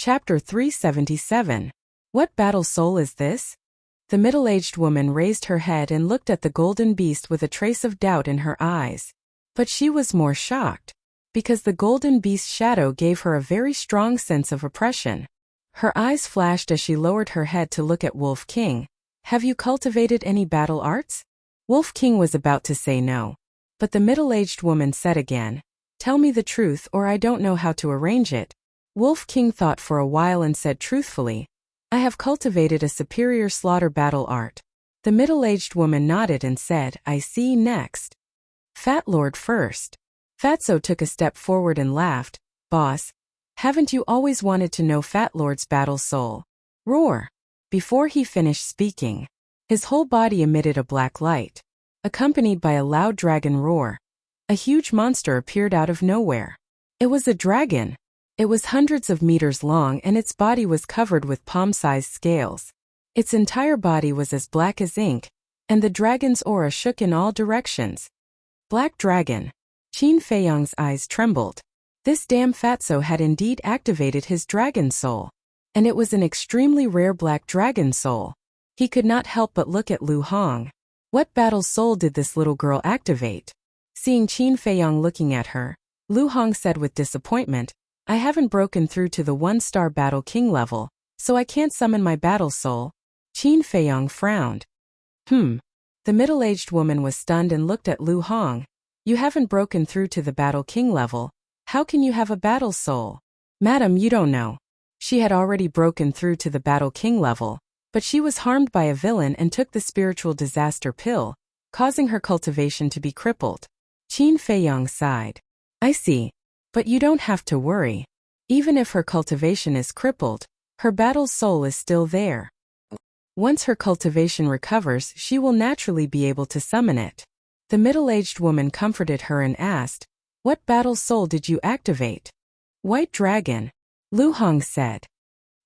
Chapter 377. What battle soul is this? The middle-aged woman raised her head and looked at the golden beast with a trace of doubt in her eyes. But she was more shocked, because the golden beast's shadow gave her a very strong sense of oppression. Her eyes flashed as she lowered her head to look at Wolf King. Have you cultivated any battle arts? Wolf King was about to say no. But the middle-aged woman said again, Tell me the truth or I don't know how to arrange it. Wolf King thought for a while and said truthfully, I have cultivated a superior slaughter battle art. The middle-aged woman nodded and said, I see. Next. Fat Lord first. Fatso took a step forward and laughed. Boss, haven't you always wanted to know Fat Lord's battle soul? Roar. Before he finished speaking, his whole body emitted a black light, accompanied by a loud dragon roar. A huge monster appeared out of nowhere. It was a dragon. It was hundreds of meters long and its body was covered with palm-sized scales. Its entire body was as black as ink, and the dragon's aura shook in all directions. Black Dragon. Qin Feiyang's eyes trembled. This damn fatso had indeed activated his dragon soul. And it was an extremely rare black dragon soul. He could not help but look at Lu Hong. What battle soul did this little girl activate? Seeing Qin Feiyang looking at her, Lu Hong said with disappointment, I haven't broken through to the 1-star Battle King level, so I can't summon my battle soul. Qin Feiyang frowned. The middle-aged woman was stunned and looked at Lu Hong. You haven't broken through to the Battle King level. How can you have a battle soul? Madam, you don't know. She had already broken through to the Battle King level, but she was harmed by a villain and took the spiritual disaster pill, causing her cultivation to be crippled. Qin Feiyang sighed. I see. But you don't have to worry. Even if her cultivation is crippled, her battle soul is still there. Once her cultivation recovers, she will naturally be able to summon it. The middle-aged woman comforted her and asked, What battle soul did you activate? White Dragon. Lu Hong said.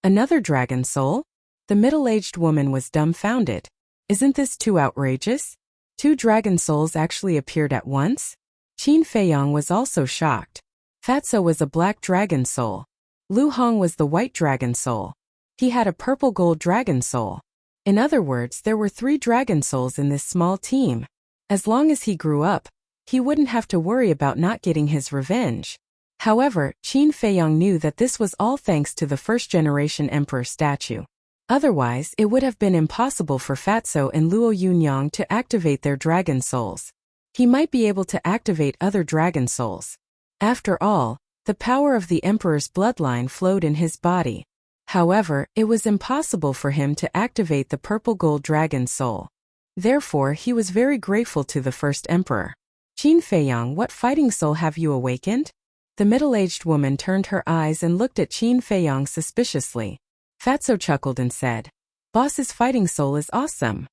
Another dragon soul? The middle-aged woman was dumbfounded. Isn't this too outrageous? 2 dragon souls actually appeared at once? Qin Feiyang was also shocked. Fatso was a black dragon soul. Lu Hong was the white dragon soul. He had a purple gold dragon soul. In other words, there were 3 dragon souls in this small team. As long as he grew up, he wouldn't have to worry about not getting his revenge. However, Qin Feiyang knew that this was all thanks to the first-generation emperor statue. Otherwise, it would have been impossible for Fatso and Luo Yunyang to activate their dragon souls. He might be able to activate other dragon souls. After all, the power of the emperor's bloodline flowed in his body. However, it was impossible for him to activate the purple gold dragon soul. Therefore, he was very grateful to the first emperor. Qin Feiyang, what fighting soul have you awakened? The middle-aged woman turned her eyes and looked at Qin Feiyang suspiciously. Fatso chuckled and said, Boss's fighting soul is awesome.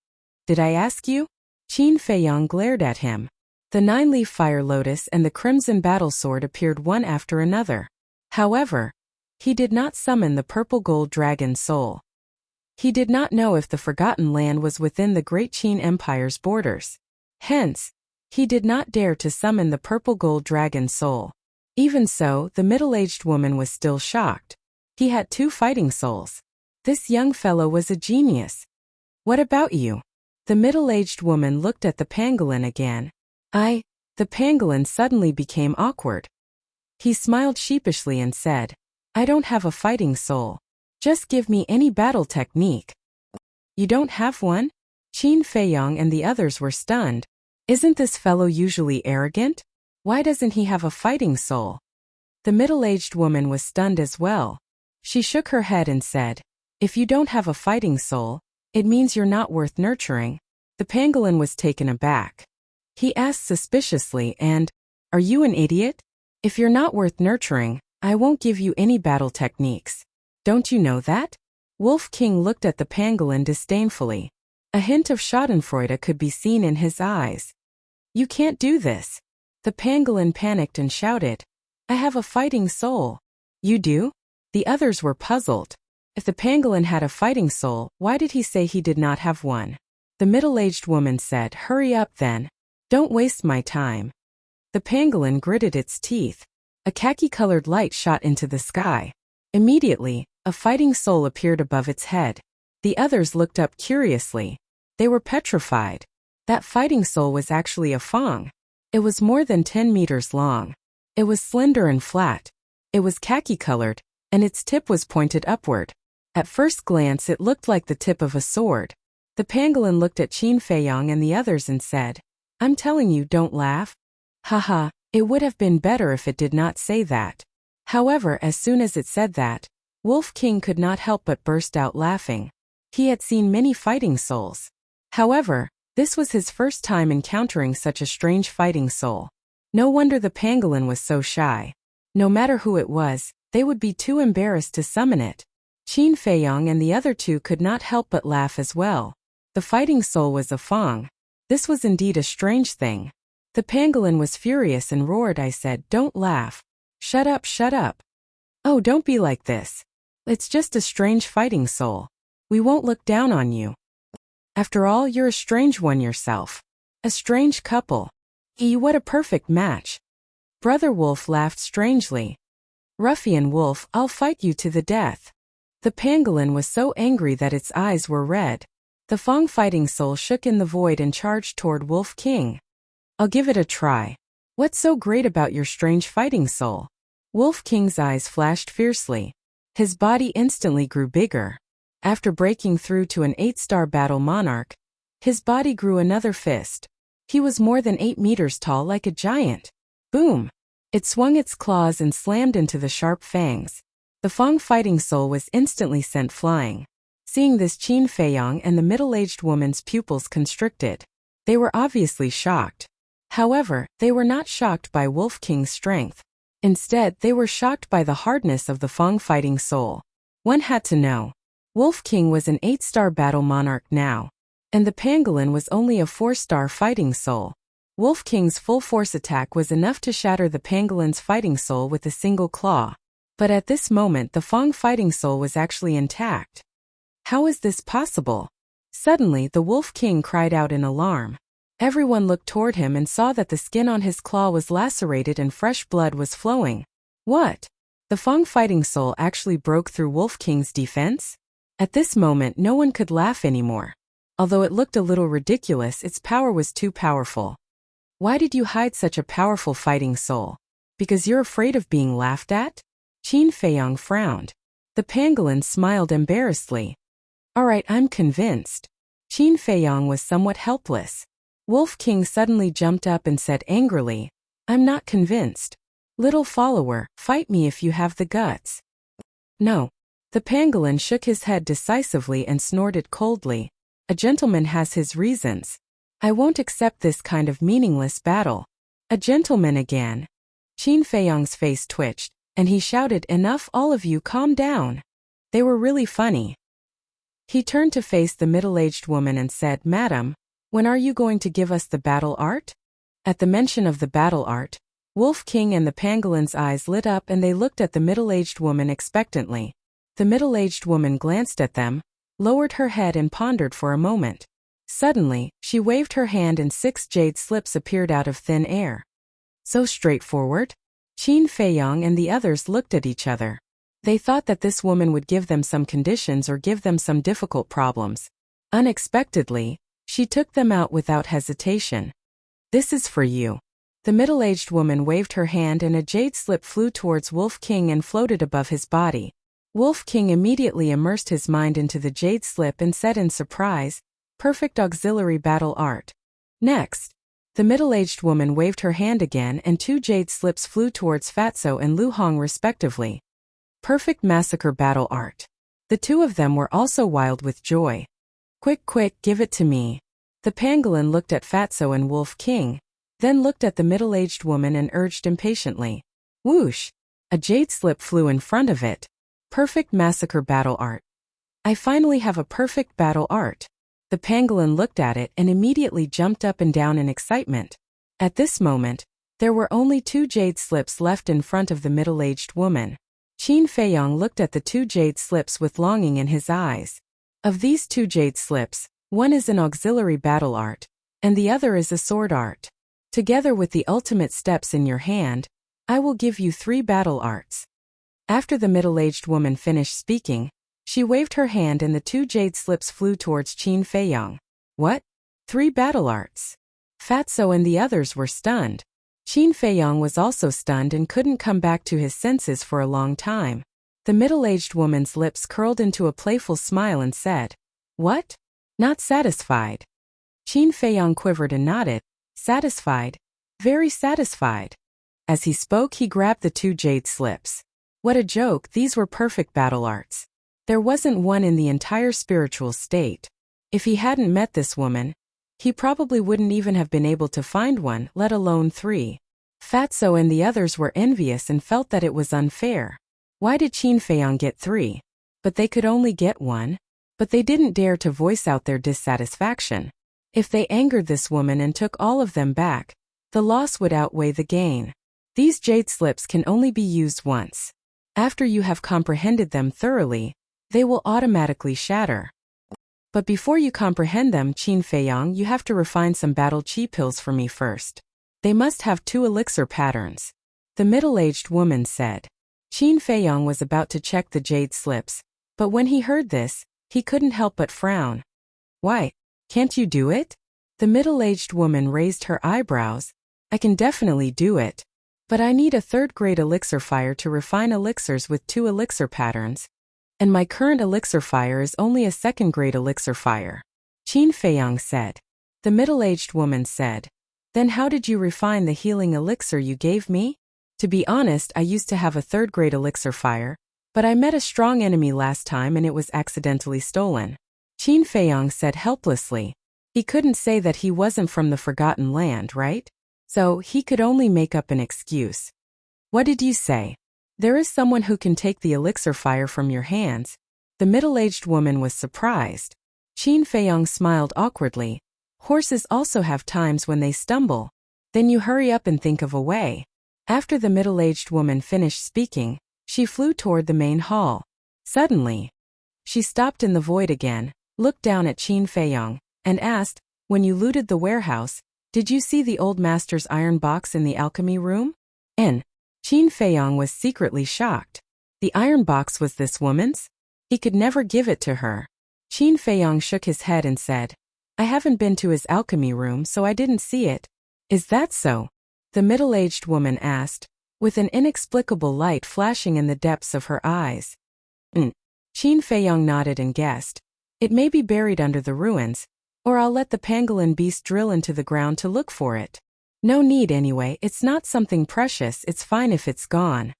Did I ask you? Qin Feiyang glared at him. The 9-leaf fire lotus and the crimson battle sword appeared one after another. However, he did not summon the purple gold dragon soul. He did not know if the Forgotten Land was within the Great Qin Empire's borders. Hence, he did not dare to summon the purple gold dragon soul. Even so, the middle-aged woman was still shocked. He had 2 fighting souls. This young fellow was a genius. What about you? The middle-aged woman looked at the pangolin again. The pangolin suddenly became awkward. He smiled sheepishly and said, I don't have a fighting soul. Just give me any battle technique. You don't have one? Qin Feiyang and the others were stunned. Isn't this fellow usually arrogant? Why doesn't he have a fighting soul? The middle-aged woman was stunned as well. She shook her head and said, If you don't have a fighting soul, it means you're not worth nurturing. The pangolin was taken aback. He asked suspiciously, and, Are you an idiot? If you're not worth nurturing, I won't give you any battle techniques. Don't you know that? Wolf King looked at the pangolin disdainfully. A hint of schadenfreude could be seen in his eyes. You can't do this. The pangolin panicked and shouted, I have a fighting soul. You do? The others were puzzled. If the pangolin had a fighting soul, why did he say he did not have one? The middle-aged woman said, Hurry up then. Don't waste my time. The pangolin gritted its teeth. A khaki-colored light shot into the sky. Immediately, A fighting soul appeared above its head. The others looked up curiously. They were petrified. That fighting soul was actually a fang. It was more than 10 meters long. It was slender and flat. It was khaki-colored, and its tip was pointed upward. At first glance it looked like the tip of a sword. The pangolin looked at Qin Feiyong and the others and said, "I'm telling you, don't laugh." Haha, it would have been better if it did not say that. However, as soon as it said that, Wolf King could not help but burst out laughing. He had seen many fighting souls. However, this was his first time encountering such a strange fighting soul. No wonder the pangolin was so shy. No matter who it was, they would be too embarrassed to summon it. Qin Feiyong and the other two could not help but laugh as well. The fighting soul was a fang. This was indeed a strange thing. The pangolin was furious and roared. "I said, don't laugh. Shut up, shut up. Oh, don't be like this. It's just a strange fighting soul. We won't look down on you. After all, you're a strange one yourself. A strange couple. What a perfect match." Brother Wolf laughed strangely. "Ruffian Wolf, I'll fight you to the death." The pangolin was so angry that its eyes were red. The fang fighting soul shook in the void and charged toward Wolf King. "I'll give it a try. What's so great about your strange fighting soul?" Wolf King's eyes flashed fiercely. His body instantly grew bigger. After breaking through to an 8-star battle monarch, his body grew another fist. He was more than 8 meters tall, like a giant. Boom! It swung its claws and slammed into the sharp fangs. The fang fighting soul was instantly sent flying. Seeing this, Qin Feiyong and the middle-aged woman's pupils constricted. They were obviously shocked. However, they were not shocked by Wolf King's strength. Instead, they were shocked by the hardness of the fang fighting soul. One had to know. Wolf King was an 8-star battle monarch now, and the pangolin was only a 4-star fighting soul. Wolf King's full force attack was enough to shatter the pangolin's fighting soul with a single claw. But at this moment the fang fighting soul was actually intact. How is this possible? Suddenly the Wolf King cried out in alarm. Everyone looked toward him and saw that the skin on his claw was lacerated and fresh blood was flowing. What? The fang fighting soul actually broke through Wolf King's defense? At this moment no one could laugh anymore. Although it looked a little ridiculous, its power was too powerful. Why did you hide such a powerful fighting soul? Because you're afraid of being laughed at? Qin Feiyong frowned. The pangolin smiled embarrassedly. Alright, I'm convinced. Qin Feiyong was somewhat helpless. Wolf King suddenly jumped up and said angrily, "I'm not convinced. Little follower, fight me if you have the guts." No. The pangolin shook his head decisively and snorted coldly. "A gentleman has his reasons. I won't accept this kind of meaningless battle." "A gentleman again?" Qin Feiyong's face twitched, and he shouted, "Enough, all of you, calm down." They were really funny. He turned to face the middle-aged woman and said, "Madam, when are you going to give us the battle art?" At the mention of the battle art, Wolf King and the pangolin's eyes lit up and they looked at the middle-aged woman expectantly. The middle-aged woman glanced at them, lowered her head and pondered for a moment. Suddenly, she waved her hand and 6 jade slips appeared out of thin air. So straightforward? Qin Feiyong and the others looked at each other. They thought that this woman would give them some conditions or give them some difficult problems. Unexpectedly, she took them out without hesitation. "This is for you." The middle-aged woman waved her hand and a jade slip flew towards Wolf King and floated above his body. Wolf King immediately immersed his mind into the jade slip and said in surprise, "Perfect auxiliary battle art." Next, the middle-aged woman waved her hand again and 2 jade slips flew towards Fatso and Lu Hong respectively. Perfect massacre battle art. The two of them were also wild with joy. "Quick, quick, give it to me." The pangolin looked at Fatso and Wolf King, then looked at the middle-aged woman and urged impatiently. Whoosh! A jade slip flew in front of it. Perfect massacre battle art. "I finally have a perfect battle art." The pangolin looked at it and immediately jumped up and down in excitement. At this moment, there were only 2 jade slips left in front of the middle-aged woman. Qin Feiyong looked at the 2 jade slips with longing in his eyes. Of these 2 jade slips, one is an auxiliary battle art, and the other is a sword art. Together with the ultimate steps in your hand, I will give you 3 battle arts. After the middle-aged woman finished speaking, she waved her hand and the 2 jade slips flew towards Qin Feiyang. What? 3 battle arts? Fatso and the others were stunned. Qin Feiyang was also stunned and couldn't come back to his senses for a long time. The middle-aged woman's lips curled into a playful smile and said, "What? Not satisfied?" Qin Feiyang quivered and nodded. "Satisfied? Very satisfied." As he spoke, he grabbed the 2 jade slips. What a joke, these were perfect battle arts. There wasn't one in the entire spiritual state. If he hadn't met this woman, he probably wouldn't even have been able to find one, let alone 3. Fatso and the others were envious and felt that it was unfair. Why did Qin Feiyang get 3? But they could only get 1? But they didn't dare to voice out their dissatisfaction. If they angered this woman and took all of them back, the loss would outweigh the gain. These jade slips can only be used once. After you have comprehended them thoroughly, they will automatically shatter. But before you comprehend them, Qin Feiyang, you have to refine some battle chi pills for me first. They must have 2 elixir patterns. The middle-aged woman said. Qin Feiyang was about to check the jade slips, but when he heard this, he couldn't help but frown. Why? Can't you do it? The middle-aged woman raised her eyebrows. I can definitely do it. But I need a 3rd-grade elixir fire to refine elixirs with 2 elixir patterns. And my current elixir fire is only a 2nd-grade elixir fire. Qin Feiyang said. The middle-aged woman said. Then how did you refine the healing elixir you gave me? To be honest, I used to have a 3rd-grade elixir fire, but I met a strong enemy last time and it was accidentally stolen. Qin Feiyang said helplessly. He couldn't say that he wasn't from the Forgotten Land, right? So he could only make up an excuse. What did you say? There is someone who can take the elixir fire from your hands. The middle-aged woman was surprised. Qin Feiyang smiled awkwardly. Horses also have times when they stumble. Then you hurry up and think of a way. After the middle-aged woman finished speaking, she flew toward the main hall. Suddenly, she stopped in the void again, looked down at Qin Feiyang, and asked, when you looted the warehouse, did you see the old master's iron box in the alchemy room? Qin Feiyang was secretly shocked. The iron box was this woman's? He could never give it to her. Qin Feiyang shook his head and said, I haven't been to his alchemy room, so I didn't see it. Is that so? The middle-aged woman asked, with an inexplicable light flashing in the depths of her eyes. Qin Feiyang nodded and guessed. It may be buried under the ruins, or I'll let the pangolin beast drill into the ground to look for it. No need anyway, it's not something precious, it's fine if it's gone.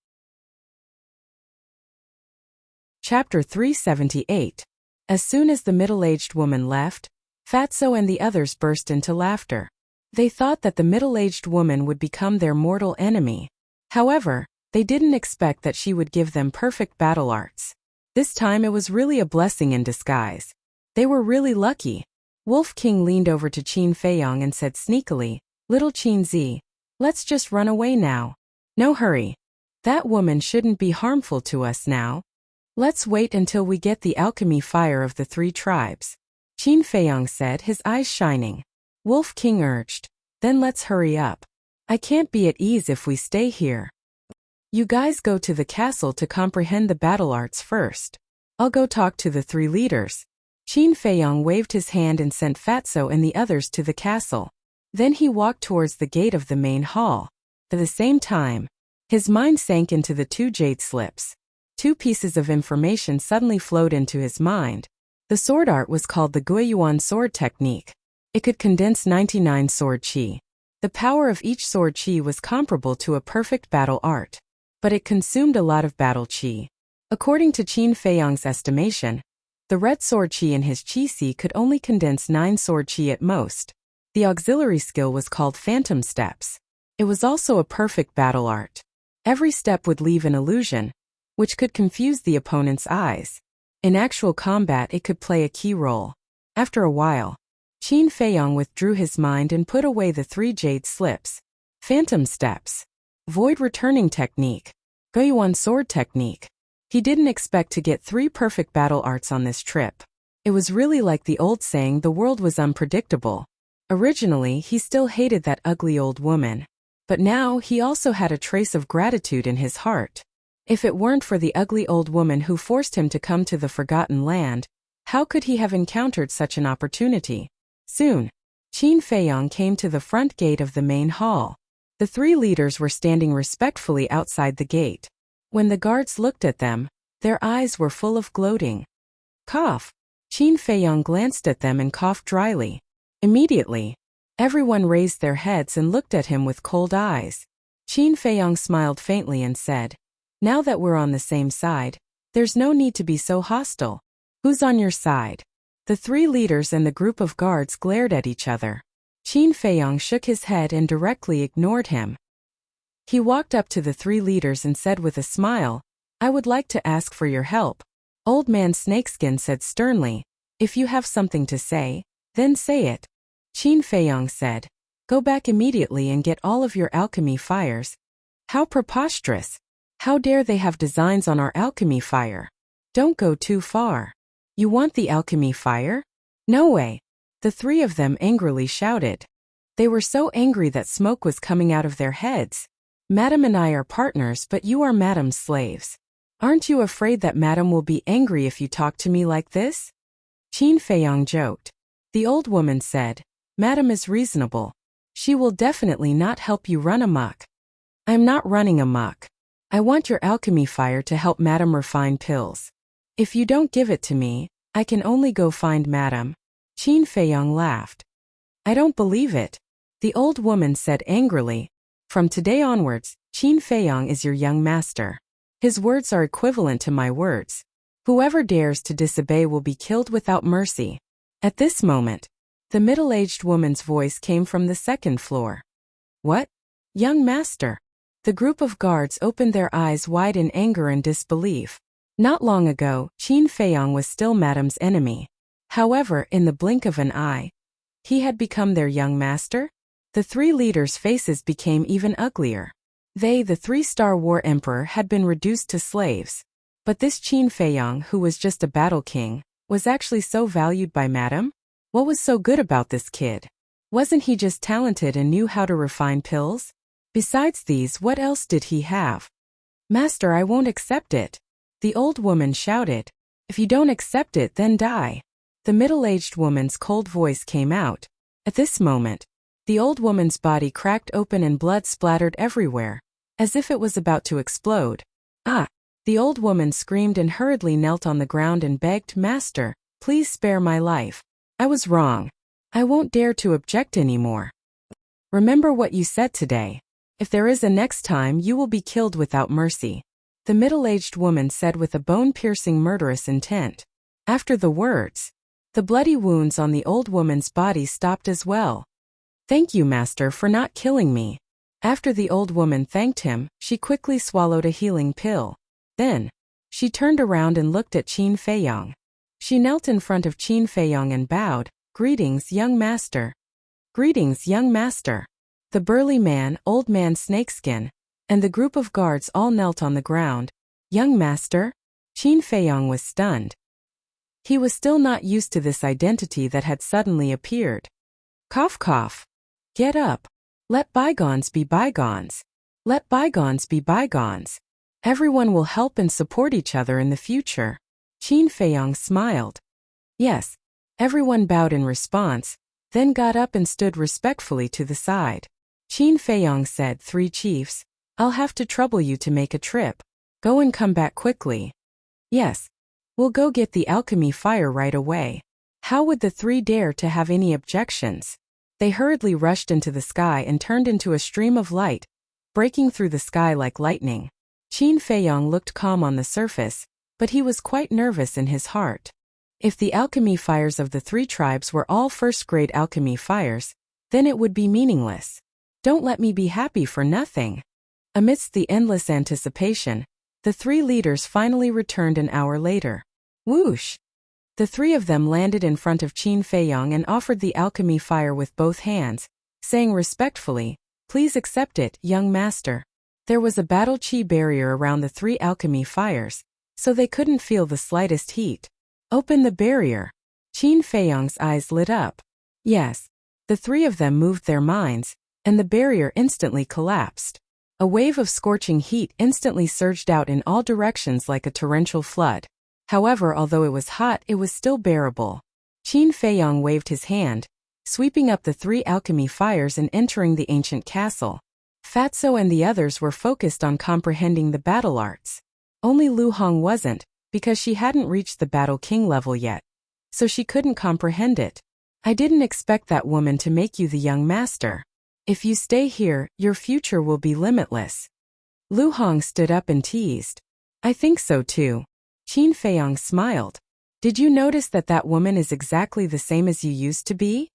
Chapter 378. As soon as the middle-aged woman left, Fatso and the others burst into laughter. They thought that the middle-aged woman would become their mortal enemy. However, they didn't expect that she would give them perfect battle arts. This time it was really a blessing in disguise. They were really lucky. Wolf King leaned over to Qin Feiyang and said sneakily, Little Qin Zi, let's just run away now. No hurry. That woman shouldn't be harmful to us now. Let's wait until we get the alchemy fire of the 3 tribes. Qin Feiyang said, his eyes shining. Wolf King urged, then let's hurry up. I can't be at ease if we stay here. You guys go to the castle to comprehend the battle arts first. I'll go talk to the 3 leaders. Qin Feiyang waved his hand and sent Fatso and the others to the castle. Then he walked towards the gate of the main hall. At the same time, his mind sank into the 2 jade slips. 2 pieces of information suddenly flowed into his mind. The sword art was called the Guiyuan sword technique. It could condense 99 sword chi. The power of each sword chi was comparable to a perfect battle art. But it consumed a lot of battle chi. According to Qin Feiyang's estimation, the red sword chi in his chi si could only condense 9 sword chi at most. The auxiliary skill was called Phantom Steps. It was also a perfect battle art. Every step would leave an illusion, which could confuse the opponent's eyes. In actual combat it could play a key role. After a while, Qin Feiyang withdrew his mind and put away the 3 jade slips. Phantom Steps. Void Returning Technique. Guiyuan Sword Technique. He didn't expect to get 3 perfect battle arts on this trip. It was really like the old saying, the world was unpredictable. Originally, he still hated that ugly old woman. But now, he also had a trace of gratitude in his heart. If it weren't for the ugly old woman who forced him to come to the Forgotten Land, how could he have encountered such an opportunity? Soon, Qin Feiyong came to the front gate of the main hall. The three leaders were standing respectfully outside the gate. When the guards looked at them, their eyes were full of gloating. Cough! Qin Feiyong glanced at them and coughed dryly. Immediately, everyone raised their heads and looked at him with cold eyes. Qin Feiyong smiled faintly and said, "Now that we're on the same side, there's no need to be so hostile. Who's on your side?" The three leaders and the group of guards glared at each other. Qin Feiyong shook his head and directly ignored him. He walked up to the three leaders and said with a smile, "I would like to ask for your help." Old Man Snakeskin said sternly, "If you have something to say, then say it." Qin Feiyong said, "Go back immediately and get all of your alchemy fires." How preposterous! How dare they have designs on our alchemy fire? Don't go too far. You want the alchemy fire? No way! The three of them angrily shouted. They were so angry that smoke was coming out of their heads. "Madam and I are partners, but you are Madam's slaves. Aren't you afraid that Madam will be angry if you talk to me like this?" Qin Feiyong joked. The old woman said, "Madam is reasonable. She will definitely not help you run amok." "I'm not running amok. I want your alchemy fire to help Madam refine pills. If you don't give it to me, I can only go find Madam." Qin Feiyong laughed. "I don't believe it," the old woman said angrily. "From today onwards, Qin Feiyong is your young master. His words are equivalent to my words. Whoever dares to disobey will be killed without mercy." At this moment, the middle-aged woman's voice came from the second floor. "What? Young master?" The group of guards opened their eyes wide in anger and disbelief. Not long ago, Qin Feiyong was still Madam's enemy. However, in the blink of an eye, he had become their young master? The three leaders' faces became even uglier. They, the three-star war emperor, had been reduced to slaves. But this Qin Feiyong, who was just a battle king, was actually so valued by Madam? What was so good about this kid? Wasn't he just talented and knew how to refine pills? Besides these, what else did he have? "Master, I won't accept it," the old woman shouted. "If you don't accept it, then die." The middle-aged woman's cold voice came out. At this moment, the old woman's body cracked open and blood splattered everywhere, as if it was about to explode. "Ah!" The old woman screamed and hurriedly knelt on the ground and begged, "Master, please spare my life. I was wrong. I won't dare to object anymore. Remember what you said today. If there is a next time, you will be killed without mercy," the middle-aged woman said with a bone-piercing murderous intent. After the words, the bloody wounds on the old woman's body stopped as well. "Thank you, master, for not killing me." After the old woman thanked him, she quickly swallowed a healing pill. Then, she turned around and looked at Qin Feiyong. She knelt in front of Qin Feiyong and bowed, "Greetings, young master." "Greetings, young master." The burly man, Old Man Snakeskin, and the group of guards all knelt on the ground. "Young master?" Qin Feiyong was stunned. He was still not used to this identity that had suddenly appeared. Cough cough. "Get up. Let bygones be bygones. Let bygones be bygones. Everyone will help and support each other in the future." Qin Feiyong smiled. Yes, everyone bowed in response, then got up and stood respectfully to the side. Qin Feiyong said, "Three chiefs, I'll have to trouble you to make a trip. Go and come back quickly." "Yes. We'll go get the alchemy fire right away." How would the three dare to have any objections? They hurriedly rushed into the sky and turned into a stream of light, breaking through the sky like lightning. Qin Feiyong looked calm on the surface, but he was quite nervous in his heart. If the alchemy fires of the three tribes were all first-grade alchemy fires, then it would be meaningless. Don't let me be happy for nothing. Amidst the endless anticipation, the three leaders finally returned an hour later. Whoosh! The three of them landed in front of Qin Feiyong and offered the alchemy fire with both hands, saying respectfully, "Please accept it, young master." There was a battle chi barrier around the three alchemy fires, so they couldn't feel the slightest heat. "Open the barrier." Qin Feiyong's eyes lit up. Yes, the three of them moved their minds, and the barrier instantly collapsed. A wave of scorching heat instantly surged out in all directions like a torrential flood. However, although it was hot, it was still bearable. Qin Feiyong waved his hand, sweeping up the 3 alchemy fires and entering the ancient castle. Fatso and the others were focused on comprehending the battle arts. Only Lu Hong wasn't, because she hadn't reached the Battle King level yet. So she couldn't comprehend it. I didn't expect that woman to make you the young master. If you stay here, your future will be limitless. Lu Hong stood up and teased. I think so too. Qin Feiyong smiled. Did you notice that that woman is exactly the same as you used to be?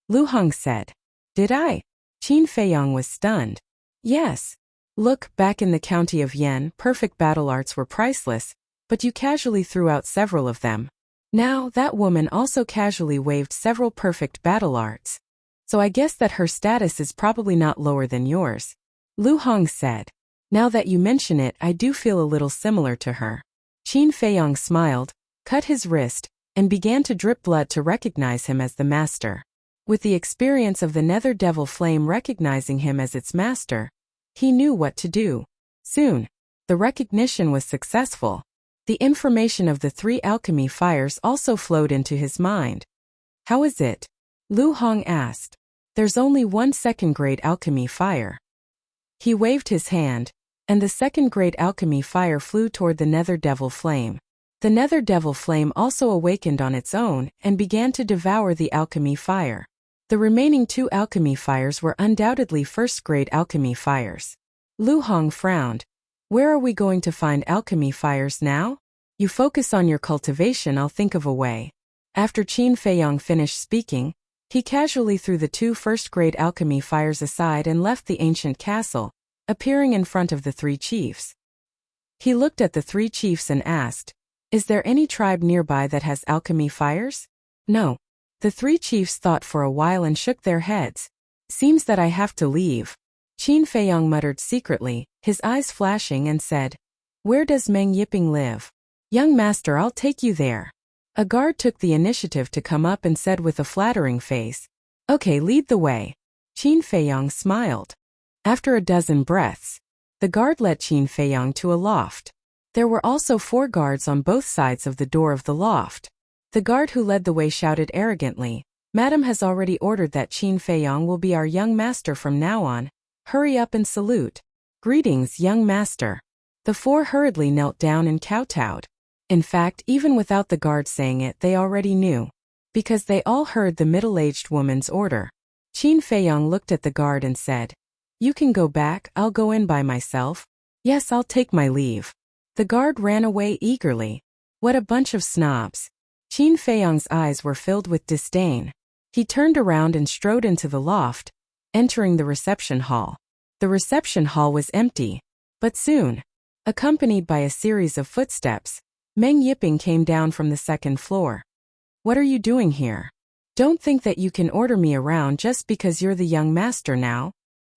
Lu Hong said. Did I? Qin Feiyong was stunned. Yes. Look, back in the county of Yan, perfect battle arts were priceless, but you casually threw out several of them. Now, that woman also casually waved several perfect battle arts. So I guess that her status is probably not lower than yours. Lu Hong said. Now that you mention it, I do feel a little similar to her. Qin Feiyong smiled, cut his wrist, and began to drip blood to recognize him as the master. With the experience of the Nether Devil Flame recognizing him as its master, he knew what to do. Soon, the recognition was successful. The information of the 3 alchemy fires also flowed into his mind. How is it? Lu Hong asked. There's only 1 second-grade alchemy fire. He waved his hand, and the second-grade alchemy fire flew toward the Nether Devil Flame. The Nether Devil Flame also awakened on its own and began to devour the alchemy fire. The remaining 2 alchemy fires were undoubtedly first-grade alchemy fires. Lu Hong frowned. Where are we going to find alchemy fires now? You focus on your cultivation, I'll think of a way. After Qin Feiyong finished speaking, he casually threw the 2 first-grade alchemy fires aside and left the ancient castle, appearing in front of the 3 chiefs. He looked at the 3 chiefs and asked, Is there any tribe nearby that has alchemy fires? No. The 3 chiefs thought for a while and shook their heads. Seems that I have to leave. Qin Feiyong muttered secretly, his eyes flashing, and said, Where does Meng Yiping live? Young master, I'll take you there. A guard took the initiative to come up and said with a flattering face, Okay, lead the way. Qin Feiyong smiled. After a dozen breaths, the guard led Qin Feiyong to a loft. There were also 4 guards on both sides of the door of the loft. The guard who led the way shouted arrogantly, Madam has already ordered that Qin Feiyong will be our young master from now on. Hurry up and salute. Greetings, young master. The 4 hurriedly knelt down and kowtowed. In fact, even without the guard saying it, they already knew, because they all heard the middle-aged woman's order. Qin Feiyong looked at the guard and said, You can go back, I'll go in by myself. Yes, I'll take my leave. The guard ran away eagerly. What a bunch of snobs. Qin Feiyong's eyes were filled with disdain. He turned around and strode into the loft, entering the reception hall. The reception hall was empty, but soon, accompanied by a series of footsteps, Meng Yiping came down from the 2nd floor. What are you doing here? Don't think that you can order me around just because you're the young master now.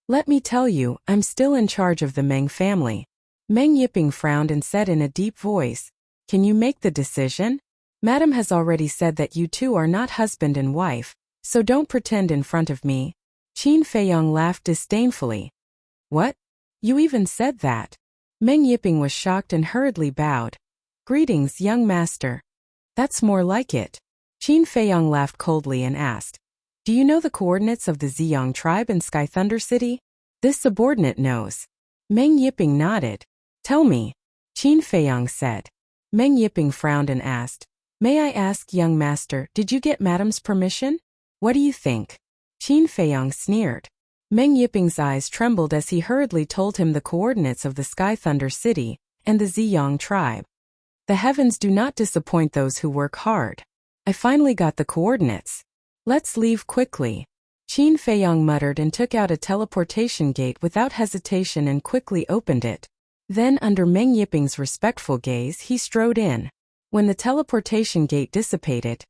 Let me tell you, I'm still in charge of the Meng family. Meng Yiping frowned and said in a deep voice, Can you make the decision? Madam has already said that you 2 are not husband and wife, so don't pretend in front of me. Qin Feiyong laughed disdainfully. What? You even said that? Meng Yiping was shocked and hurriedly bowed. Greetings, young master. That's more like it. Qin Feiyong laughed coldly and asked, Do you know the coordinates of the Ziyang tribe in Sky Thunder City? This subordinate knows. Meng Yiping nodded. Tell me. Qin Feiyong said. Meng Yiping frowned and asked, May I ask, young master, did you get madam's permission? What do you think? Qin Feiyong sneered. Meng Yiping's eyes trembled as he hurriedly told him the coordinates of the Sky Thunder City and the Ziyang tribe. The heavens do not disappoint those who work hard. I finally got the coordinates. Let's leave quickly. Qin Feiyong muttered and took out a teleportation gate without hesitation and quickly opened it. Then, under Meng Yiping's respectful gaze, he strode in. When the teleportation gate dissipated,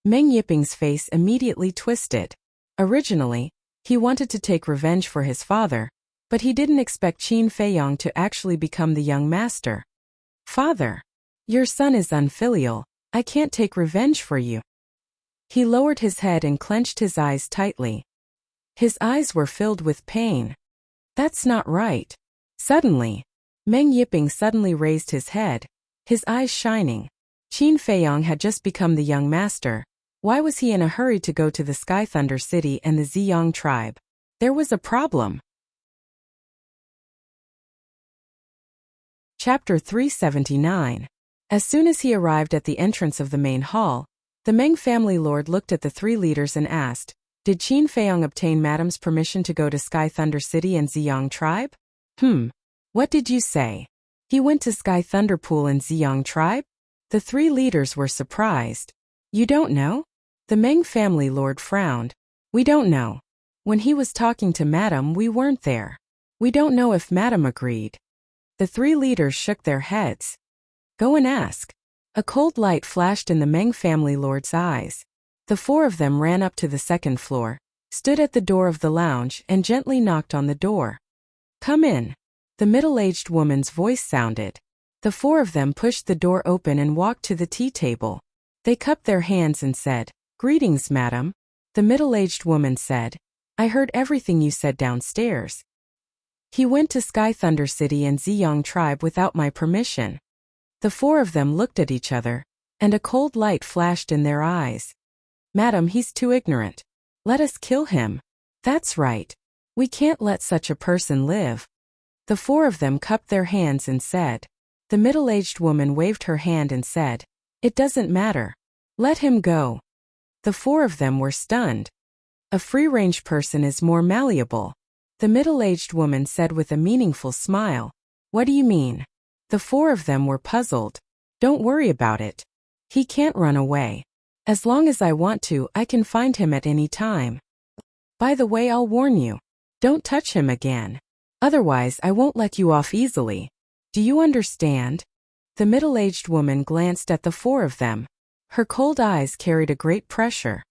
Meng Yiping's face immediately twisted. Originally, he wanted to take revenge for his father, but he didn't expect Qin Feiyong to actually become the young master. Father, your son is unfilial. I can't take revenge for you. He lowered his head and clenched his eyes tightly. His eyes were filled with pain. That's not right. Suddenly, Meng Yiping suddenly raised his head, his eyes shining. Qin Feiyong had just become the young master. Why was he in a hurry to go to the Sky Thunder City and the Ziyang tribe? There was a problem. Chapter 379. As soon as he arrived at the entrance of the main hall, the Meng family lord looked at the three leaders and asked, "Did Qin Feiyong obtain Madam's permission to go to Sky Thunder City and Ziyang tribe?" What did you say? He went to Sky Thunder Pool and Ziyang tribe? The three leaders were surprised. You don't know? The Meng family lord frowned. We don't know. When he was talking to Madam, we weren't there. We don't know if Madam agreed. The three leaders shook their heads. Go and ask. A cold light flashed in the Meng family lord's eyes. The four of them ran up to the second floor, stood at the door of the lounge and gently knocked on the door. Come in. The middle-aged woman's voice sounded. The four of them pushed the door open and walked to the tea table. They cupped their hands and said, "Greetings, madam." The middle-aged woman said, "I heard everything you said downstairs. He went to Sky Thunder City and Ziyang tribe without my permission." The four of them looked at each other, and a cold light flashed in their eyes. "Madam, he's too ignorant. Let us kill him." "That's right. We can't let such a person live." The four of them cupped their hands and said. The middle-aged woman waved her hand and said, "It doesn't matter. Let him go." The four of them were stunned. A free-range person is more malleable. The middle-aged woman said with a meaningful smile. What do you mean? The four of them were puzzled. Don't worry about it. He can't run away. As long as I want to, I can find him at any time. By the way, I'll warn you. Don't touch him again. Otherwise, I won't let you off easily. Do you understand? The middle-aged woman glanced at the four of them. Her cold eyes carried a great pressure.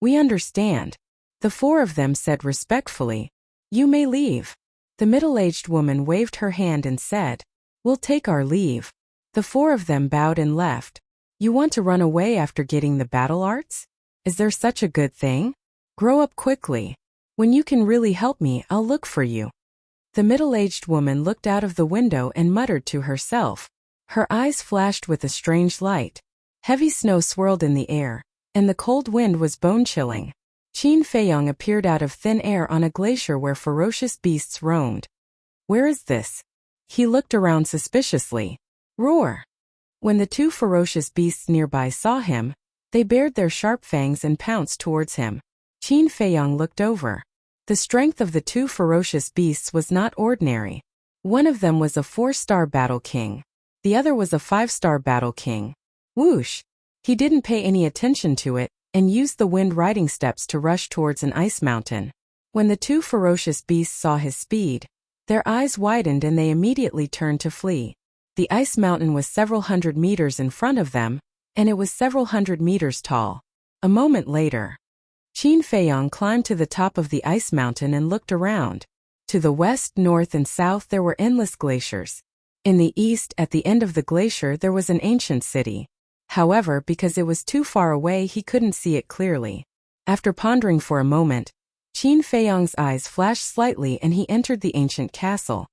We understand. The four of them said respectfully. You may leave. The middle-aged woman waved her hand and said, We'll take our leave. The four of them bowed and left. You want to run away after getting the battle arts? Is there such a good thing? Grow up quickly. When you can really help me, I'll look for you. The middle-aged woman looked out of the window and muttered to herself. Her eyes flashed with a strange light. Heavy snow swirled in the air, and the cold wind was bone-chilling. Qin Feiyong appeared out of thin air on a glacier where ferocious beasts roamed. Where is this? He looked around suspiciously. Roar! When the two ferocious beasts nearby saw him, they bared their sharp fangs and pounced towards him. Qin Feiyong looked over. The strength of the two ferocious beasts was not ordinary. One of them was a 4-star battle king. The other was a 5-star battle king. Whoosh! He didn't pay any attention to it, and used the wind riding steps to rush towards an ice mountain. When the two ferocious beasts saw his speed, their eyes widened and they immediately turned to flee. The ice mountain was several hundred meters in front of them, and it was several hundred meters tall. A moment later, Qin Feiyong climbed to the top of the ice mountain and looked around. To the west, north, and south there were endless glaciers. In the east, at the end of the glacier, there was an ancient city. However, because it was too far away, he couldn't see it clearly. After pondering for a moment, Qin Feiyong's eyes flashed slightly and he entered the ancient castle.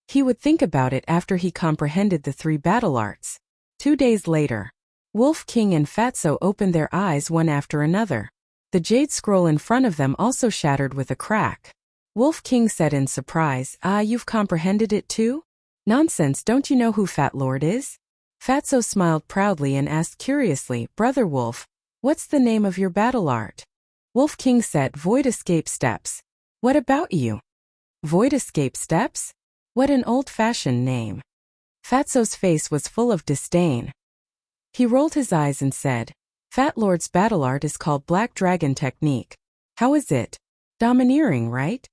He would think about it after he comprehended the 3 battle arts. 2 days later, Wolf King and Fatso opened their eyes one after another. The jade scroll in front of them also shattered with a crack. Wolf King said in surprise, You've comprehended it too? Nonsense, don't you know who Fat Lord is? Fatso smiled proudly and asked curiously, Brother Wolf, what's the name of your battle art? Wolf King said, Void Escape Steps. What about you? Void Escape Steps? What an old-fashioned name. Fatso's face was full of disdain. He rolled his eyes and said, Fat Lord's battle art is called Black Dragon Technique. How is it? Domineering, right?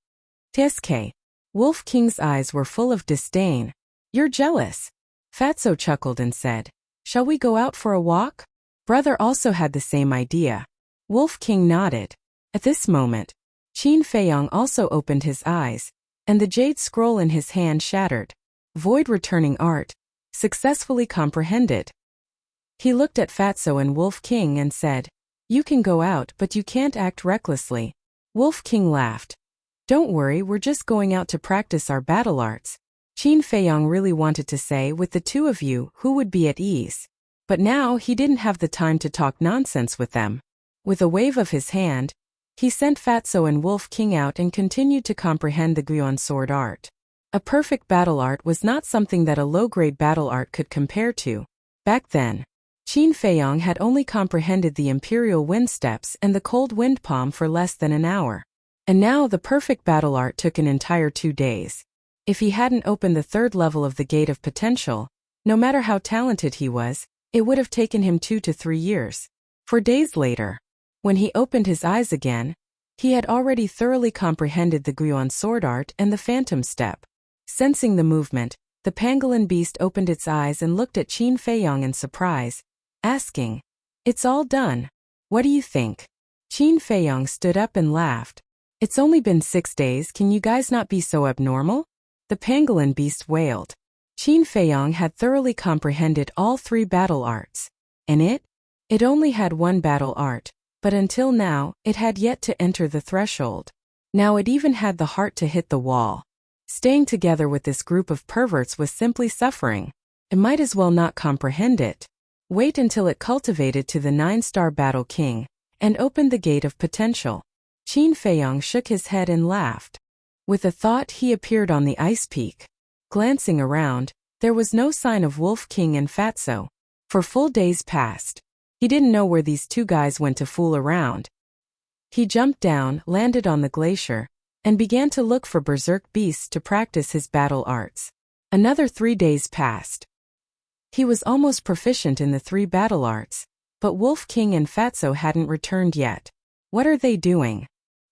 TSK. Wolf King's eyes were full of disdain. You're jealous. Fatso chuckled and said, Shall we go out for a walk? Brother also had the same idea. Wolf King nodded. At this moment, Qin Feiyong also opened his eyes, and the jade scroll in his hand shattered. Void Returning Art. Successfully comprehended. He looked at Fatso and Wolf King and said, You can go out, but you can't act recklessly. Wolf King laughed. Don't worry, we're just going out to practice our battle arts. Qin Feiyong really wanted to say, with the two of you, who would be at ease? But now he didn't have the time to talk nonsense with them. With a wave of his hand, he sent Fatso and Wolf King out and continued to comprehend the Guan sword art. A perfect battle art was not something that a low-grade battle art could compare to. Back then, Qin Feiyong had only comprehended the Imperial Wind Steps and the Cold Wind Palm for less than an hour. And now the perfect battle art took an entire 2 days. If he hadn't opened the 3rd level of the Gate of Potential, no matter how talented he was, it would have taken him 2 to 3 years. 4 days later, when he opened his eyes again, he had already thoroughly comprehended the Guan sword art and the Phantom Step. Sensing the movement, the pangolin beast opened its eyes and looked at Qin Feiyong in surprise, asking, "It's all done. What do you think?" Qin Feiyong stood up and laughed. "It's only been 6 days, can you guys not be so abnormal?" The pangolin beast wailed. Qin Feiyong had thoroughly comprehended all 3 battle arts. And it only had 1 battle art, but until now, it had yet to enter the threshold. Now it even had the heart to hit the wall. Staying together with this group of perverts was simply suffering. It might as well not comprehend it. Wait until it cultivated to the 9-star battle king, and opened the Gate of Potential. Qin Feiyong shook his head and laughed. With a thought he appeared on the ice peak. Glancing around, there was no sign of Wolf King and Fatso. For full days passed. He didn't know where these 2 guys went to fool around. He jumped down, landed on the glacier, and began to look for berserk beasts to practice his battle arts. Another 3 days passed. He was almost proficient in the 3 battle arts, but Wolf King and Fatso hadn't returned yet. What are they doing?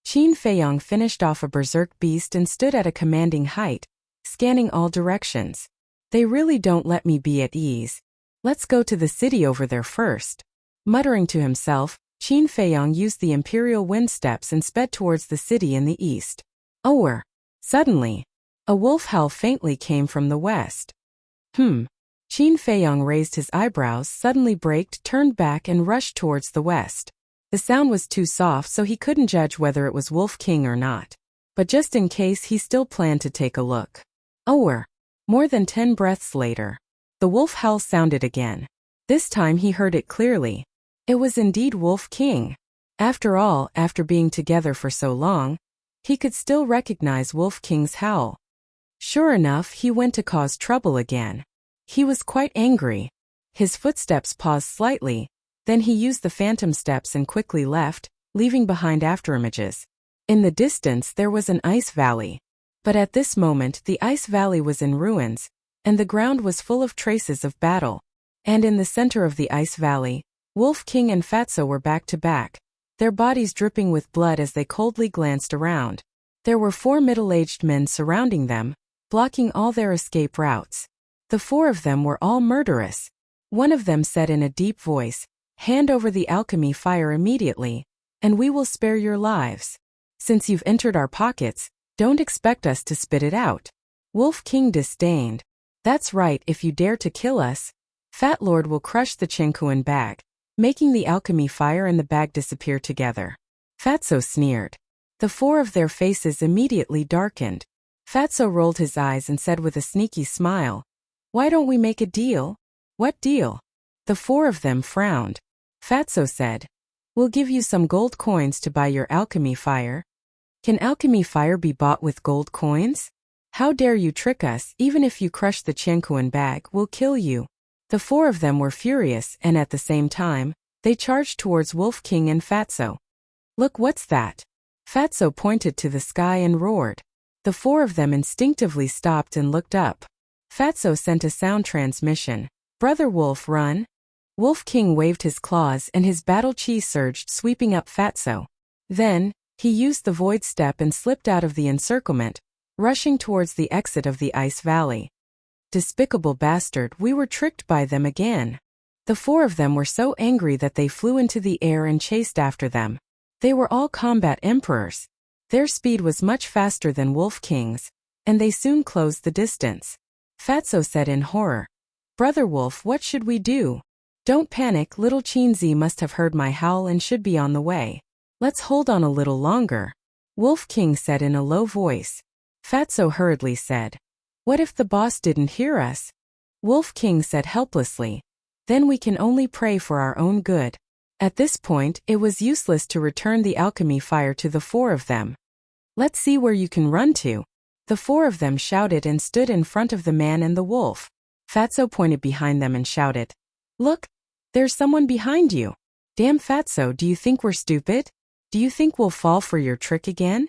Qin Feiyong finished off a berserk beast and stood at a commanding height, scanning all directions. They really don't let me be at ease. Let's go to the city over there first. Muttering to himself, Qin Feiyong used the Imperial Wind Steps and sped towards the city in the east. Suddenly, a wolf howl faintly came from the west. Qin Feiyong raised his eyebrows, suddenly braked, turned back and rushed towards the west. The sound was too soft so he couldn't judge whether it was Wolf King or not. But just in case, he still planned to take a look. More than 10 breaths later, the wolf howl sounded again. This time he heard it clearly. It was indeed Wolf King. After all, after being together for so long, he could still recognize Wolf King's howl. Sure enough, he went to cause trouble again. He was quite angry. His footsteps paused slightly, then he used the Phantom Steps and quickly left, leaving behind afterimages. In the distance there was an ice valley. But at this moment the ice valley was in ruins, and the ground was full of traces of battle. And in the center of the ice valley, Wolf King and Fatso were back to back, their bodies dripping with blood as they coldly glanced around. There were 4 middle-aged men surrounding them, blocking all their escape routes. The 4 of them were all murderous. One of them said in a deep voice, "Hand over the alchemy fire immediately, and we will spare your lives. Since you've entered our pockets, don't expect us to spit it out." Wolf King disdained. "That's right, if you dare to kill us, Fat Lord will crush the Chenkuan bag, making the alchemy fire and the bag disappear together." Fatso sneered. The 4 of their faces immediately darkened. Fatso rolled his eyes and said with a sneaky smile, "Why don't we make a deal?" "What deal?" The 4 of them frowned. Fatso said, "We'll give you some gold coins to buy your alchemy fire." "Can alchemy fire be bought with gold coins? How dare you trick us? Even if you crush the Chenkuan bag, we'll kill you." The 4 of them were furious, and at the same time, they charged towards Wolf King and Fatso. "Look, what's that?" Fatso pointed to the sky and roared. The 4 of them instinctively stopped and looked up. Fatso sent a sound transmission. "Brother Wolf, run!" Wolf King waved his claws and his battle chi surged, sweeping up Fatso. Then, he used the void step and slipped out of the encirclement, rushing towards the exit of the ice valley. Despicable bastard, we were tricked by them again. The 4 of them were so angry that they flew into the air and chased after them. They were all combat emperors. Their speed was much faster than Wolf King's, and they soon closed the distance. Fatso said in horror, "Brother Wolf, what should we do?" "Don't panic, little Chinzi must have heard my howl and should be on the way. Let's hold on a little longer," Wolf King said in a low voice. Fatso hurriedly said, What if the boss didn't hear us? Wolf King said helplessly. Then we can only pray for our own good. At this point, it was useless to return the alchemy fire to the four of them. Let's see where you can run to. The four of them shouted and stood in front of the man and the wolf. Fatso pointed behind them and shouted, "Look! There's someone behind you! Damn Fatso, do you think we're stupid? Do you think we'll fall for your trick again?"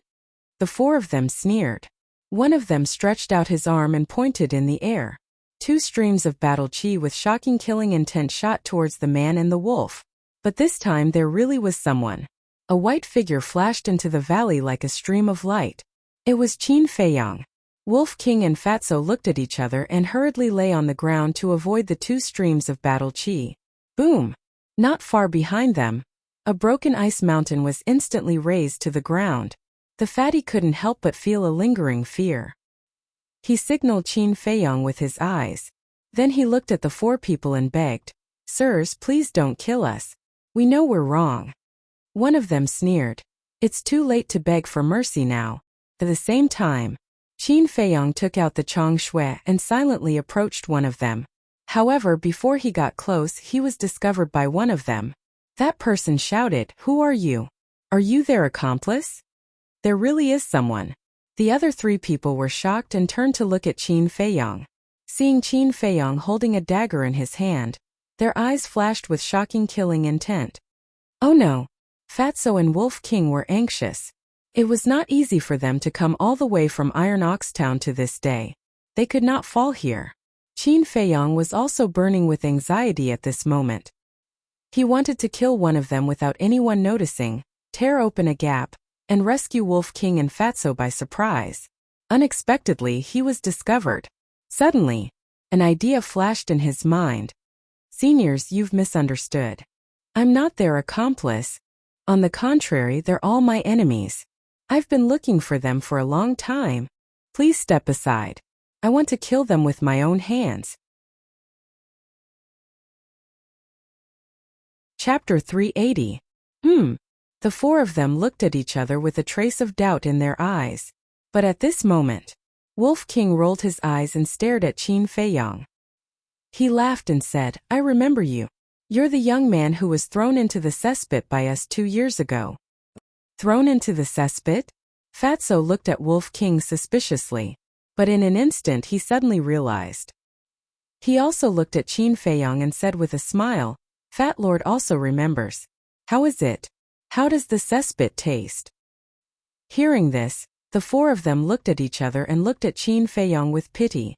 The four of them sneered. One of them stretched out his arm and pointed in the air. Two streams of battle chi with shocking killing intent shot towards the man and the wolf. But this time there really was someone. A white figure flashed into the valley like a stream of light. It was Qin Feiyang. Wolf King and Fatso looked at each other and hurriedly lay on the ground to avoid the two streams of battle chi. Boom! Not far behind them, a broken ice mountain was instantly razed to the ground. The fatty couldn't help but feel a lingering fear. He signaled Qin Feiyang with his eyes. Then he looked at the four people and begged, "Sirs, please don't kill us. We know we're wrong." One of them sneered, "It's too late to beg for mercy now." At the same time, Qin Feiyang took out the Chong Shui and silently approached one of them. However, before he got close, he was discovered by one of them. That person shouted, "Who are you? Are you their accomplice?" There really is someone. The other three people were shocked and turned to look at Qin Feiyang. Seeing Qin Feiyang holding a dagger in his hand, their eyes flashed with shocking killing intent. Oh no! Fatso and Wolf King were anxious. It was not easy for them to come all the way from Iron Ox Town to this day. They could not fall here. Qin Feiyang was also burning with anxiety at this moment. He wanted to kill one of them without anyone noticing, tear open a gap, and rescue Wolf King and Fatso by surprise. Unexpectedly, he was discovered. Suddenly, an idea flashed in his mind. "Seniors, you've misunderstood. I'm not their accomplice. On the contrary, they're all my enemies. I've been looking for them for a long time. Please step aside. I want to kill them with my own hands." Chapter 380. The four of them looked at each other with a trace of doubt in their eyes. But at this moment, Wolf King rolled his eyes and stared at Qin Feiyang. He laughed and said, "I remember you. You're the young man who was thrown into the cesspit by us 2 years ago." Thrown into the cesspit? Fatso looked at Wolf King suspiciously, but in an instant he suddenly realized. He also looked at Qin Feiyang and said with a smile, "Fat Lord also remembers. How is it? How does the cesspit taste?" Hearing this, the four of them looked at each other and looked at Qin Feiyang with pity.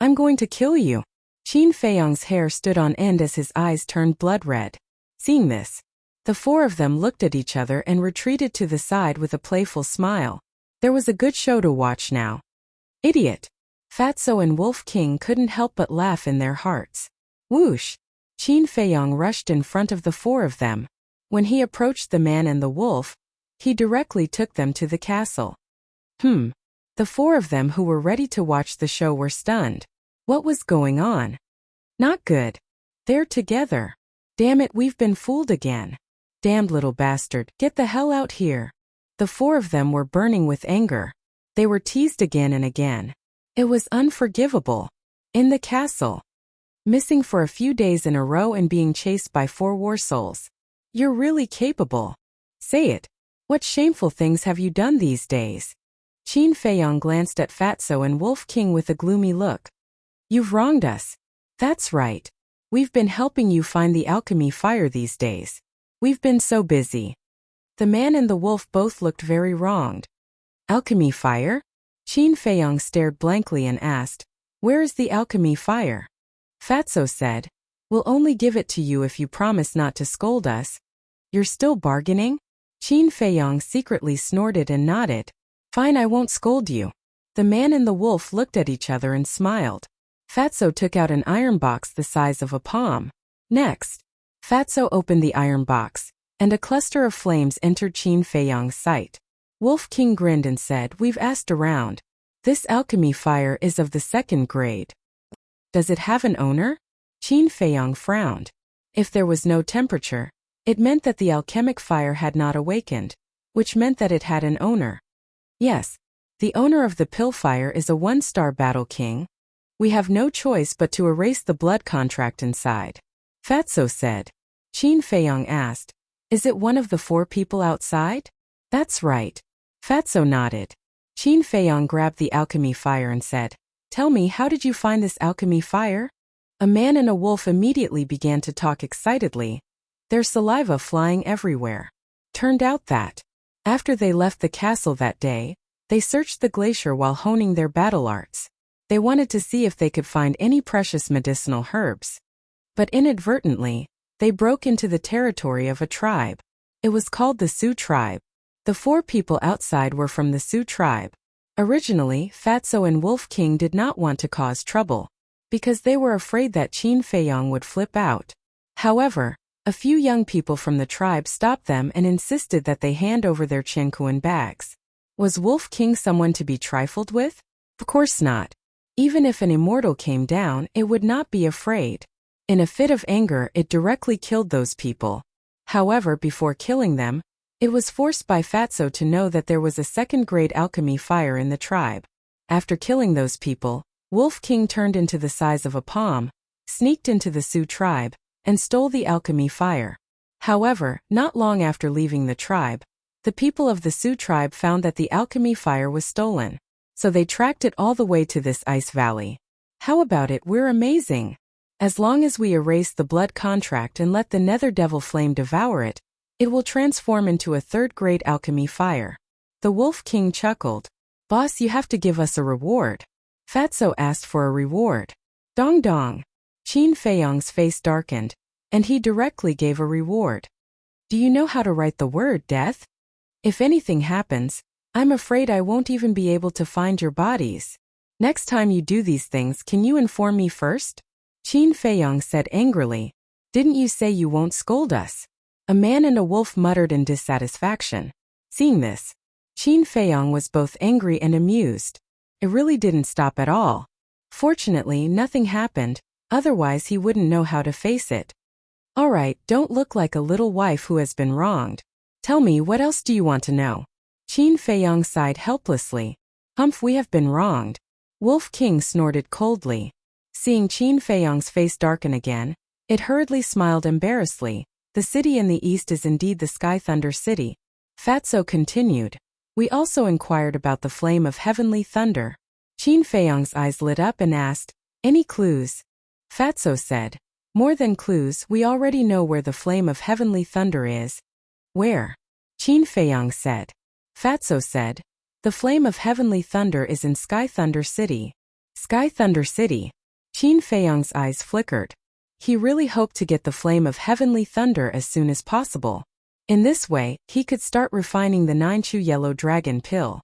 "I'm going to kill you." Qin Feiyang's hair stood on end as his eyes turned blood red. Seeing this, the four of them looked at each other and retreated to the side with a playful smile. There was a good show to watch now. Idiot! Fatso and Wolf King couldn't help but laugh in their hearts. Whoosh! Qin Feiyang rushed in front of the four of them. When he approached the man and the wolf, he directly took them to the castle. The four of them who were ready to watch the show were stunned. What was going on? Not good. They're together. Damn it, we've been fooled again. Damned little bastard, get the hell out here. The four of them were burning with anger. They were teased again and again. It was unforgivable. In the castle. Missing for a few days in a row and being chased by 4 war souls. You're really capable. Say it. What shameful things have you done these days? Qin Feiyang glanced at Fatso and Wolf King with a gloomy look. You've wronged us. That's right. We've been helping you find the alchemy fire these days. We've been so busy. The man and the wolf both looked very wronged. Alchemy fire? Qin Feiyang stared blankly and asked, "Where is the alchemy fire?" Fatso said, "We'll only give it to you if you promise not to scold us." You're still bargaining? Qin Feiyang secretly snorted and nodded. Fine, I won't scold you. The man and the wolf looked at each other and smiled. Fatso took out an iron box the size of a palm. Next, Fatso opened the iron box, and a cluster of flames entered Qin Feiyang's sight. Wolf King grinned and said, "We've asked around. This alchemy fire is of the 2nd grade. Does it have an owner?" Qin Feiyang frowned. If there was no temperature, it meant that the alchemic fire had not awakened, which meant that it had an owner. Yes, The owner of the Pillfire is a 1-star battle king. We have no choice but to erase the blood contract inside. Fatso said. Qin Feiyong asked, is it one of the 4 people outside? That's right. Fatso nodded. Qin Feiyong grabbed the alchemy fire and said, tell me, how did you find this alchemy fire? A man and a wolf immediately began to talk excitedly, their saliva flying everywhere. Turned out that, after they left the castle that day, they searched the glacier while honing their battle arts. They wanted to see if they could find any precious medicinal herbs. But inadvertently, they broke into the territory of a tribe. It was called the Sioux tribe. The 4 people outside were from the Sioux tribe. Originally, Fatso and Wolf King did not want to cause trouble, because they were afraid that Qin Feiyong would flip out. However, a few young people from the tribe stopped them and insisted that they hand over their Qiankuan bags. Was Wolf King someone to be trifled with? Of course not. Even if an immortal came down, it would not be afraid. In a fit of anger, it directly killed those people. However, before killing them, it was forced by Fatso to know that there was a 2nd-grade alchemy fire in the tribe. After killing those people, Wolf King turned into the size of a palm, sneaked into the Sioux tribe, and stole the alchemy fire. However, not long after leaving the tribe, the people of the Sioux tribe found that the alchemy fire was stolen. So they tracked it all the way to this ice valley. How about it? We're amazing. As long as we erase the blood contract and let the nether devil flame devour it, it will transform into a 3rd-grade alchemy fire. The Wolf King chuckled. Boss, you have to give us a reward. Fatso asked for a reward. Dong dong. Qin Feiyong's face darkened, and he directly gave a reward. Do you know how to write the word death? If anything happens, I'm afraid I won't even be able to find your bodies. Next time you do these things, can you inform me first? Qin Feiyong said angrily. Didn't you say you won't scold us? A man and a wolf muttered in dissatisfaction. Seeing this, Qin Feiyong was both angry and amused. It really didn't stop at all. Fortunately, nothing happened, otherwise he wouldn't know how to face it. All right, don't look like a little wife who has been wronged. Tell me, what else do you want to know? Qin Feiyong sighed helplessly. Humph, we have been wronged. Wolf King snorted coldly. Seeing Qin Feiyong's face darken again, it hurriedly smiled embarrassedly. The city in the east is indeed the Sky Thunder City. Fatso continued. We also inquired about the flame of heavenly thunder. Qin Feiyong's eyes lit up and asked, any clues? Fatso said, more than clues, we already know where the flame of heavenly thunder is. Where? Qin Feiyong said. Fatso said, the flame of heavenly thunder is in Sky Thunder City. Sky Thunder City? Qin Feiyong's eyes flickered. He really hoped to get the flame of heavenly thunder as soon as possible. In this way, he could start refining the 9-chew yellow dragon pill.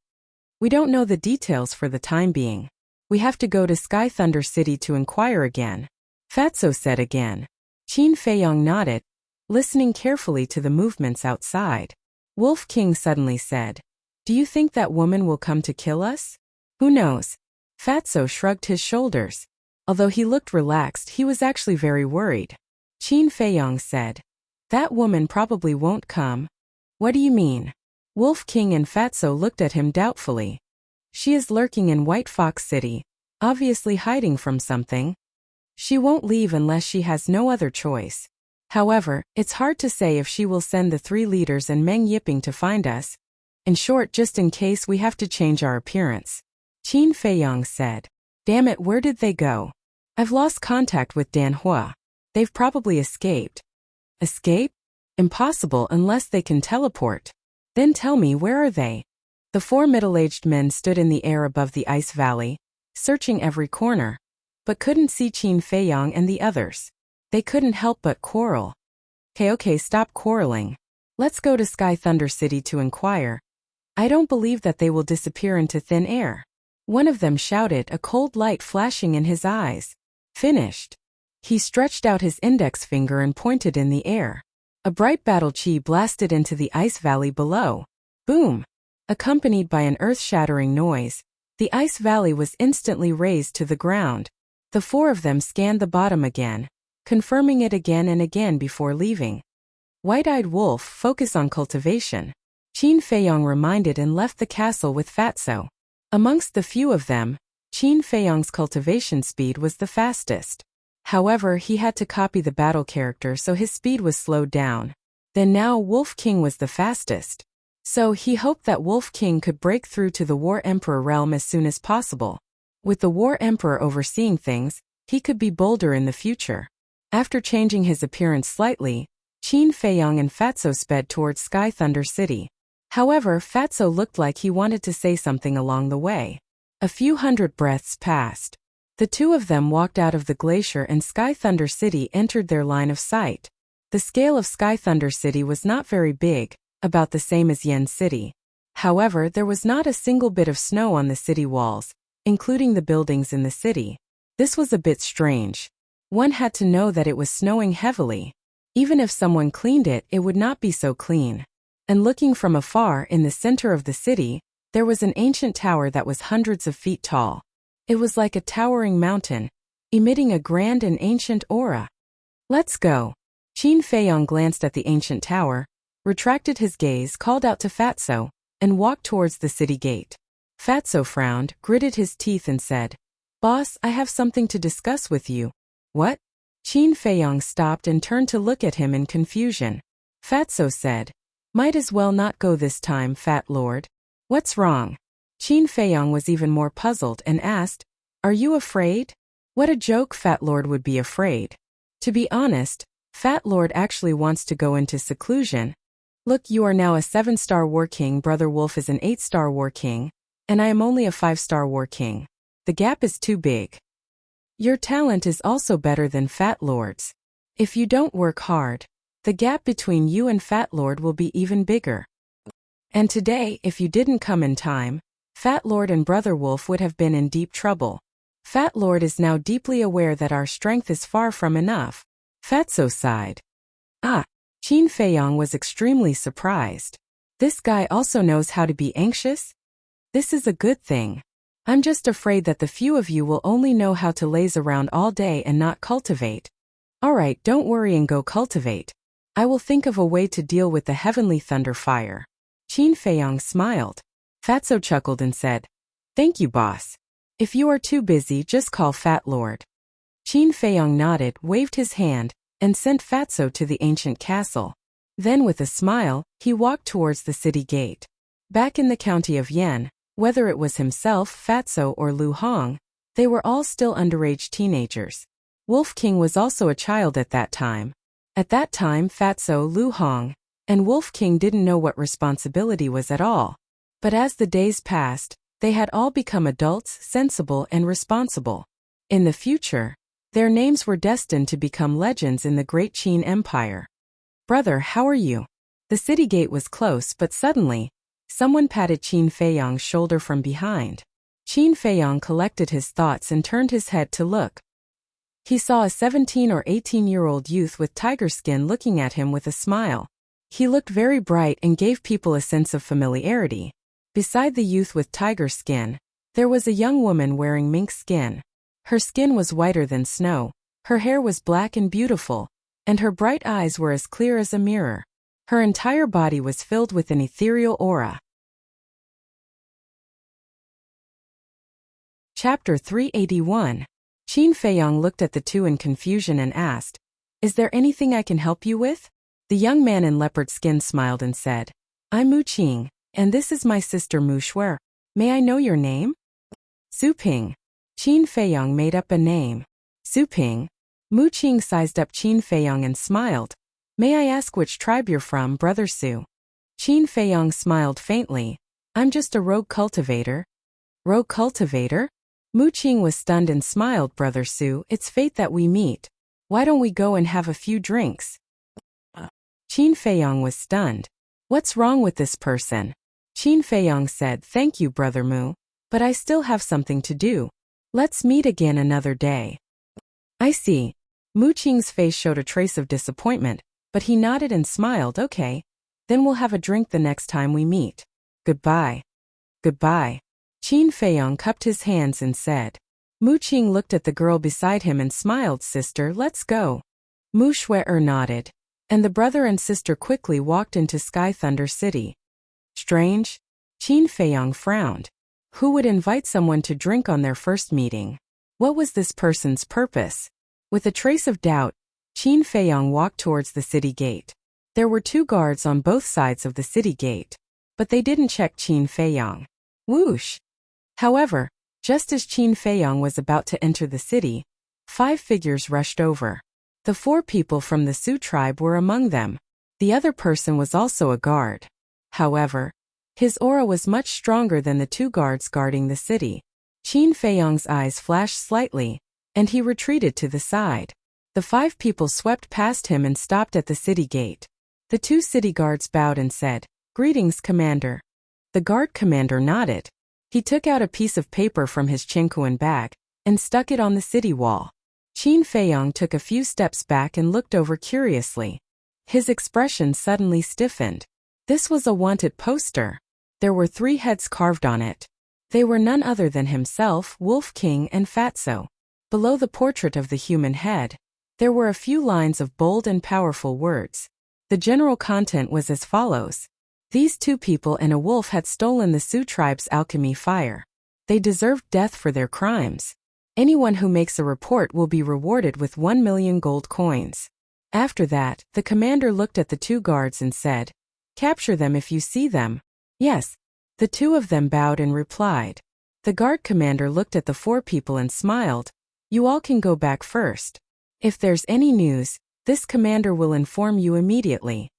We don't know the details for the time being. We have to go to Sky Thunder City to inquire again. Fatso said again. Qin Feiyong nodded, listening carefully to the movements outside. Wolf King suddenly said, do you think that woman will come to kill us? Who knows? Fatso shrugged his shoulders. Although he looked relaxed, he was actually very worried. Qin Feiyong said, that woman probably won't come. What do you mean? Wolf King and Fatso looked at him doubtfully. She is lurking in White Fox City, obviously hiding from something. She won't leave unless she has no other choice. However, it's hard to say if she will send the 3 leaders and Meng Yipping to find us. In short, just in case we have to change our appearance. Qin Feiyong said. Damn it, where did they go? I've lost contact with Dan Hua. They've probably escaped. Escape? Impossible unless they can teleport. Then tell me, where are they? The 4 middle-aged men stood in the air above the ice valley, searching every corner, but couldn't see Qin Feiyong and the others. They couldn't help but quarrel. Okay, stop quarreling. Let's go to Sky Thunder City to inquire. I don't believe that they will disappear into thin air. One of them shouted, a cold light flashing in his eyes. Finished. He stretched out his index finger and pointed in the air. A bright battle chi blasted into the ice valley below. Boom! Accompanied by an earth-shattering noise, the ice valley was instantly razed to the ground. The 4 of them scanned the bottom again, confirming it again and again before leaving. White-eyed wolf, focus on cultivation. Qin Feiyong reminded and left the castle with Fatso. Amongst the few of them, Qin Feiyang's cultivation speed was the fastest. However, he had to copy the battle character, so his speed was slowed down. Then now Wolf King was the fastest. So he hoped that Wolf King could break through to the War Emperor realm as soon as possible. With the War Emperor overseeing things, he could be bolder in the future. After changing his appearance slightly, Qin Feiyang and Fatso sped towards Sky Thunder City. However, Fatso looked like he wanted to say something along the way. A few hundred breaths passed. The two of them walked out of the glacier and Sky Thunder City entered their line of sight. The scale of Sky Thunder City was not very big, about the same as Yen City. However, there was not a single bit of snow on the city walls, including the buildings in the city. This was a bit strange. One had to know that it was snowing heavily. Even if someone cleaned it, it would not be so clean. And looking from afar in the center of the city, there was an ancient tower that was hundreds of feet tall. It was like a towering mountain, emitting a grand and ancient aura. Let's go. Qin Feiyang glanced at the ancient tower, retracted his gaze, called out to Fatso, and walked towards the city gate. Fatso frowned, gritted his teeth and said, "Boss, I have something to discuss with you." "What?" Qin Feiyang stopped and turned to look at him in confusion. Fatso said, "Might as well not go this time, Fat Lord." "What's wrong?" Qin Feiyang was even more puzzled and asked, "Are you afraid?" What a joke, Fat Lord would be afraid. To be honest, Fat Lord actually wants to go into seclusion. "Look, you are now a 7-star war king, Brother Wolf is an 8-star war king, and I am only a 5-star war king. The gap is too big. Your talent is also better than Fat Lord's. If you don't work hard, the gap between you and Fat Lord will be even bigger. And today, if you didn't come in time, Fat Lord and Brother Wolf would have been in deep trouble. Fat Lord is now deeply aware that our strength is far from enough." Fatso sighed. Ah, Qin Feiyang was extremely surprised. This guy also knows how to be anxious? This is a good thing. I'm just afraid that the few of you will only know how to laze around all day and not cultivate. Alright, don't worry and go cultivate. I will think of a way to deal with the heavenly thunder fire. Qin Feiyang smiled. Fatso chuckled and said, "Thank you, boss. If you are too busy, just call Fat Lord." Qin Feiyang nodded, waved his hand, and sent Fatso to the ancient castle. Then with a smile, he walked towards the city gate. Back in the county of Yen, whether it was himself, Fatso, or Lu Hong, they were all still underage teenagers. Wolf King was also a child at that time. At that time, Fatso, Lu Hong, and Wolf King didn't know what responsibility was at all. But as the days passed, they had all become adults, sensible and responsible. In the future, their names were destined to become legends in the great Qin Empire. "Brother, how are you?" The city gate was close, but suddenly, someone patted Qin Feiyang's shoulder from behind. Qin Feiyang collected his thoughts and turned his head to look. He saw a 17 or 18-year-old youth with tiger skin looking at him with a smile. He looked very bright and gave people a sense of familiarity. Beside the youth with tiger skin, there was a young woman wearing mink skin. Her skin was whiter than snow, her hair was black and beautiful, and her bright eyes were as clear as a mirror. Her entire body was filled with an ethereal aura. Chapter 381. Qin Feiyang looked at the two in confusion and asked, "Is there anything I can help you with?" The young man in leopard skin smiled and said, "I'm Mu Qing, and this is my sister Mu Shuer. May I know your name?" "Su Ping." Qin Feiyang made up a name. "Su Ping." Mu Qing sized up Qin Feiyang and smiled. "May I ask which tribe you're from, Brother Su?" Qin Feiyang smiled faintly. "I'm just a rogue cultivator." "Rogue cultivator?" Mu Qing was stunned and smiled. "Brother Su, it's fate that we meet. Why don't we go and have a few drinks?" Qin Feiyang was stunned. "What's wrong with this person?" Qin Feiyang said, "Thank you, Brother Mu, but I still have something to do. Let's meet again another day." "I see." Mu Qing's face showed a trace of disappointment, but he nodded and smiled. "Okay, then we'll have a drink the next time we meet. Goodbye." "Goodbye." Qin Feiyang cupped his hands and said. Mu Qing looked at the girl beside him and smiled. "Sister, let's go." Mu Shuer nodded, and the brother and sister quickly walked into Sky Thunder City. "Strange?" Qin Feiyang frowned. Who would invite someone to drink on their first meeting? What was this person's purpose? With a trace of doubt, Qin Feiyong walked towards the city gate. There were 2 guards on both sides of the city gate, but they didn't check Qin Feiyong. Whoosh! However, just as Qin Feiyong was about to enter the city, 5 figures rushed over. The 4 people from the Su tribe were among them. The other person was also a guard. However, his aura was much stronger than the 2 guards guarding the city. Qin Feiyong's eyes flashed slightly, and he retreated to the side. The 5 people swept past him and stopped at the city gate. The 2 city guards bowed and said, "Greetings, Commander." The guard commander nodded. He took out a piece of paper from his chinkuan bag and stuck it on the city wall. Qin Feiyong took a few steps back and looked over curiously. His expression suddenly stiffened. This was a wanted poster. There were 3 heads carved on it. They were none other than himself, Wolf King, and Fatso. Below the portrait of the human head, there were a few lines of bold and powerful words. The general content was as follows. These 2 people and a wolf had stolen the Su tribe's alchemy fire. They deserved death for their crimes. Anyone who makes a report will be rewarded with 1 million gold coins. After that, the commander looked at the 2 guards and said, "Capture them if you see them." "Yes." The 2 of them bowed and replied. The guard commander looked at the 4 people and smiled. "You all can go back first. If there's any news, this commander will inform you immediately."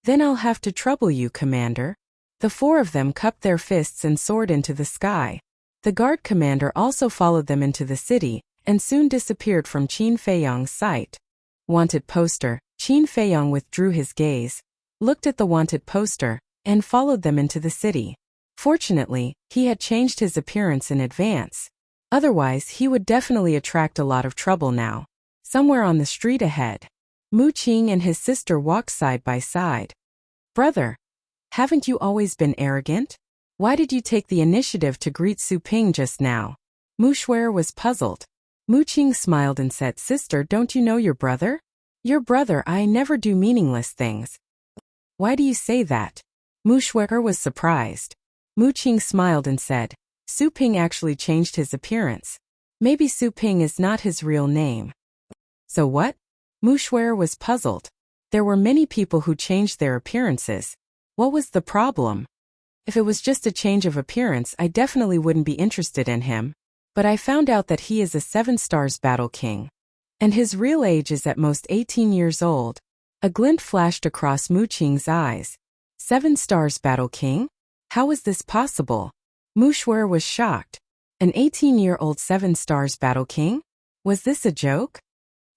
"Then I'll have to trouble you, Commander." The 4 of them cupped their fists and soared into the sky. The guard commander also followed them into the city, and soon disappeared from Qin Feiyong's sight. Wanted poster. Qin Feiyong withdrew his gaze, looked at the wanted poster, and followed them into the city. Fortunately, he had changed his appearance in advance. Otherwise, he would definitely attract a lot of trouble now. Somewhere on the street ahead, Mu Qing and his sister walked side by side. "Brother, haven't you always been arrogant? Why did you take the initiative to greet Su Ping just now?" Mu Shuer was puzzled. Mu Qing smiled and said, "Sister, don't you know your brother?" "Your brother, I never do meaningless things." "Why do you say that?" Mu Shuer was surprised. Mu Qing smiled and said, "Su Ping actually changed his appearance. Maybe Su Ping is not his real name." "So what?" Mu Shuer was puzzled. There were many people who changed their appearances. What was the problem? If it was just a change of appearance, I definitely wouldn't be interested in him. But I found out that he is a 7 stars battle king. And his real age is at most 18 years old. A glint flashed across Mu Qing's eyes. 7 stars battle king? How is this possible? Mu Shuer was shocked. An 18-year-old 7 stars battle king? Was this a joke?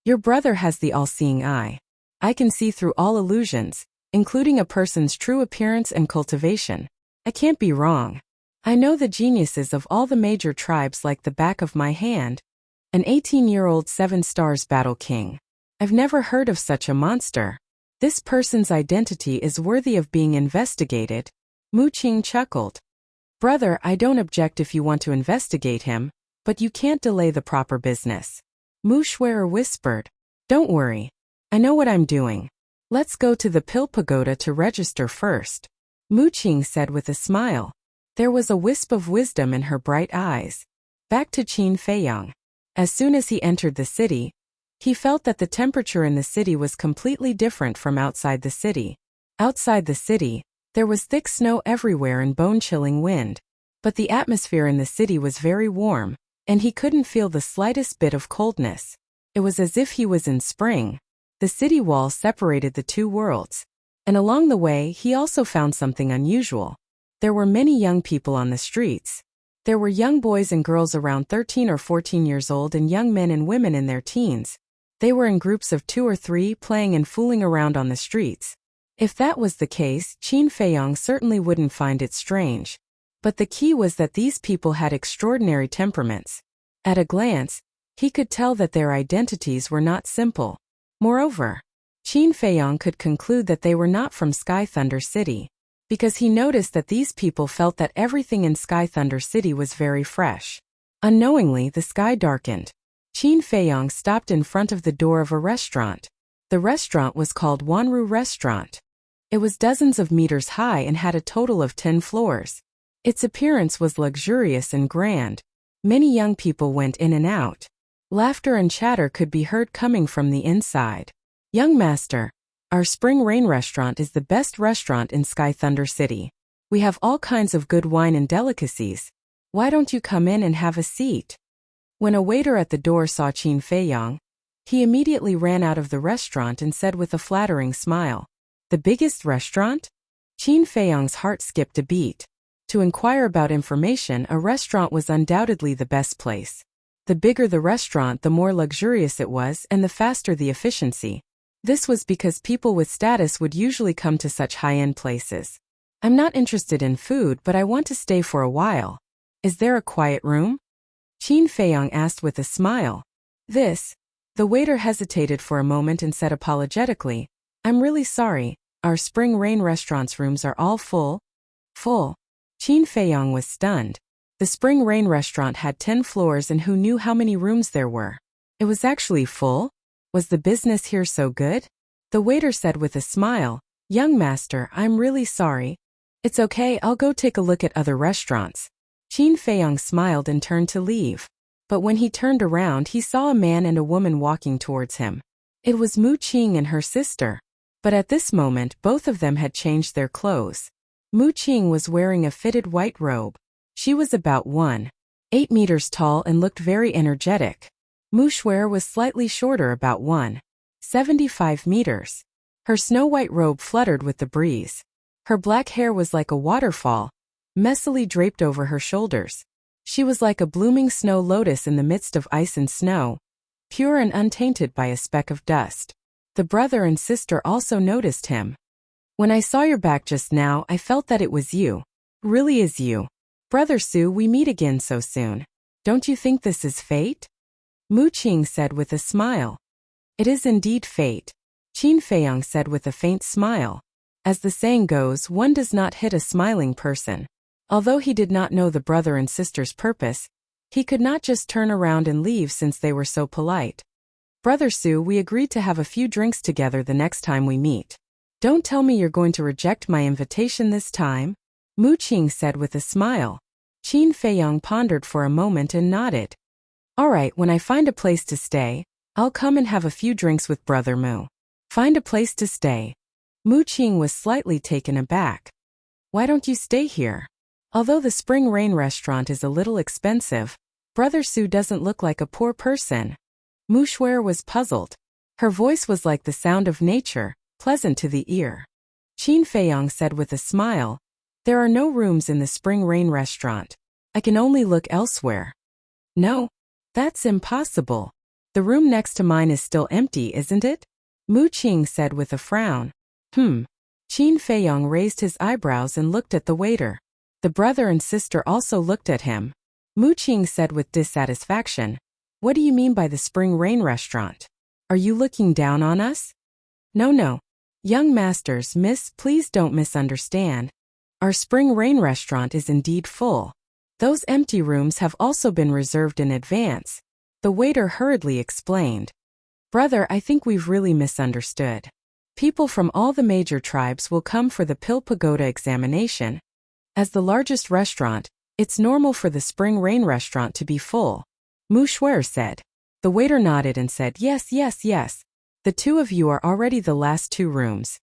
Your brother has the all-seeing eye. I can see through all illusions, including a person's true appearance and cultivation. I can't be wrong. I know the geniuses of all the major tribes like the back of my hand. An 18-year-old 7 stars battle king. I've never heard of such a monster. This person's identity is worthy of being investigated. Mu Qing chuckled. Brother, I don't object if you want to investigate him, but you can't delay the proper business. Mu Shuer whispered. Don't worry. I know what I'm doing. Let's go to the Pill Pagoda to register first. Mu Qing said with a smile. There was a wisp of wisdom in her bright eyes. Back to Qin Feiyong. As soon as he entered the city, he felt that the temperature in the city was completely different from outside the city. Outside the city, there was thick snow everywhere and bone-chilling wind. But the atmosphere in the city was very warm, and he couldn't feel the slightest bit of coldness. It was as if he was in spring. The city wall separated the two worlds. And along the way, he also found something unusual. There were many young people on the streets. There were young boys and girls around 13 or 14 years old and young men and women in their teens. They were in groups of 2 or 3 playing and fooling around on the streets. If that was the case, Qin Feiyong certainly wouldn't find it strange. But the key was that these people had extraordinary temperaments. At a glance, he could tell that their identities were not simple. Moreover, Qin Feiyong could conclude that they were not from Sky Thunder City, because he noticed that these people felt that everything in Sky Thunder City was very fresh. Unknowingly, the sky darkened. Qin Feiyong stopped in front of the door of a restaurant. The restaurant was called Wanru Restaurant. It was dozens of meters high and had a total of 10 floors. Its appearance was luxurious and grand. Many young people went in and out. Laughter and chatter could be heard coming from the inside. Young master, our Spring Rain restaurant is the best restaurant in Sky Thunder City. We have all kinds of good wine and delicacies. Why don't you come in and have a seat? When a waiter at the door saw Qin Feiyang, he immediately ran out of the restaurant and said with a flattering smile, "The biggest restaurant?" Qin Feiyang's heart skipped a beat. To inquire about information, a restaurant was undoubtedly the best place. The bigger the restaurant, the more luxurious it was, and the faster the efficiency. This was because people with status would usually come to such high-end places. I'm not interested in food, but I want to stay for a while. Is there a quiet room? Qin Feiyang asked with a smile. The waiter hesitated for a moment and said apologetically, "I'm really sorry, our Spring Rain restaurant's rooms are all full." Full? Qin Feiyang was stunned. The Spring Rain restaurant had 10 floors, and who knew how many rooms there were? It was actually full? Was the business here so good? The waiter said with a smile, "Young master, I'm really sorry. It's okay, I'll go take a look at other restaurants." Qin Feiyang smiled and turned to leave. But when he turned around, he saw a man and a woman walking towards him. It was Mu Qing and her sister. But at this moment, both of them had changed their clothes. Mu Qing was wearing a fitted white robe. She was about 1.8 meters tall and looked very energetic. Mu Shuer was slightly shorter, about 1.75 meters. Her snow-white robe fluttered with the breeze. Her black hair was like a waterfall, messily draped over her shoulders. She was like a blooming snow lotus in the midst of ice and snow, pure and untainted by a speck of dust. The brother and sister also noticed him. "When I saw your back just now, I felt that it was you. Really is you. Brother Su, we meet again so soon. Don't you think this is fate?" Mu Qing said with a smile. "It is indeed fate," Qin Feiyang said with a faint smile. As the saying goes, one does not hit a smiling person. Although he did not know the brother and sister's purpose, he could not just turn around and leave since they were so polite. "Brother Su, we agreed to have a few drinks together the next time we meet. Don't tell me you're going to reject my invitation this time?" Mu Qing said with a smile. Qin Feiyang pondered for a moment and nodded. "All right, when I find a place to stay, I'll come and have a few drinks with Brother Mu." Find a place to stay. Mu Qing was slightly taken aback. "Why don't you stay here? Although the Spring Rain restaurant is a little expensive, Brother Su doesn't look like a poor person." Mu Shuer was puzzled. Her voice was like the sound of nature, pleasant to the ear. Qin Feiyang said with a smile, "There are no rooms in the Spring Rain restaurant. I can only look elsewhere." "No? That's impossible. The room next to mine is still empty, isn't it?" Mu Qing said with a frown. Qin Feiyang raised his eyebrows and looked at the waiter. The brother and sister also looked at him. Mu Qing said with dissatisfaction, "What do you mean by the Spring Rain restaurant? Are you looking down on us?" No. Young masters, miss, please don't misunderstand. Our Spring Rain restaurant is indeed full. Those empty rooms have also been reserved in advance," the waiter hurriedly explained. "Brother, I think we've really misunderstood. People from all the major tribes will come for the Pil Pagoda examination. As the largest restaurant, it's normal for the Spring Rain restaurant to be full," Mu Shuer said. The waiter nodded and said, Yes. The two of you are already the last two rooms."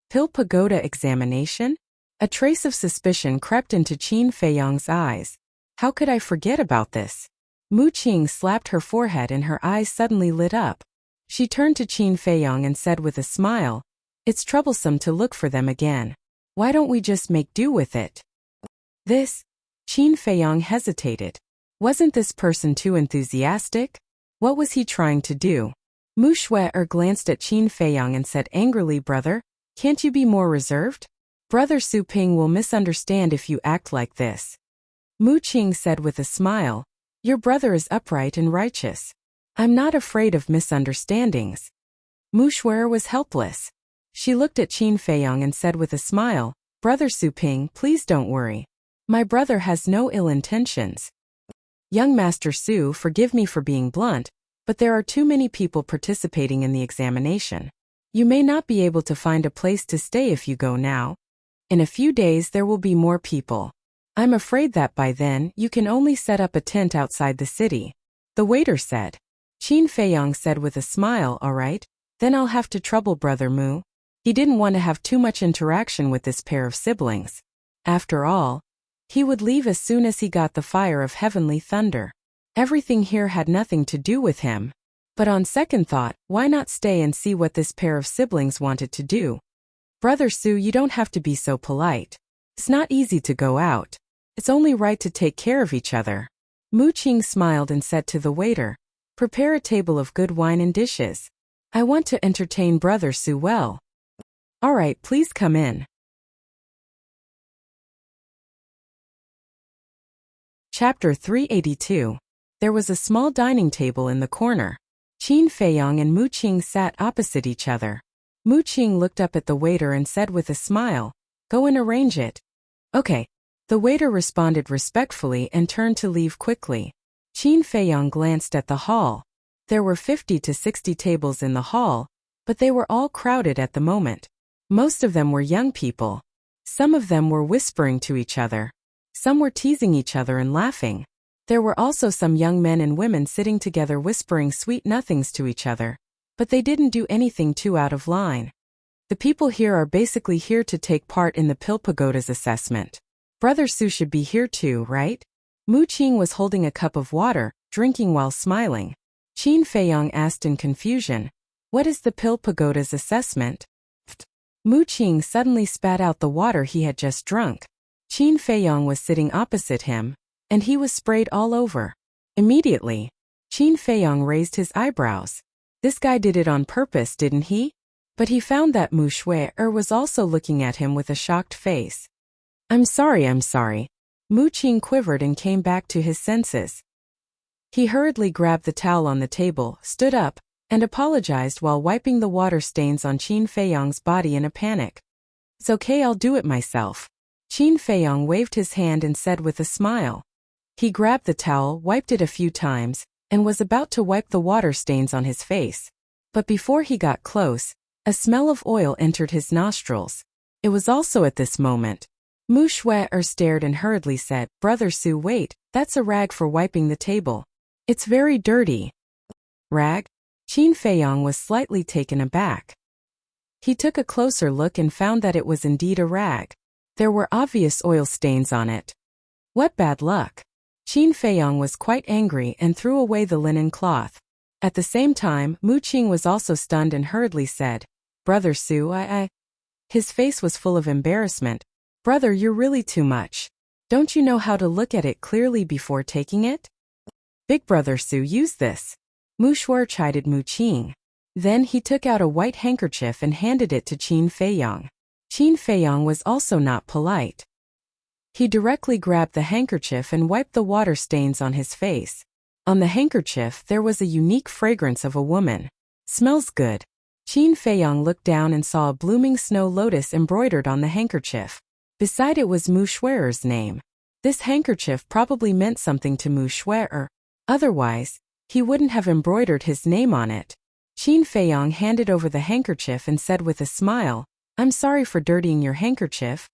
Pil Pagoda examination? A trace of suspicion crept into Qin Feiyang's eyes. How could I forget about this? Mu Qing slapped her forehead and her eyes suddenly lit up. She turned to Qin Feiyang and said with a smile, "It's troublesome to look for them again. Why don't we just make do with it?" Qin Feiyang hesitated. Wasn't this person too enthusiastic? What was he trying to do? Mu Shuer glanced at Qin Feiyang and said angrily, "Brother, can't you be more reserved? Brother Su Ping will misunderstand if you act like this." Mu Qing said with a smile, "Your brother is upright and righteous. I'm not afraid of misunderstandings." Mu Shuer was helpless. She looked at Qin Feiyang and said with a smile, "Brother Su Ping, please don't worry. My brother has no ill intentions. Young Master Su, forgive me for being blunt, but there are too many people participating in the examination. You may not be able to find a place to stay if you go now. In a few days there will be more people. I'm afraid that by then you can only set up a tent outside the city, the waiter said. Qin Feiyong said with a smile, all right, then I'll have to trouble Brother Mu. He didn't want to have too much interaction with this pair of siblings. After all, he would leave as soon as he got the fire of heavenly thunder. Everything here had nothing to do with him. But on second thought, why not stay and see what this pair of siblings wanted to do? Brother Su, you don't have to be so polite. It's not easy to go out. It's only right to take care of each other. Mu Qing smiled and said to the waiter, prepare a table of good wine and dishes. I want to entertain Brother Su well. All right, please come in. Chapter 382. There was a small dining table in the corner. Qin Feiyong and Mu Qing sat opposite each other. Mu Qing looked up at the waiter and said with a smile, go and arrange it. Okay. The waiter responded respectfully and turned to leave quickly. Qin Feiyong glanced at the hall. There were 50 to 60 tables in the hall, but they were all crowded at the moment. Most of them were young people. Some of them were whispering to each other. Some were teasing each other and laughing. There were also some young men and women sitting together whispering sweet nothings to each other, but they didn't do anything too out of line. The people here are basically here to take part in the Pill Pagoda's assessment. Brother Su should be here too, right? Mu Qing was holding a cup of water, drinking while smiling. Qin Feiyong asked in confusion, what is the Pill Pagoda's assessment? Mu Qing suddenly spat out the water he had just drunk. Qin Feiyong was sitting opposite him, and he was sprayed all over. Immediately, Qin Feiyong raised his eyebrows. This guy did it on purpose, didn't he? But he found that Mu Shui was also looking at him with a shocked face. I'm sorry. Mu Qing quivered and came back to his senses. He hurriedly grabbed the towel on the table, stood up, and apologized while wiping the water stains on Qin Feiyong's body in a panic. It's okay, I'll do it myself. Qin Feiyong waved his hand and said with a smile. He grabbed the towel, wiped it a few times, and was about to wipe the water stains on his face. But before he got close, a smell of oil entered his nostrils. It was also at this moment. Mu Shui stared and hurriedly said, Brother Su, wait, that's a rag for wiping the table. It's very dirty. Rag? Qin Feiyong was slightly taken aback. He took a closer look and found that it was indeed a rag. There were obvious oil stains on it. What bad luck. Qin Feiyong was quite angry and threw away the linen cloth. At the same time, Mu Qing was also stunned and hurriedly said, Brother Su, His face was full of embarrassment. Brother, you're really too much. Don't you know how to look at it clearly before taking it? Big Brother Su, use this. Mu Shui chided Mu Qing. Then he took out a white handkerchief and handed it to Qin Feiyong. Qin Feiyong was also not polite. He directly grabbed the handkerchief and wiped the water stains on his face. On the handkerchief there was a unique fragrance of a woman. Smells good. Qin Feiyong looked down and saw a blooming snow lotus embroidered on the handkerchief. Beside it was Mu Shui's name. This handkerchief probably meant something to Mu Shui. Otherwise, he wouldn't have embroidered his name on it. Qin Feiyong handed over the handkerchief and said with a smile, I'm sorry for dirtying your handkerchief.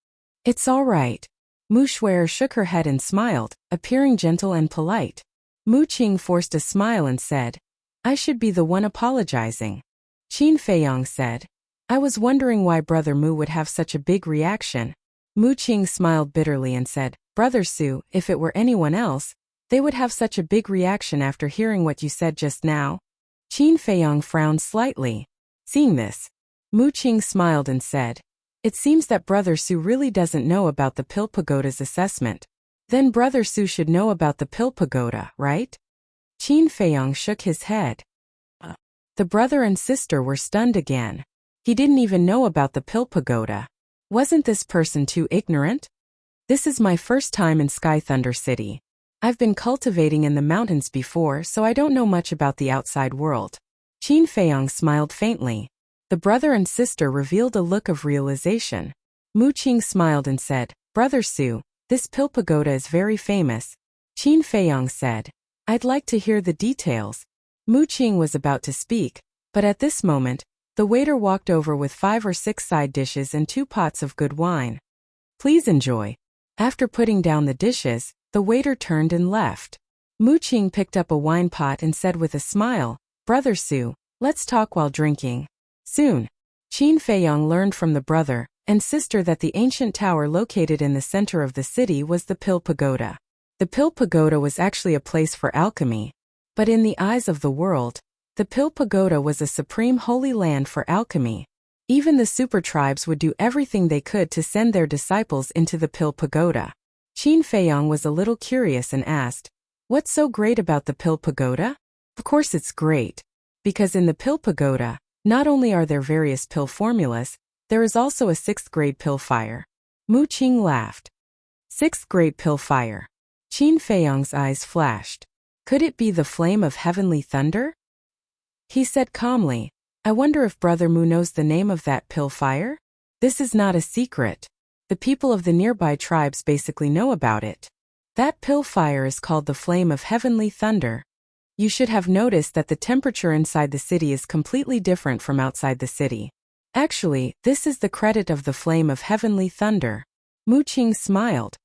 It's all right. Mu Shui shook her head and smiled, appearing gentle and polite. Mu Qing forced a smile and said, I should be the one apologizing. Qin Feiyong said, I was wondering why Brother Mu would have such a big reaction. Mu Qing smiled bitterly and said, Brother Su, if it were anyone else, they would have such a big reaction after hearing what you said just now. Qin Feiyong frowned slightly. Seeing this, Mu Qing smiled and said, It seems that Brother Su really doesn't know about the Pill Pagoda's assessment. Then Brother Su should know about the Pill Pagoda, right? Qin Feiyong shook his head. The brother and sister were stunned again. He didn't even know about the Pill Pagoda. Wasn't this person too ignorant? This is my first time in Sky Thunder City. I've been cultivating in the mountains before, so I don't know much about the outside world. Qin Feiyong smiled faintly. The brother and sister revealed a look of realization. Mu Qing smiled and said, Brother Su, this Pill Pagoda is very famous. Qin Feiyong said, I'd like to hear the details. Mu Qing was about to speak, but at this moment, the waiter walked over with 5 or 6 side dishes and 2 pots of good wine. Please enjoy. After putting down the dishes, the waiter turned and left. Mu Qing picked up a wine pot and said with a smile, "Brother Su, let's talk while drinking." Soon, Qin Feiyong learned from the brother and sister that the ancient tower located in the center of the city was the Pill Pagoda. The Pill Pagoda was actually a place for alchemy, but in the eyes of the world, the Pill Pagoda was a supreme holy land for alchemy. Even the super tribes would do everything they could to send their disciples into the Pill Pagoda. Qin Feiyong was a little curious and asked, "What's so great about the Pill Pagoda?" Of course it's great, because in the Pill Pagoda, not only are there various pill formulas, there is also a 6th grade pill fire. Mu Qing laughed. 6th grade pill fire. Qin Feiyong's eyes flashed. Could it be the flame of heavenly thunder? He said calmly, "I wonder if Brother Mu knows the name of that pill fire? This is not a secret. The people of the nearby tribes basically know about it. That pill fire is called the flame of heavenly thunder. You should have noticed that the temperature inside the city is completely different from outside the city. Actually, this is the credit of the flame of heavenly thunder." Mu Qing smiled.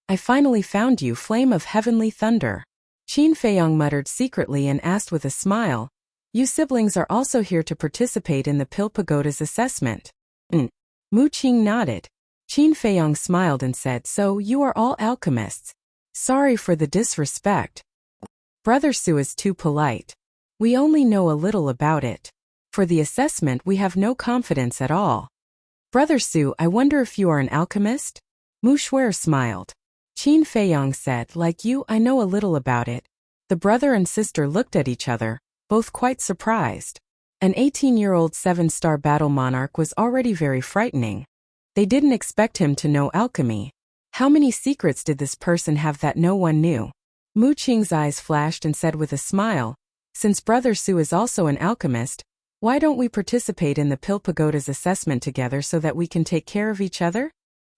"I finally found you, flame of heavenly thunder." Qin Feiyong muttered secretly and asked with a smile, "You siblings are also here to participate in the Pill Pagoda's assessment?" Mu Qing nodded. Qin Feiyong smiled and said, "So, you are all alchemists. Sorry for the disrespect. Brother Su is too polite. We only know a little about it. For the assessment we have no confidence at all." "Brother Su, I wonder if you are an alchemist?" Mu Shuer smiled. Qin Feiyong said, "Like you, I know a little about it." The brother and sister looked at each other, both quite surprised. An 18-year-old 7-star battle monarch was already very frightening. They didn't expect him to know alchemy. How many secrets did this person have that no one knew? Mu Qing's eyes flashed and said with a smile, "Since Brother Su is also an alchemist, why don't we participate in the Pill Pagoda's assessment together so that we can take care of each other?"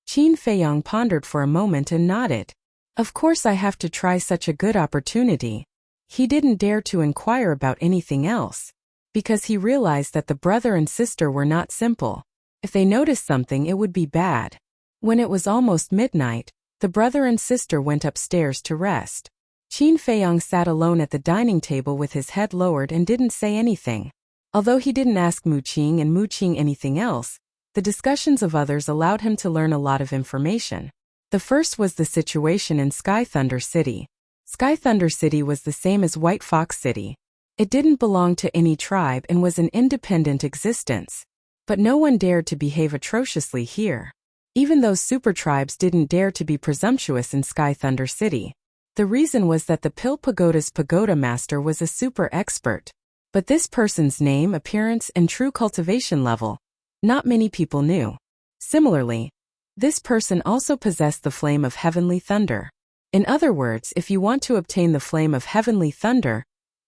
Qin Feiyong pondered for a moment and nodded. Of course I have to try such a good opportunity. He didn't dare to inquire about anything else, because he realized that the brother and sister were not simple. If they noticed something, it would be bad. When it was almost midnight, the brother and sister went upstairs to rest. Qin Feiyong sat alone at the dining table with his head lowered and didn't say anything. Although he didn't ask Mu Qing and Mu Qing anything else, the discussions of others allowed him to learn a lot of information. The first was the situation in Sky Thunder City. Sky Thunder City was the same as White Fox City. It didn't belong to any tribe and was an independent existence. But no one dared to behave atrociously here. Even those super tribes didn't dare to be presumptuous in Sky Thunder City. The reason was that the Pill Pagoda's pagoda master was a super expert. But this person's name, appearance, and true cultivation level, not many people knew. Similarly, this person also possessed the flame of heavenly thunder. In other words, if you want to obtain the flame of heavenly thunder,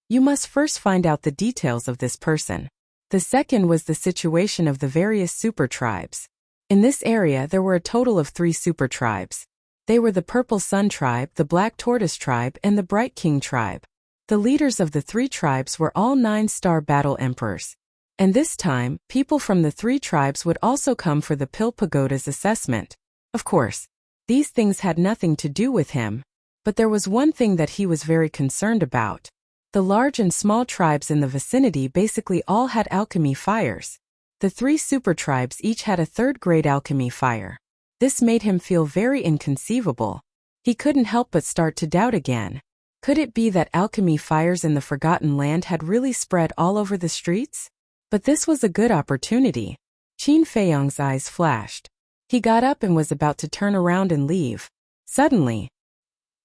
you must first find out the details of this person. The second was the situation of the various super tribes. In this area there were a total of 3 super tribes. They were the Purple Sun tribe, the Black Tortoise tribe, and the Bright King tribe. The leaders of the 3 tribes were all 9-star battle emperors. And this time, people from the 3 tribes would also come for the Pill Pagoda's assessment. Of course, these things had nothing to do with him. But there was one thing that he was very concerned about. The large and small tribes in the vicinity basically all had alchemy fires. The 3 super tribes each had a 3rd-grade alchemy fire. This made him feel very inconceivable. He couldn't help but start to doubt again. Could it be that alchemy fires in the Forgotten Land had really spread all over the streets? But this was a good opportunity. Qin Feiyong's eyes flashed. He got up and was about to turn around and leave. Suddenly,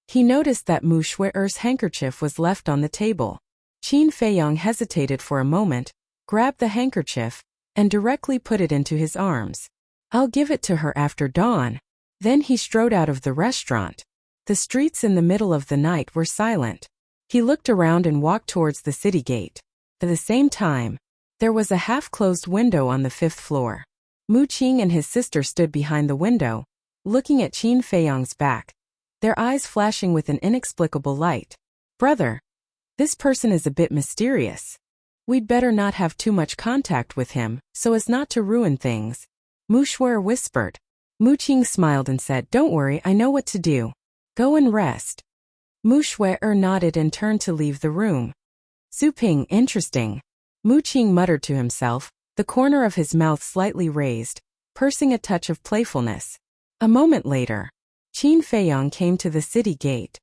he noticed that Mu Shuer's handkerchief was left on the table. Qin Feiyong hesitated for a moment, grabbed the handkerchief, and directly put it into his arms. "I'll give it to her after dawn." Then he strode out of the restaurant. The streets in the middle of the night were silent. He looked around and walked towards the city gate. At the same time, there was a half-closed window on the 5th floor. Mu Qing and his sister stood behind the window, looking at Qin Feiyong's back, their eyes flashing with an inexplicable light. "Brother, this person is a bit mysterious. We'd better not have too much contact with him, so as not to ruin things," Mu Shuer whispered. Mu Qing smiled and said, "Don't worry, I know what to do. Go and rest." Mu Shui nodded and turned to leave the room. Su Ping, interesting. Mu Qing muttered to himself, the corner of his mouth slightly raised, pursing a touch of playfulness. A moment later, Qin Feiyang came to the city gate.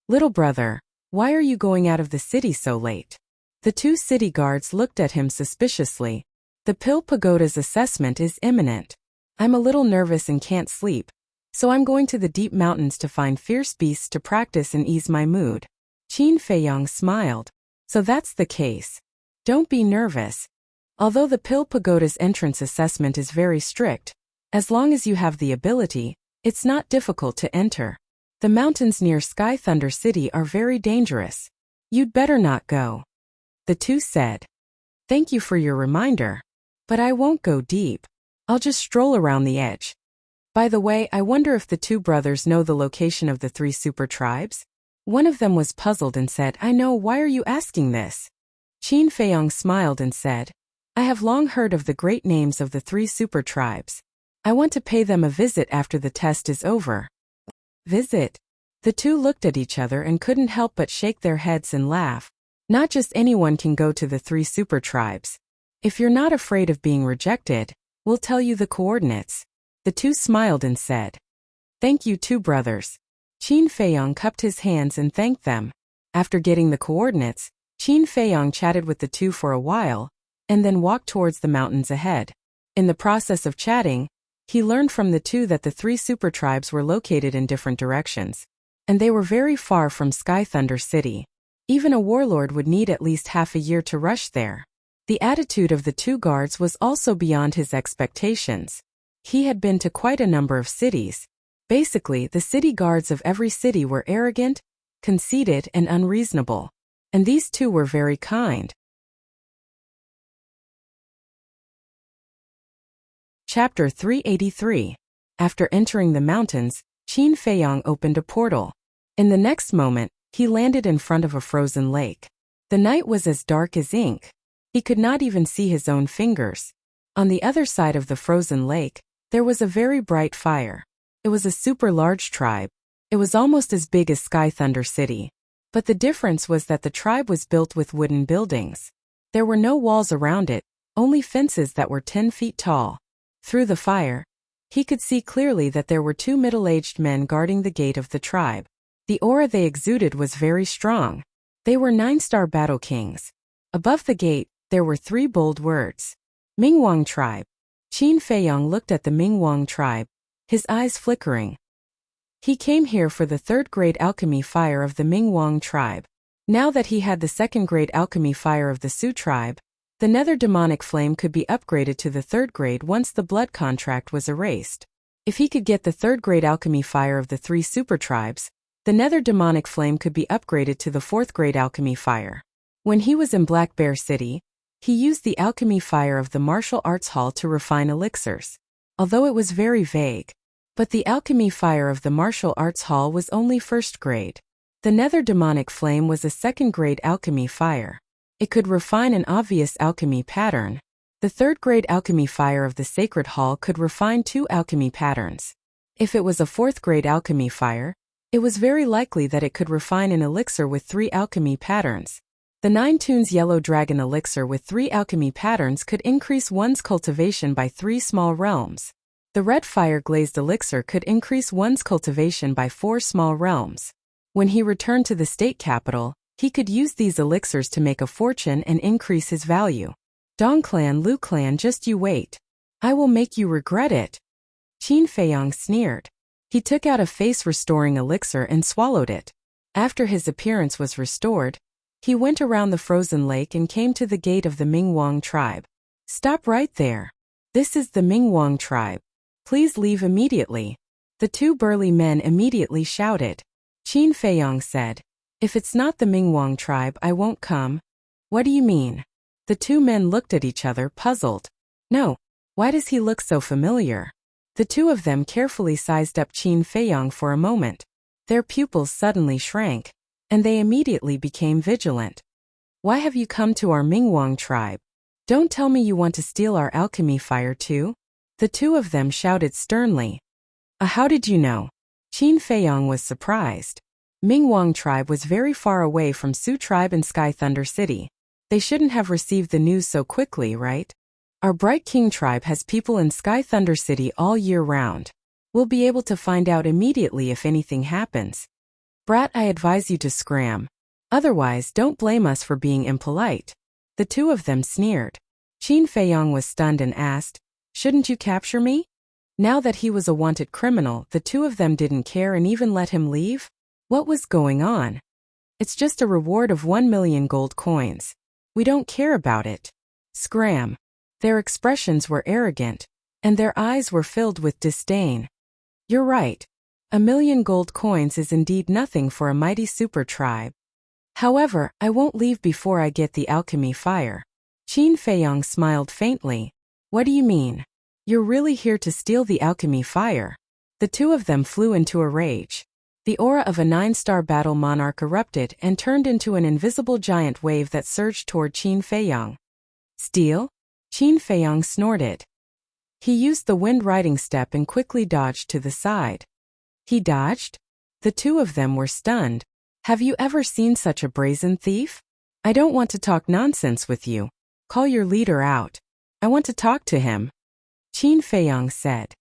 "Little brother, why are you going out of the city so late?" The two city guards looked at him suspiciously. "The Pill Pagoda's assessment is imminent. I'm a little nervous and can't sleep, so I'm going to the deep mountains to find fierce beasts to practice and ease my mood." Qin Feiyang smiled. "So that's the case. Don't be nervous. Although the Pill Pagoda's entrance assessment is very strict, as long as you have the ability, it's not difficult to enter. The mountains near Sky Thunder City are very dangerous. You'd better not go." The two said. "Thank you for your reminder. But I won't go deep. I'll just stroll around the edge. By the way, I wonder if the two brothers know the location of the 3 super tribes?" One of them was puzzled and said, "I know, why are you asking this?" Qin Feiyang smiled and said, "I have long heard of the great names of the 3 super tribes. I want to pay them a visit after the test is over." "Visit?" The two looked at each other and couldn't help but shake their heads and laugh. Not just anyone can go to the 3 super tribes. If you're not afraid of being rejected, we'll tell you the coordinates. The two smiled and said, "Thank you, two brothers." Qin Feiyang cupped his hands and thanked them. After getting the coordinates, Qin Feiyang chatted with the two for a while, and then walked towards the mountains ahead. In the process of chatting, he learned from the two that the 3 super tribes were located in different directions, and they were very far from Sky Thunder City. Even a warlord would need at least half a year to rush there. The attitude of the two guards was also beyond his expectations. He had been to quite a number of cities. Basically, the city guards of every city were arrogant, conceited, and unreasonable. And these two were very kind. Chapter 383. After entering the mountains, Qin Feiyang opened a portal. In the next moment, he landed in front of a frozen lake. The night was as dark as ink. He could not even see his own fingers. On the other side of the frozen lake, there was a very bright fire. It was a super large tribe. It was almost as big as Sky Thunder City. But the difference was that the tribe was built with wooden buildings. There were no walls around it, only fences that were 10 feet tall. Through the fire, he could see clearly that there were 2 middle-aged men guarding the gate of the tribe. The aura they exuded was very strong. They were 9-star battle kings. Above the gate, there were 3 bold words. Mingwang tribe. Qin Feiyang looked at the Mingwang tribe, his eyes flickering. He came here for the 3rd-grade alchemy fire of the Mingwang tribe. Now that he had the 2nd-grade alchemy fire of the Su tribe, the nether demonic flame could be upgraded to the 3rd grade once the blood contract was erased. If he could get the 3rd-grade alchemy fire of the 3 super tribes, the nether demonic flame could be upgraded to the 4th-grade alchemy fire. When he was in Black Bear City, he used the alchemy fire of the martial arts hall to refine elixirs. Although it was very vague. But the alchemy fire of the martial arts hall was only 1st grade. The nether demonic flame was a 2nd-grade alchemy fire. It could refine an obvious alchemy pattern. The 3rd-grade alchemy fire of the sacred hall could refine 2 alchemy patterns. If it was a 4th-grade alchemy fire, it was very likely that it could refine an elixir with 3 alchemy patterns. The 9 Tunes Yellow Dragon elixir with 3 alchemy patterns could increase one's cultivation by 3 small realms. The red fire glazed elixir could increase one's cultivation by 4 small realms. When he returned to the state capital, he could use these elixirs to make a fortune and increase his value. Dong Clan, Lu Clan, just you wait. I will make you regret it. Qin Feiyang sneered. He took out a face-restoring elixir and swallowed it. After his appearance was restored, he went around the frozen lake and came to the gate of the Mingwang tribe. Stop right there. This is the Mingwang tribe. Please leave immediately. The 2 burly men immediately shouted. Qin Feiyang said, If it's not the Mingwang tribe, I won't come. What do you mean? The 2 men looked at each other, puzzled. No. Why does he look so familiar? The 2 of them carefully sized up Qin Feiyang for a moment. Their pupils suddenly shrank, and they immediately became vigilant. Why have you come to our Mingwang tribe? Don't tell me you want to steal our alchemy fire too? The 2 of them shouted sternly. How did you know? Qin Feiyong was surprised. Mingwang tribe was very far away from Su tribe and Sky Thunder City. They shouldn't have received the news so quickly, right? Our Bright King tribe has people in Sky Thunder City all year round. We'll be able to find out immediately if anything happens. Brat, I advise you to scram. Otherwise, don't blame us for being impolite. The two of them sneered. Qin Feiyong was stunned and asked, shouldn't you capture me? Now that he was a wanted criminal, the two of them didn't care and even let him leave? What was going on? It's just a reward of 1 million gold coins. We don't care about it. Scram. Their expressions were arrogant, and their eyes were filled with disdain. You're right. 1 million gold coins is indeed nothing for a mighty super tribe. However, I won't leave before I get the alchemy fire. Qin Feiyong smiled faintly. What do you mean? You're really here to steal the alchemy fire? The two of them flew into a rage. The aura of a 9-star battle monarch erupted and turned into an invisible giant wave that surged toward Qin Feiyong. Steal? Qin Feiyong snorted. He used the wind riding step and quickly dodged to the side. He dodged? The two of them were stunned. Have you ever seen such a brazen thief? I don't want to talk nonsense with you. Call your leader out. I want to talk to him. Qin Feiyong said.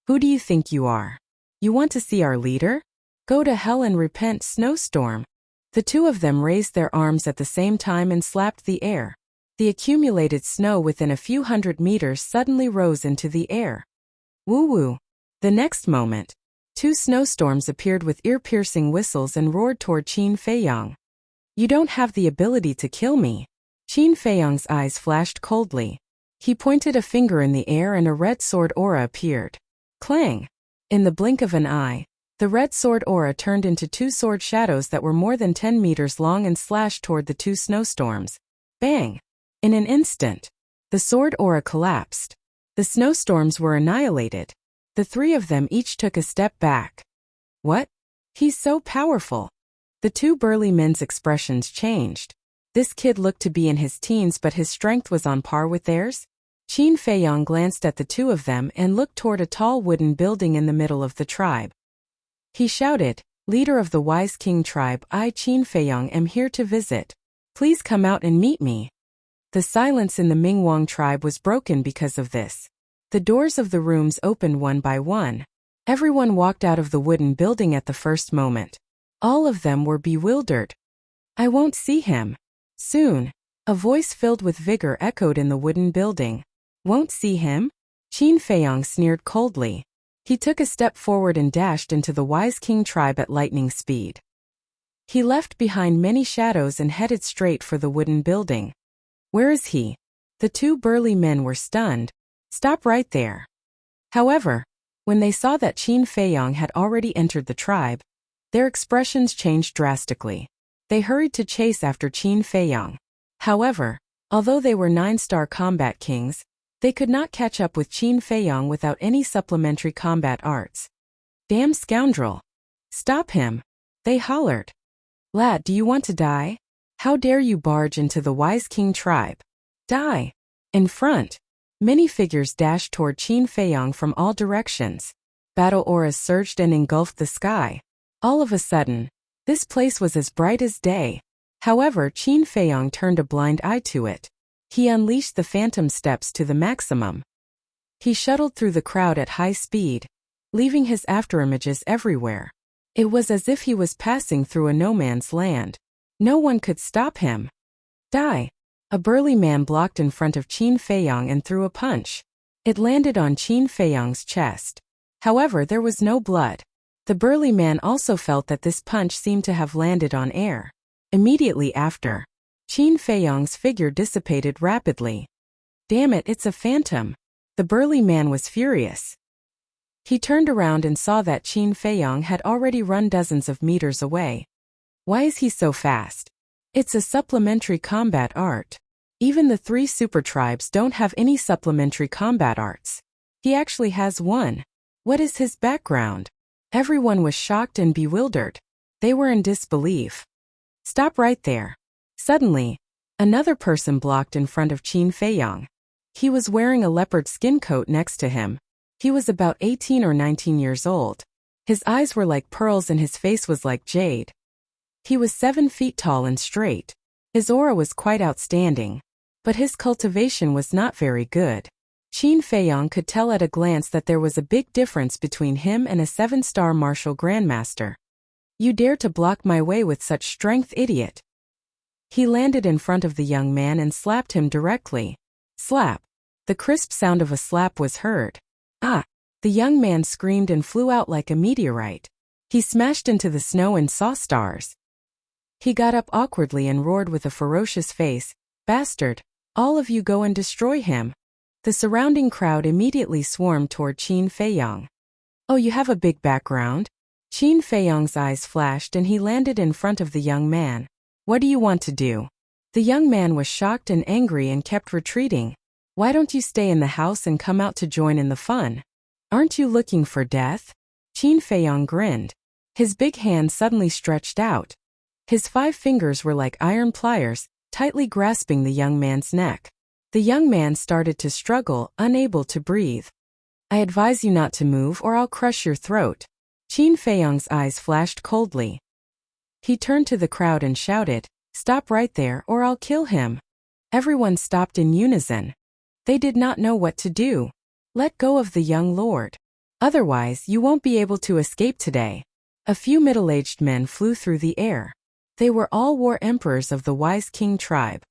Who do you think you are? You want to see our leader? Go to hell and repent, snowstorm. The two of them raised their arms at the same time and slapped the air. The accumulated snow within a few hundred meters suddenly rose into the air. Woo-woo. The next moment, 2 snowstorms appeared with ear-piercing whistles and roared toward Qin Feiyong. You don't have the ability to kill me. Qin Feiyong's eyes flashed coldly. He pointed a finger in the air and a red sword aura appeared. Clang! In the blink of an eye, the red sword aura turned into 2 sword shadows that were more than 10 meters long and slashed toward the 2 snowstorms. Bang! In an instant, the sword aura collapsed. The snowstorms were annihilated. The 3 of them each took a step back. What? He's so powerful. The 2 burly men's expressions changed. This kid looked to be in his teens, but his strength was on par with theirs. Qin Feiyong glanced at the 2 of them and looked toward a tall wooden building in the middle of the tribe. He shouted, Leader of the Wise King tribe, I, Qin Feiyong, am here to visit. Please come out and meet me. The silence in the Mingwang tribe was broken because of this. The doors of the rooms opened one by one. Everyone walked out of the wooden building at the first moment. All of them were bewildered. I won't see him. Soon. A voice filled with vigor echoed in the wooden building. Won't see him? Qin Feiyong sneered coldly. He took a step forward and dashed into the Wise King tribe at lightning speed. He left behind many shadows and headed straight for the wooden building. Where is he? The 2 burly men were stunned. Stop right there. However, when they saw that Qin Feiyong had already entered the tribe, their expressions changed drastically. They hurried to chase after Qin Feiyong. However, although they were 9-star combat kings, they could not catch up with Qin Feiyong without any supplementary combat arts. Damn scoundrel. Stop him. They hollered. Lad, do you want to die? How dare you barge into the Wise King tribe? Die. In front. Many figures dashed toward Qin Feiyong from all directions. Battle auras surged and engulfed the sky. All of a sudden, this place was as bright as day. However, Qin Feiyong turned a blind eye to it. He unleashed the phantom steps to the maximum. He shuttled through the crowd at high speed, leaving his afterimages everywhere. It was as if he was passing through a no-man's land. No one could stop him. Die. A burly man blocked in front of Qin Feiyong and threw a punch. It landed on Qin Feiyong's chest. However, there was no blood. The burly man also felt that this punch seemed to have landed on air. Immediately after, Qin Feiyong's figure dissipated rapidly. Damn it, it's a phantom. The burly man was furious. He turned around and saw that Qin Feiyong had already run dozens of meters away. Why is he so fast? It's a supplementary combat art. Even the 3 super tribes don't have any supplementary combat arts. He actually has one. What is his background? Everyone was shocked and bewildered. They were in disbelief. Stop right there. Suddenly, another person blocked in front of Qin Feiyong. He was wearing a leopard skin coat next to him. He was about 18 or 19 years old. His eyes were like pearls and his face was like jade. He was 7 feet tall and straight. His aura was quite outstanding. But his cultivation was not very good. Qin Feiyong could tell at a glance that there was a big difference between him and a 7-star martial grandmaster. You dare to block my way with such strength, idiot. He landed in front of the young man and slapped him directly. Slap. The crisp sound of a slap was heard. Ah! The young man screamed and flew out like a meteorite. He smashed into the snow and saw stars. He got up awkwardly and roared with a ferocious face, "Bastard! All of you go and destroy him." The surrounding crowd immediately swarmed toward Qin Feiyong. Oh, you have a big background? Qin Feiyong's eyes flashed and he landed in front of the young man. What do you want to do? The young man was shocked and angry and kept retreating. Why don't you stay in the house and come out to join in the fun? Aren't you looking for death? Qin Feiyong grinned. His big hand suddenly stretched out. His 5 fingers were like iron pliers, tightly grasping the young man's neck. The young man started to struggle, unable to breathe. I advise you not to move or I'll crush your throat. Qin Feiyong's eyes flashed coldly. He turned to the crowd and shouted, "Stop right there or I'll kill him." Everyone stopped in unison. They did not know what to do. Let go of the young lord. Otherwise, you won't be able to escape today. A few middle-aged men flew through the air. They were all war emperors of the wise king tribe.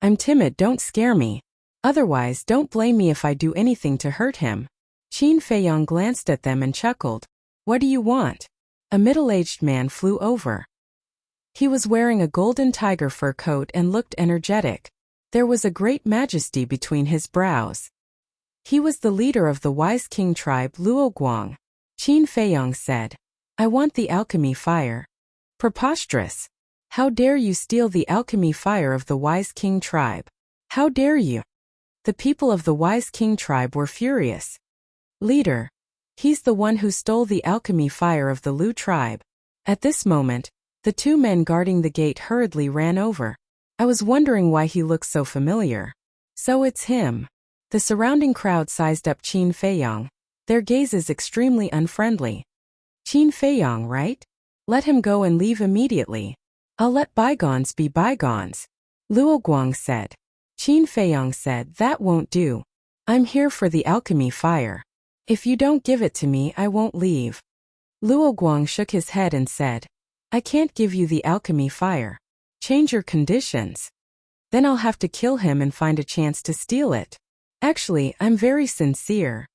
I'm timid, don't scare me. Otherwise, don't blame me if I do anything to hurt him. Qin Feiyong glanced at them and chuckled. What do you want? A middle-aged man flew over. He was wearing a golden tiger fur coat and looked energetic. There was a great majesty between his brows. He was the leader of the wise king tribe Luoguang. Qin Feiyong said, I want the alchemy fire. Preposterous. How dare you steal the alchemy fire of the wise king tribe? How dare you? The people of the wise king tribe were furious. Leader. He's the one who stole the alchemy fire of the Lu tribe. At this moment, the 2 men guarding the gate hurriedly ran over. I was wondering why he looked so familiar. So it's him. The surrounding crowd sized up Qin Feiyong. Their gazes extremely unfriendly. Qin Feiyong, right? Let him go and leave immediately. I'll let bygones be bygones. Luoguang said. Qin Feiyong said, that won't do. I'm here for the alchemy fire. If you don't give it to me, I won't leave. Luoguang shook his head and said, I can't give you the alchemy fire. Change your conditions. Then I'll have to kill him and find a chance to steal it. Actually, I'm very sincere.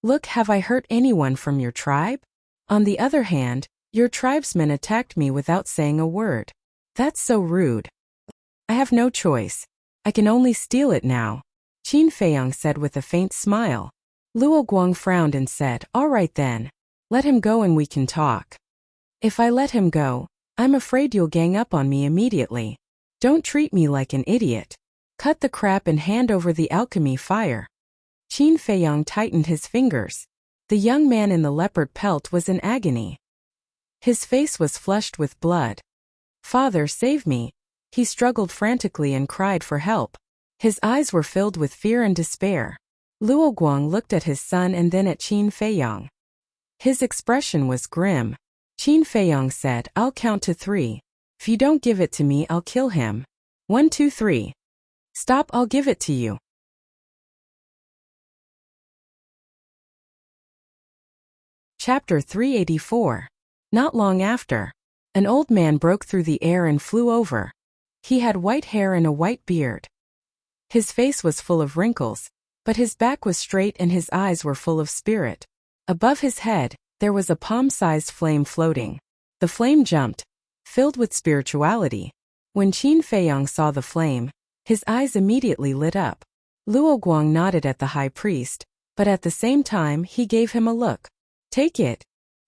Look, have I hurt anyone from your tribe? On the other hand, your tribesmen attacked me without saying a word. That's so rude. I have no choice. I can only steal it now. Qin Feiyong said with a faint smile. Luoguang frowned and said, all right then. Let him go and we can talk. If I let him go, I'm afraid you'll gang up on me immediately. Don't treat me like an idiot. Cut the crap and hand over the alchemy fire. Qin Feiyong tightened his fingers. The young man in the leopard pelt was in agony. His face was flushed with blood. Father, save me. He struggled frantically and cried for help. His eyes were filled with fear and despair. Luoguang looked at his son and then at Qin Feiyong. His expression was grim. Qin Feiyong said, I'll count to 3. If you don't give it to me, I'll kill him. 1, 2, 3. Stop, I'll give it to you. Chapter 384. Not long after, an old man broke through the air and flew over. He had white hair and a white beard. His face was full of wrinkles, but his back was straight and his eyes were full of spirit. Above his head, there was a palm-sized flame floating. The flame jumped, filled with spirituality. When Qin Feiyong saw the flame, his eyes immediately lit up. Luoguang nodded at the high priest, but at the same time he gave him a look. Take it.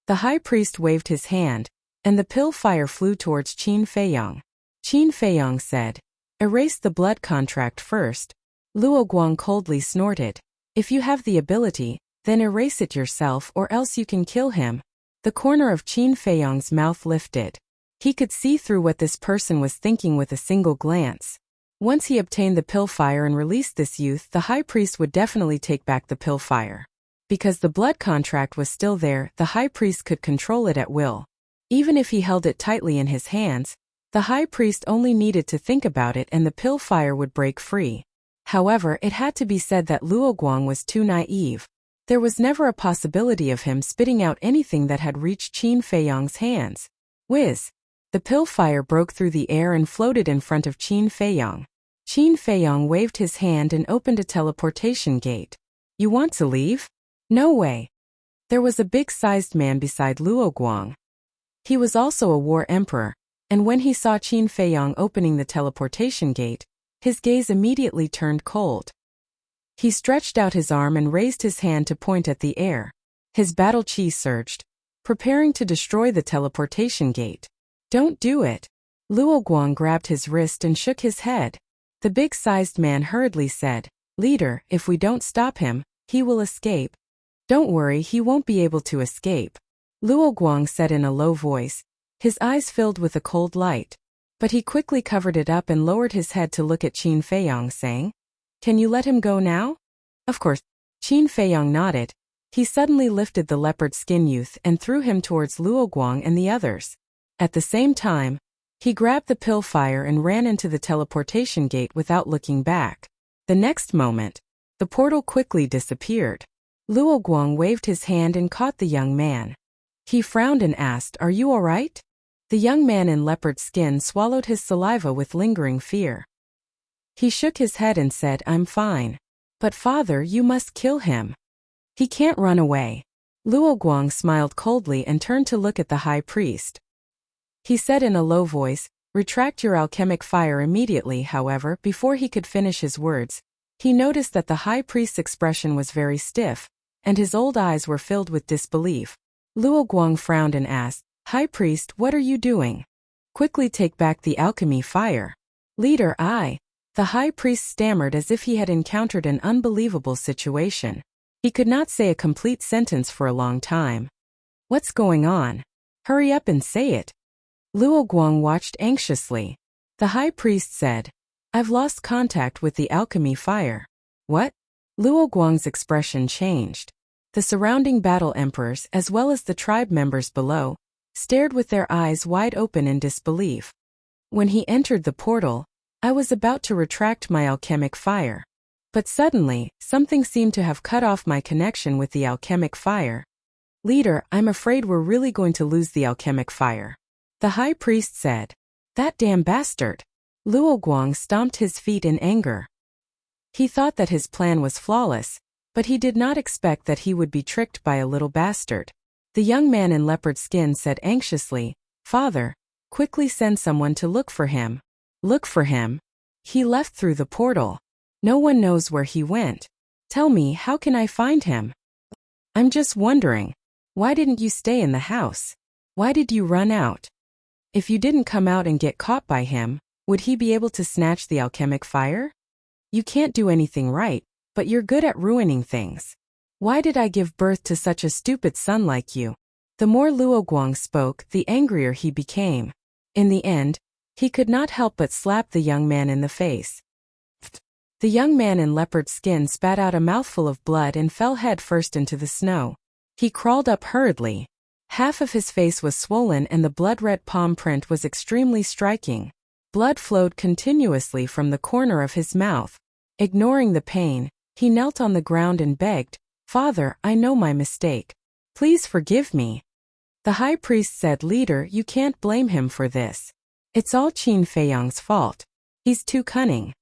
The high priest waved his hand, and the pill fire flew towards Qin Feiyong. Qin Feiyong said, erase the blood contract first. Luoguang coldly snorted. If you have the ability, then erase it yourself or else you can kill him. The corner of Qin Feiyong's mouth lifted. He could see through what this person was thinking with a single glance. Once he obtained the pill fire and released this youth, the high priest would definitely take back the pill fire. Because the blood contract was still there, the high priest could control it at will. Even if he held it tightly in his hands, the high priest only needed to think about it and the pill fire would break free. However, it had to be said that Luo Guang was too naive. There was never a possibility of him spitting out anything that had reached Qin Feiyang's hands. Whiz! The pill fire broke through the air and floated in front of Qin Feiyang. Qin Feiyang waved his hand and opened a teleportation gate. You want to leave? No way. There was a big-sized man beside Luo Guang. He was also a war emperor, and when he saw Qin Feiyang opening the teleportation gate, his gaze immediately turned cold. He stretched out his arm and raised his hand to point at the air. His battle chi surged, preparing to destroy the teleportation gate. Don't do it. Luo Guang grabbed his wrist and shook his head. The big-sized man hurriedly said, Leader, if we don't stop him, he will escape. Don't worry, he won't be able to escape. Luo Guang said in a low voice, his eyes filled with a cold light. But he quickly covered it up and lowered his head to look at Qin Feiyang, saying, Can you let him go now? Of course. Qin Feiyang nodded. He suddenly lifted the leopard skin youth and threw him towards Luo Guang and the others. At the same time, he grabbed the pill fire and ran into the teleportation gate without looking back. The next moment, the portal quickly disappeared. Luo Guang waved his hand and caught the young man. He frowned and asked, Are you all right? The young man in leopard skin swallowed his saliva with lingering fear. He shook his head and said, I'm fine. But father, you must kill him. He can't run away. Luo Guang smiled coldly and turned to look at the high priest. He said in a low voice, Retract your alchemic fire immediately. However, before he could finish his words, he noticed that the high priest's expression was very stiff, and his old eyes were filled with disbelief. Luo Guang frowned and asked, High priest, what are you doing? Quickly take back the alchemy fire. Leader, The high priest stammered as if he had encountered an unbelievable situation. He could not say a complete sentence for a long time. What's going on? Hurry up and say it. Luo Guang watched anxiously. The high priest said, I've lost contact with the alchemy fire. What? Luo Guang's expression changed. The surrounding battle emperors, as well as the tribe members below, stared with their eyes wide open in disbelief. When he entered the portal, I was about to retract my alchemic fire. But suddenly, something seemed to have cut off my connection with the alchemic fire. Leader, I'm afraid we're really going to lose the alchemic fire. The high priest said. That damn bastard. Luo Guang stomped his feet in anger. He thought that his plan was flawless, but he did not expect that he would be tricked by a little bastard. The young man in leopard skin said anxiously, Father, quickly send someone to look for him. Look for him? He left through the portal. No one knows where he went. Tell me, how can I find him? I'm just wondering. Why didn't you stay in the house? Why did you run out? If you didn't come out and get caught by him, would he be able to snatch the alchemic fire? You can't do anything right, but you're good at ruining things. Why did I give birth to such a stupid son like you? The more Luo Guang spoke, the angrier he became. In the end, he could not help but slap the young man in the face. The young man in leopard skin spat out a mouthful of blood and fell head first into the snow. He crawled up hurriedly. Half of his face was swollen and the blood-red palm print was extremely striking. Blood flowed continuously from the corner of his mouth. Ignoring the pain, he knelt on the ground and begged, Father, I know my mistake. Please forgive me. The high priest said, Leader, you can't blame him for this. It's all Qin Feiyang's fault. He's too cunning.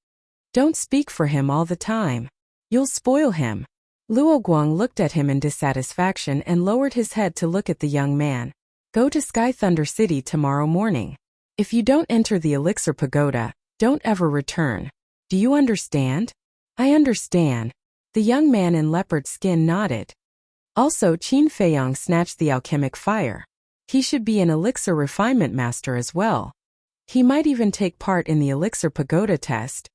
Don't speak for him all the time. You'll spoil him. Luo Guang looked at him in dissatisfaction and lowered his head to look at the young man. Go to Sky Thunder City tomorrow morning. If you don't enter the Elixir Pagoda, don't ever return. Do you understand? I understand. The young man in leopard skin nodded. Also, Qin Feiyang snatched the alchemic fire. He should be an elixir refinement master as well. He might even take part in the Elixir Pagoda test.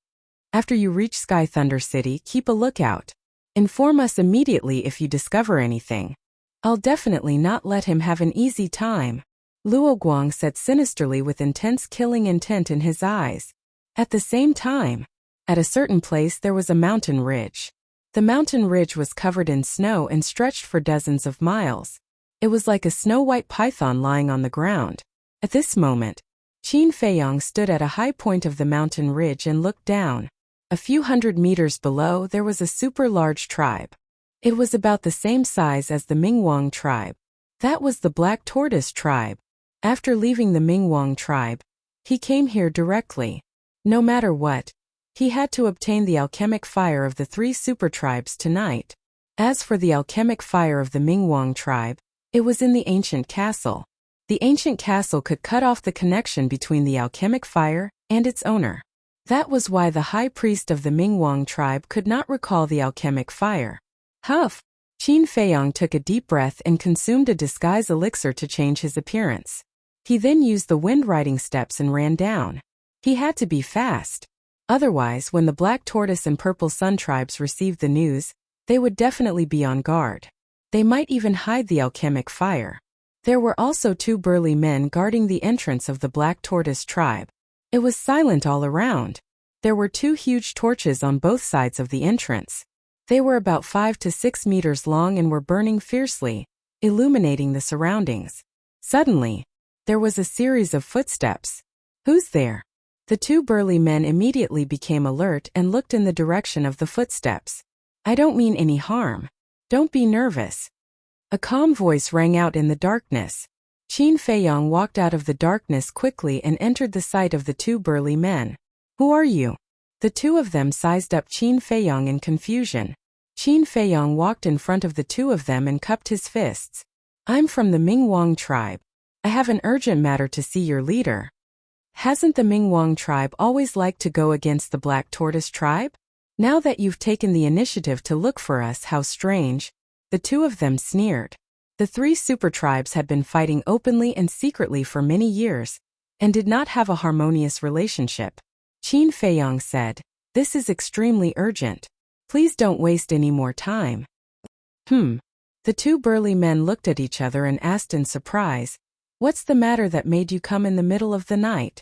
After you reach Sky Thunder City, keep a lookout. Inform us immediately if you discover anything. I'll definitely not let him have an easy time. Luo Guang said sinisterly with intense killing intent in his eyes. At the same time, at a certain place there was a mountain ridge. The mountain ridge was covered in snow and stretched for dozens of miles. It was like a snow-white python lying on the ground. At this moment, Qin Feiyong stood at a high point of the mountain ridge and looked down. A few hundred meters below, there was a super large tribe. It was about the same size as the Mingwang tribe. That was the Black Tortoise tribe. After leaving the Mingwang tribe, he came here directly. No matter what, he had to obtain the alchemic fire of the 3 super tribes tonight. As for the alchemic fire of the Mingwang tribe, it was in the ancient castle. The ancient castle could cut off the connection between the alchemic fire and its owner. That was why the high priest of the Mingwang tribe could not recall the alchemic fire. Huff! Qin Feiyong took a deep breath and consumed a disguise elixir to change his appearance. He then used the wind riding steps and ran down. He had to be fast. Otherwise, when the Black Tortoise and Purple Sun tribes received the news, they would definitely be on guard. They might even hide the alchemic fire. There were also 2 burly men guarding the entrance of the Black Tortoise tribe. It was silent all around. There were 2 huge torches on both sides of the entrance. They were about 5 to 6 meters long and were burning fiercely, illuminating the surroundings. Suddenly, there was a series of footsteps. Who's there? The 2 burly men immediately became alert and looked in the direction of the footsteps. I don't mean any harm. Don't be nervous. A calm voice rang out in the darkness. Qin Feiyong walked out of the darkness quickly and entered the sight of the 2 burly men. Who are you? The 2 of them sized up Qin Feiyong in confusion. Qin Feiyong walked in front of the 2 of them and cupped his fists. I'm from the Mingwang tribe. I have an urgent matter to see your leader. Hasn't the Mingwang tribe always liked to go against the Black Tortoise tribe? Now that you've taken the initiative to look for us, how strange. The 2 of them sneered. The 3 super tribes had been fighting openly and secretly for many years, and did not have a harmonious relationship. Qin Feiyong said, "This is extremely urgent. Please don't waste any more time." The 2 burly men looked at each other and asked in surprise, "What's the matter that made you come in the middle of the night?"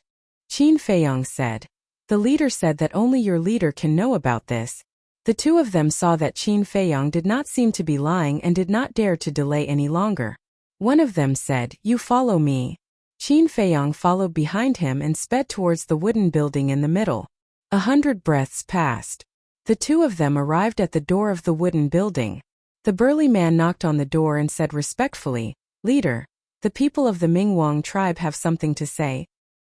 Qin Feiyong said, "The leader said that only your leader can know about this." The 2 of them saw that Qin Feiyong did not seem to be lying and did not dare to delay any longer. One of them said, "You follow me." Qin Feiyong followed behind him and sped towards the wooden building in the middle. 100 breaths passed. The 2 of them arrived at the door of the wooden building. The burly man knocked on the door and said respectfully, "Leader, the people of the Mingwang tribe have something to say.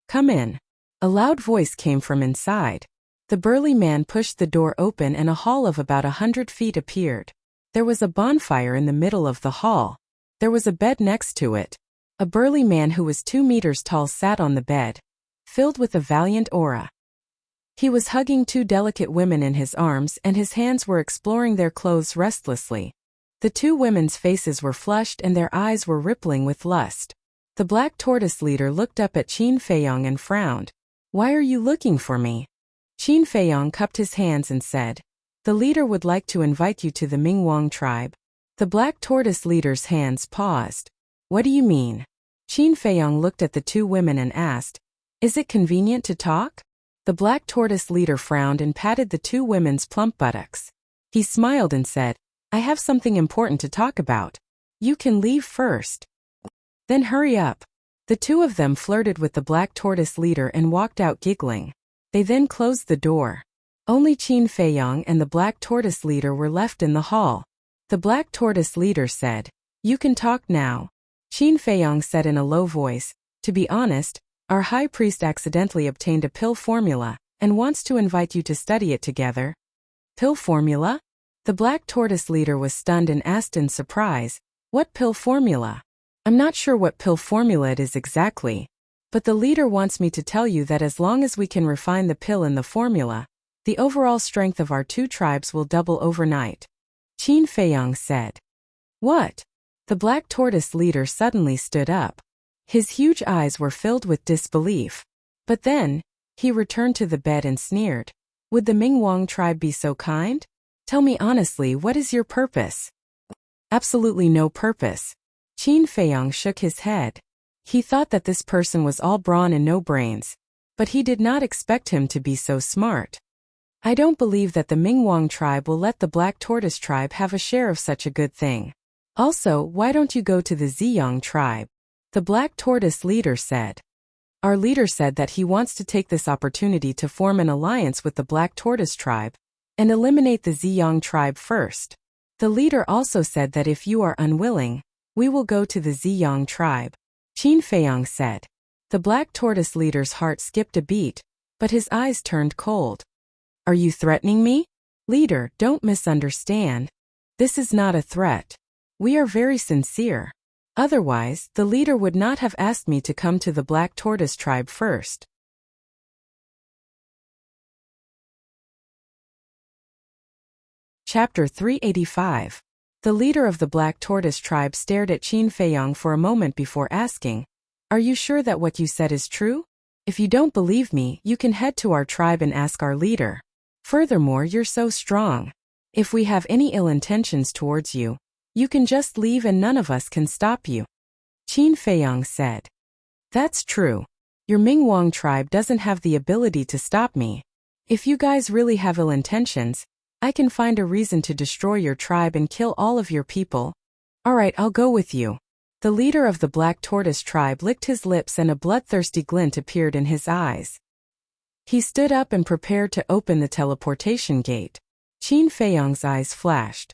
Come in." A loud voice came from inside. The burly man pushed the door open and a hall of about 100 feet appeared. There was a bonfire in the middle of the hall. There was a bed next to it. A burly man who was 2 meters tall sat on the bed, filled with a valiant aura. He was hugging 2 delicate women in his arms and his hands were exploring their clothes restlessly. The 2 women's faces were flushed and their eyes were rippling with lust. The Black Tortoise leader looked up at Qin Feiyong and frowned. "Why are you looking for me?" Qin Feiyong cupped his hands and said, "The leader would like to invite you to the Mingwang tribe." The Black Tortoise leader's hands paused. "What do you mean?" Qin Feiyong looked at the 2 women and asked, "Is it convenient to talk?" The Black Tortoise leader frowned and patted the 2 women's plump buttocks. He smiled and said, "I have something important to talk about. You can leave first." "Then hurry up." The 2 of them flirted with the Black Tortoise leader and walked out giggling. They then closed the door. Only Qin Feiyong and the Black Tortoise leader were left in the hall. The Black Tortoise leader said, "You can talk now." Qin Feiyong said in a low voice, "To be honest, our high priest accidentally obtained a pill formula and wants to invite you to study it together." "Pill formula?" The Black Tortoise leader was stunned and asked in surprise, "What pill formula?" "I'm not sure what pill formula it is exactly, but the leader wants me to tell you that as long as we can refine the pill in the formula, the overall strength of our 2 tribes will double overnight." Qin Feiyong said. "What?" The Black Tortoise leader suddenly stood up. His huge eyes were filled with disbelief. But then, he returned to the bed and sneered. "Would the Mingwang tribe be so kind? Tell me honestly, what is your purpose?" "Absolutely no purpose." Qin Feiyong shook his head. He thought that this person was all brawn and no brains, but he did not expect him to be so smart. I don't believe that the Mingwang tribe will let the Black Tortoise tribe have a share of such a good thing. Also, why don't you go to the Ziyang tribe? The Black Tortoise leader said. Our leader said that he wants to take this opportunity to form an alliance with the Black Tortoise tribe and eliminate the Ziyang tribe first. The leader also said that if you are unwilling, we will go to the Ziyang tribe. Qin Feiyang said. The Black Tortoise leader's heart skipped a beat, but his eyes turned cold. Are you threatening me? Leader, don't misunderstand. This is not a threat. We are very sincere. Otherwise, the leader would not have asked me to come to the Black Tortoise tribe first. Chapter 385. The leader of the Black Tortoise tribe stared at Qin Feiyang for a moment before asking, Are you sure that what you said is true? If you don't believe me, you can head to our tribe and ask our leader. Furthermore, you're so strong. If we have any ill intentions towards you, you can just leave and none of us can stop you. Qin Feiyang said. That's true. Your Mingwang tribe doesn't have the ability to stop me. If you guys really have ill intentions, I can find a reason to destroy your tribe and kill all of your people. Alright, I'll go with you. The leader of the Black Tortoise tribe licked his lips and a bloodthirsty glint appeared in his eyes. He stood up and prepared to open the teleportation gate. Qin Feiyang's eyes flashed.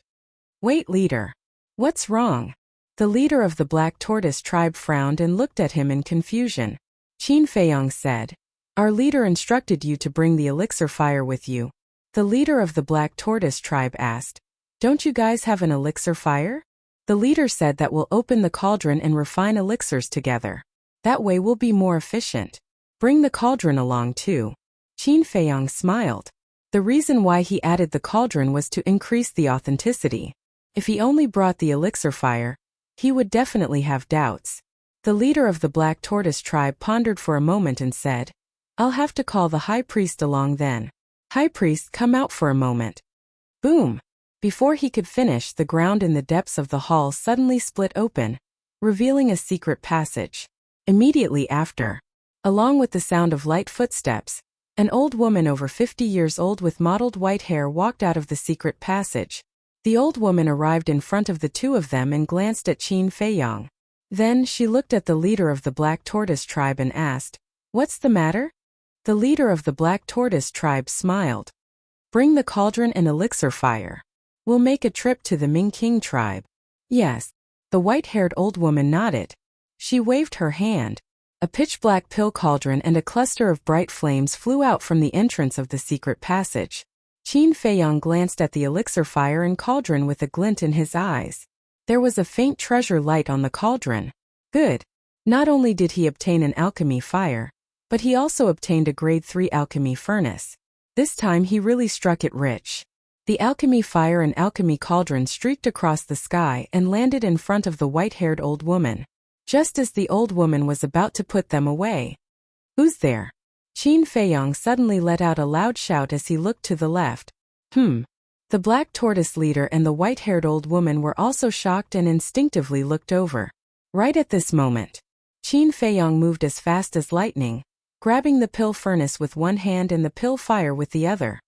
Wait, leader. What's wrong? The leader of the Black Tortoise tribe frowned and looked at him in confusion. Qin Feiyang said, Our leader instructed you to bring the elixir fire with you. The leader of the Black Tortoise tribe asked, Don't you guys have an elixir fire? The leader said that we'll open the cauldron and refine elixirs together. That way we'll be more efficient. Bring the cauldron along too. Qin Feiyang smiled. The reason why he added the cauldron was to increase the authenticity. If he only brought the elixir fire, he would definitely have doubts. The leader of the Black Tortoise tribe pondered for a moment and said, I'll have to call the high priest along then. High priest, come out for a moment. Boom! Before he could finish, the ground in the depths of the hall suddenly split open, revealing a secret passage. Immediately after, along with the sound of light footsteps, an old woman over 50 years old with mottled white hair walked out of the secret passage. The old woman arrived in front of the two of them and glanced at Qin Feiyang. Then she looked at the leader of the Black Tortoise tribe and asked, What's the matter? The leader of the Black Tortoise tribe smiled. Bring the cauldron and elixir fire. We'll make a trip to the Ming King tribe. Yes. The white-haired old woman nodded. She waved her hand. A pitch-black pill cauldron and a cluster of bright flames flew out from the entrance of the secret passage. Qin Feiyang glanced at the elixir fire and cauldron with a glint in his eyes. There was a faint treasure light on the cauldron. Good. Not only did he obtain an alchemy fire, but he also obtained a grade 3 alchemy furnace. This time he really struck it rich. The alchemy fire and alchemy cauldron streaked across the sky and landed in front of the white-haired old woman. Just as the old woman was about to put them away. Who's there? Qin Feiyang suddenly let out a loud shout as he looked to the left. The Black Tortoise leader and the white-haired old woman were also shocked and instinctively looked over. Right at this moment, Qin Feiyang moved as fast as lightning, grabbing the pill furnace with one hand and the pill fire with the other.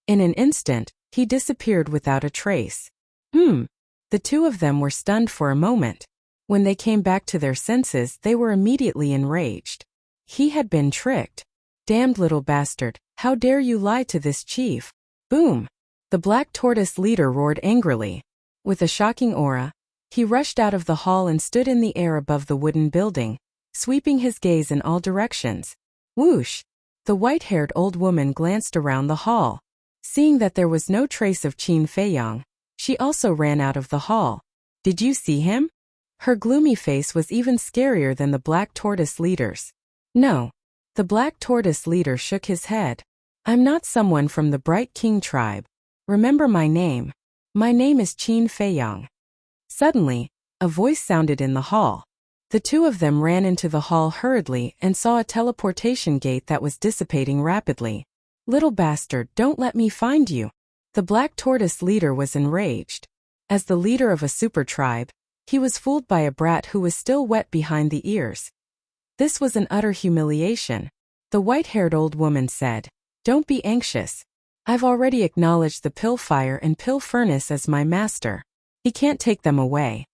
In an instant, he disappeared without a trace. The two of them were stunned for a moment. When they came back to their senses, they were immediately enraged. He had been tricked. Damned little bastard, how dare you lie to this chief? Boom! The Black Tortoise leader roared angrily. With a shocking aura, he rushed out of the hall and stood in the air above the wooden building, sweeping his gaze in all directions. Whoosh! The white-haired old woman glanced around the hall. Seeing that there was no trace of Qin Feiyang, she also ran out of the hall. Did you see him? Her gloomy face was even scarier than the Black Tortoise leader's. No. The Black Tortoise leader shook his head. I'm not someone from the Bright King tribe. Remember my name. My name is Qin Feiyang. Suddenly, a voice sounded in the hall. The two of them ran into the hall hurriedly and saw a teleportation gate that was dissipating rapidly. Little bastard, don't let me find you. The Black Tortoise leader was enraged. As the leader of a super tribe, he was fooled by a brat who was still wet behind the ears. This was an utter humiliation. The white-haired old woman said, Don't be anxious. I've already acknowledged the pill fire and pill furnace as my master. He can't take them away.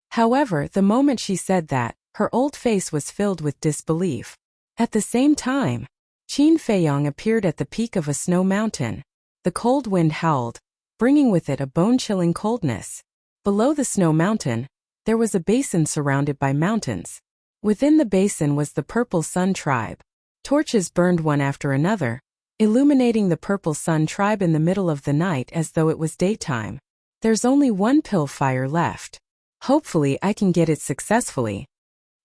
However, the moment she said that, her old face was filled with disbelief. At the same time, Qin Feiyong appeared at the peak of a snow mountain. The cold wind howled, bringing with it a bone-chilling coldness. Below the snow mountain, there was a basin surrounded by mountains. Within the basin was the Purple Sun tribe. Torches burned one after another, illuminating the Purple Sun tribe in the middle of the night as though it was daytime. There's only one pill fire left. Hopefully I can get it successfully,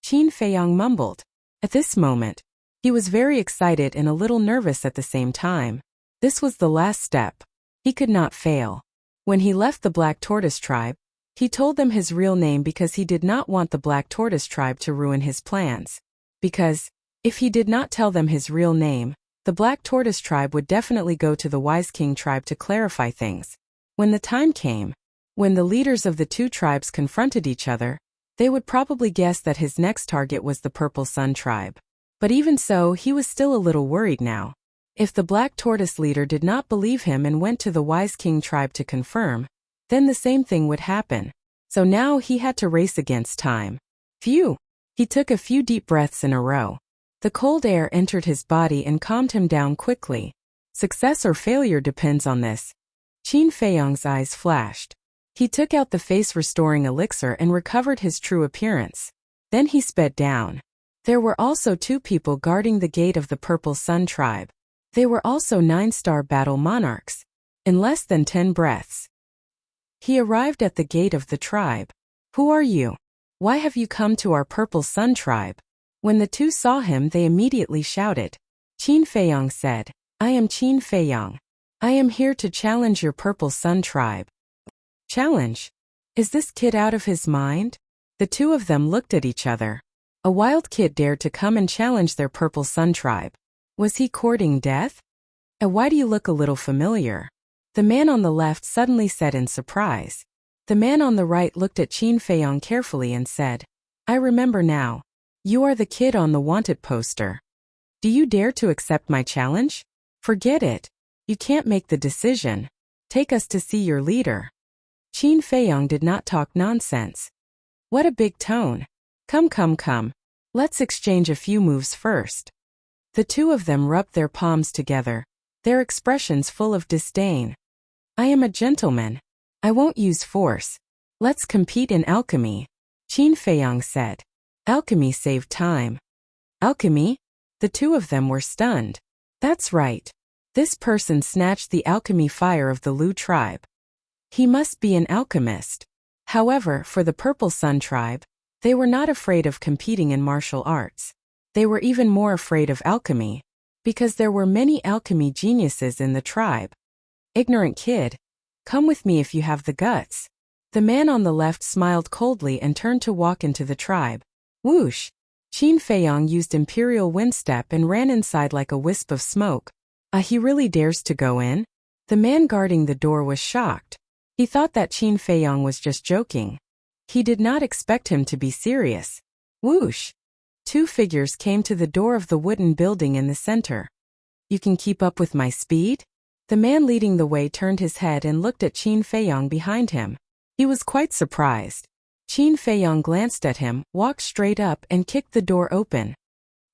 Qin Feiyong mumbled. At this moment, he was very excited and a little nervous at the same time. This was the last step. He could not fail. When he left the Black Tortoise tribe, he told them his real name because he did not want the Black Tortoise tribe to ruin his plans. Because, if he did not tell them his real name, the Black Tortoise tribe would definitely go to the Wise King tribe to clarify things. When the time came, when the leaders of the two tribes confronted each other, they would probably guess that his next target was the Purple Sun tribe. But even so, he was still a little worried now. If the Black Tortoise leader did not believe him and went to the Wise King tribe to confirm, then the same thing would happen. So now he had to race against time. Phew! He took a few deep breaths in a row. The cold air entered his body and calmed him down quickly. Success or failure depends on this. Qin Feiyong's eyes flashed. He took out the face-restoring elixir and recovered his true appearance. Then he sped down. There were also two people guarding the gate of the Purple Sun tribe. They were also 9-star battle monarchs. In less than 10 breaths, he arrived at the gate of the tribe. Who are you? Why have you come to our Purple Sun tribe? When the two saw him, they immediately shouted. Qin Feiyong said, I am Qin Feiyong. I am here to challenge your Purple Sun tribe. Challenge? Is this kid out of his mind? The two of them looked at each other. A wild kid dared to come and challenge their Purple Sun tribe. Was he courting death? Why do you look a little familiar? The man on the left suddenly said in surprise. The man on the right looked at Qin Feiyong carefully and said, I remember now. You are the kid on the wanted poster. Do you dare to accept my challenge? Forget it. You can't make the decision. Take us to see your leader. Qin Feiyong did not talk nonsense. What a big tone. Come. Let's exchange a few moves first. The two of them rubbed their palms together, their expressions full of disdain. I am a gentleman. I won't use force. Let's compete in alchemy, Qin Feiyong said. Alchemy saved time. Alchemy? The two of them were stunned. That's right. This person snatched the alchemy fire of the Lu tribe. He must be an alchemist. However, for the Purple Sun tribe, they were not afraid of competing in martial arts. They were even more afraid of alchemy, because there were many alchemy geniuses in the tribe. Ignorant kid. Come with me if you have the guts. The man on the left smiled coldly and turned to walk into the tribe. Whoosh! Qin Feiyong used Imperial Windstep and ran inside like a wisp of smoke. He really dares to go in? The man guarding the door was shocked. He thought that Qin Feiyong was just joking. He did not expect him to be serious. Whoosh! Two figures came to the door of the wooden building in the center. You can keep up with my speed? The man leading the way turned his head and looked at Qin Feiyong behind him. He was quite surprised. Qin Feiyong glanced at him, walked straight up and kicked the door open.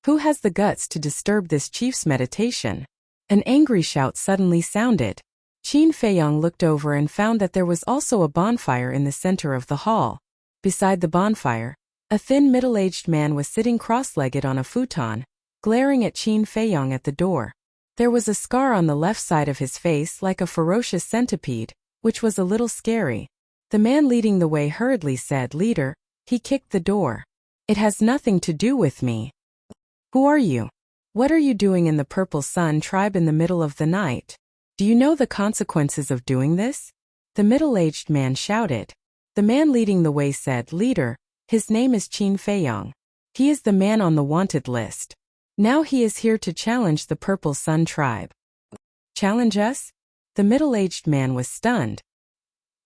Who has the guts to disturb this chief's meditation? An angry shout suddenly sounded. Qin Feiyong looked over and found that there was also a bonfire in the center of the hall. Beside the bonfire, a thin middle-aged man was sitting cross-legged on a futon, glaring at Qin Feiyong at the door. There was a scar on the left side of his face like a ferocious centipede, which was a little scary. The man leading the way hurriedly said, Leader, he kicked the door. It has nothing to do with me. Who are you? What are you doing in the Purple Sun tribe in the middle of the night? Do you know the consequences of doing this? The middle-aged man shouted. The man leading the way said, Leader, his name is Qin Feiyong. He is the man on the wanted list. Now he is here to challenge the Purple Sun tribe. Challenge us? The middle-aged man was stunned.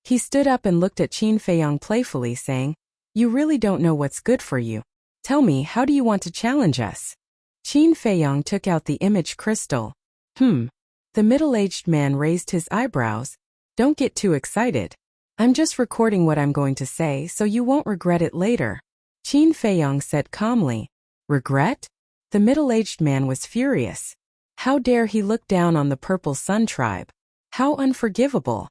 He stood up and looked at Qin Feiyong playfully, saying, You really don't know what's good for you. Tell me, how do you want to challenge us? Qin Feiyong took out the image crystal. The The middle-aged man raised his eyebrows. Don't get too excited. I'm just recording what I'm going to say so you won't regret it later. Qin Feiyong said calmly. Regret? The middle-aged man was furious. How dare he look down on the Purple Sun tribe? How unforgivable.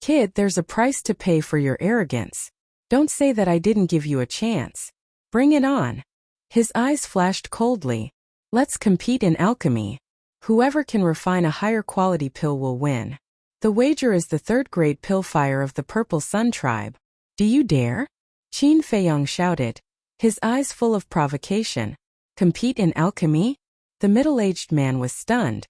Kid, there's a price to pay for your arrogance. Don't say that I didn't give you a chance. Bring it on. His eyes flashed coldly. Let's compete in alchemy. Whoever can refine a higher quality pill will win. The wager is the third-grade pill fire of the Purple Sun tribe. Do you dare? Qin Feiyong shouted, his eyes full of provocation. Compete in alchemy? The middle-aged man was stunned.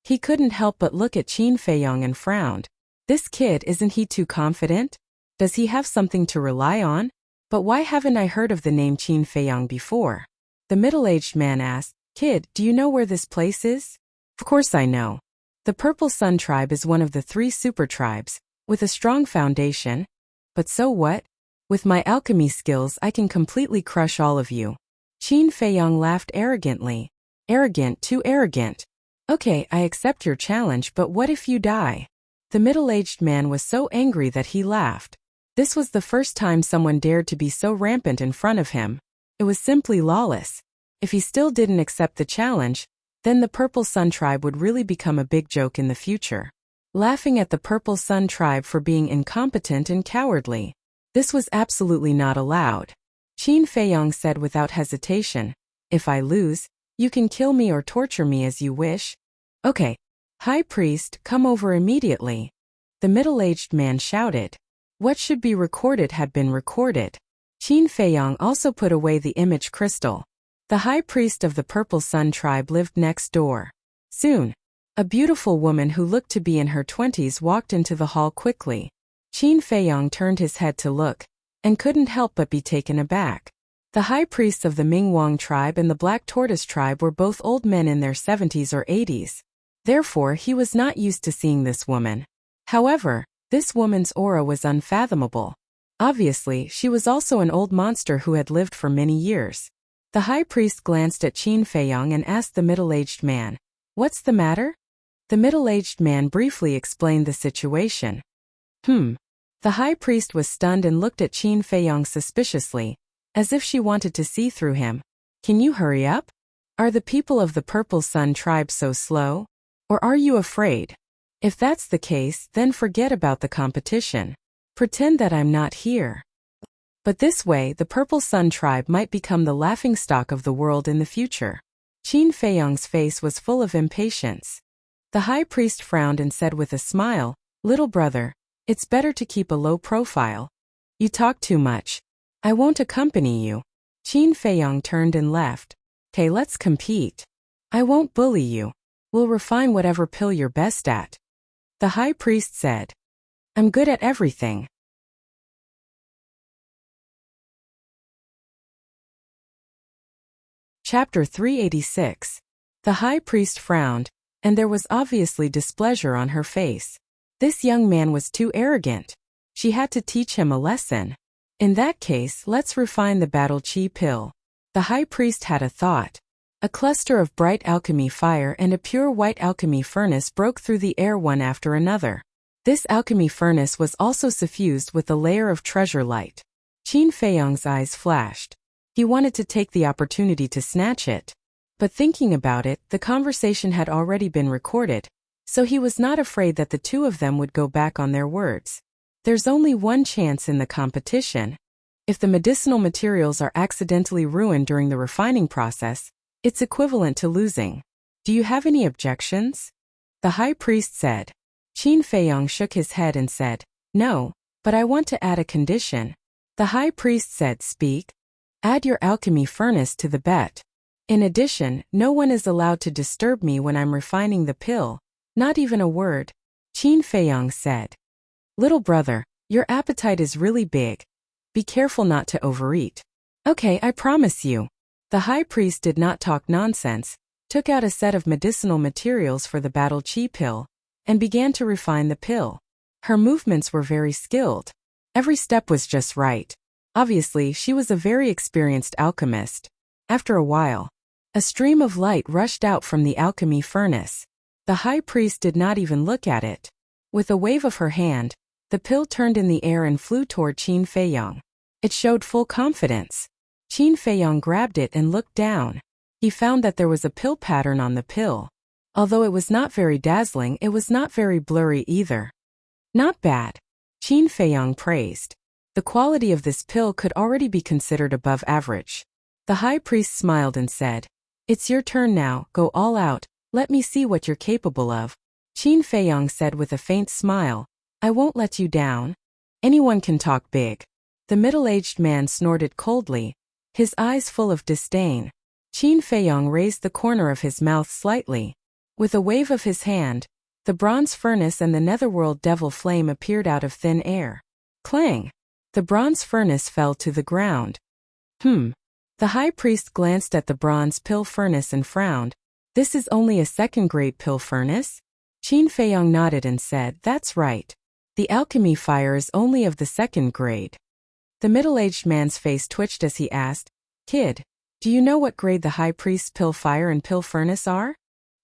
He couldn't help but look at Qin Feiyong and frowned. This kid, isn't he too confident? Does he have something to rely on? But why haven't I heard of the name Qin Feiyong before? The middle-aged man asked, Kid, do you know where this place is? Of course I know. The Purple Sun tribe is one of the 3 super tribes, with a strong foundation. But so what? With my alchemy skills I can completely crush all of you. Qin Feiyong laughed arrogantly. Arrogant, too arrogant. Okay, I accept your challenge, but what if you die? The middle-aged man was so angry that he laughed. This was the first time someone dared to be so rampant in front of him. It was simply lawless. If he still didn't accept the challenge, then the Purple Sun tribe would really become a big joke in the future. Laughing at the Purple Sun tribe for being incompetent and cowardly. This was absolutely not allowed. Qin Feiyong said without hesitation, if I lose, you can kill me or torture me as you wish. Okay. High Priest, come over immediately. The middle-aged man shouted. What should be recorded had been recorded. Qin Feiyong also put away the image crystal. The High Priest of the Purple Sun tribe lived next door. Soon, a beautiful woman who looked to be in her 20s walked into the hall quickly. Qin Feiyong turned his head to look, and couldn't help but be taken aback. The High Priests of the Ming-Wang tribe and the Black Tortoise tribe were both old men in their 70s or 80s. Therefore, he was not used to seeing this woman. However, this woman's aura was unfathomable. Obviously, she was also an old monster who had lived for many years. The High Priest glanced at Qin Feiyong and asked the middle-aged man, What's the matter? The middle-aged man briefly explained the situation. The High Priest was stunned and looked at Qin Feiyong suspiciously, as if she wanted to see through him. Can you hurry up? Are the people of the Purple Sun tribe so slow? Or are you afraid? If that's the case, then forget about the competition. Pretend that I'm not here. But this way, the Purple Sun tribe might become the laughingstock of the world in the future. Qin Feiyong's face was full of impatience. The High Priest frowned and said with a smile, Little brother, it's better to keep a low profile. You talk too much. I won't accompany you. Qin Feiyong turned and left. Okay, let's compete. I won't bully you. We'll refine whatever pill you're best at. The High Priest said. I'm good at everything. Chapter 386. The High Priest frowned, and there was obviously displeasure on her face. This young man was too arrogant. She had to teach him a lesson. In that case, let's refine the battle chi pill. The High Priest had a thought. A cluster of bright alchemy fire and a pure white alchemy furnace broke through the air one after another. This alchemy furnace was also suffused with a layer of treasure light. Qin Feiyong's eyes flashed. He wanted to take the opportunity to snatch it. But thinking about it, the conversation had already been recorded, so he was not afraid that the two of them would go back on their words. There's only one chance in the competition. If the medicinal materials are accidentally ruined during the refining process, it's equivalent to losing. Do you have any objections? The High Priest said. Qin Feiyong shook his head and said, No, but I want to add a condition. The High Priest said, Speak. Add your alchemy furnace to the bet. In addition, no one is allowed to disturb me when I'm refining the pill. Not even a word. Qin Feiyong said. Little brother, your appetite is really big. Be careful not to overeat. Okay, I promise you. The High Priest did not talk nonsense, took out a set of medicinal materials for the battle chi pill, and began to refine the pill. Her movements were very skilled. Every step was just right. Obviously, she was a very experienced alchemist. After a while, a stream of light rushed out from the alchemy furnace. The high priest did not even look at it. With a wave of her hand, the pill turned in the air and flew toward Qin Feiyong. It showed full confidence. Qin Feiyong grabbed it and looked down. He found that there was a pill pattern on the pill. Although it was not very dazzling, it was not very blurry either. Not bad, Qin Feiyong praised. The quality of this pill could already be considered above average. The high priest smiled and said, "It's your turn now, go all out, let me see what you're capable of." Qin Feiyong said with a faint smile, "I won't let you down. Anyone can talk big." The middle-aged man snorted coldly, his eyes full of disdain. Qin Feiyong raised the corner of his mouth slightly. With a wave of his hand, the bronze furnace and the netherworld devil flame appeared out of thin air. Clang! The bronze furnace fell to the ground. The high priest glanced at the bronze pill furnace and frowned. "This is only a second-grade pill furnace?" Qin Feiyong nodded and said, "That's right. The alchemy fire is only of the second grade." The middle-aged man's face twitched as he asked, "Kid, do you know what grade the high priest's pill fire and pill furnace are?"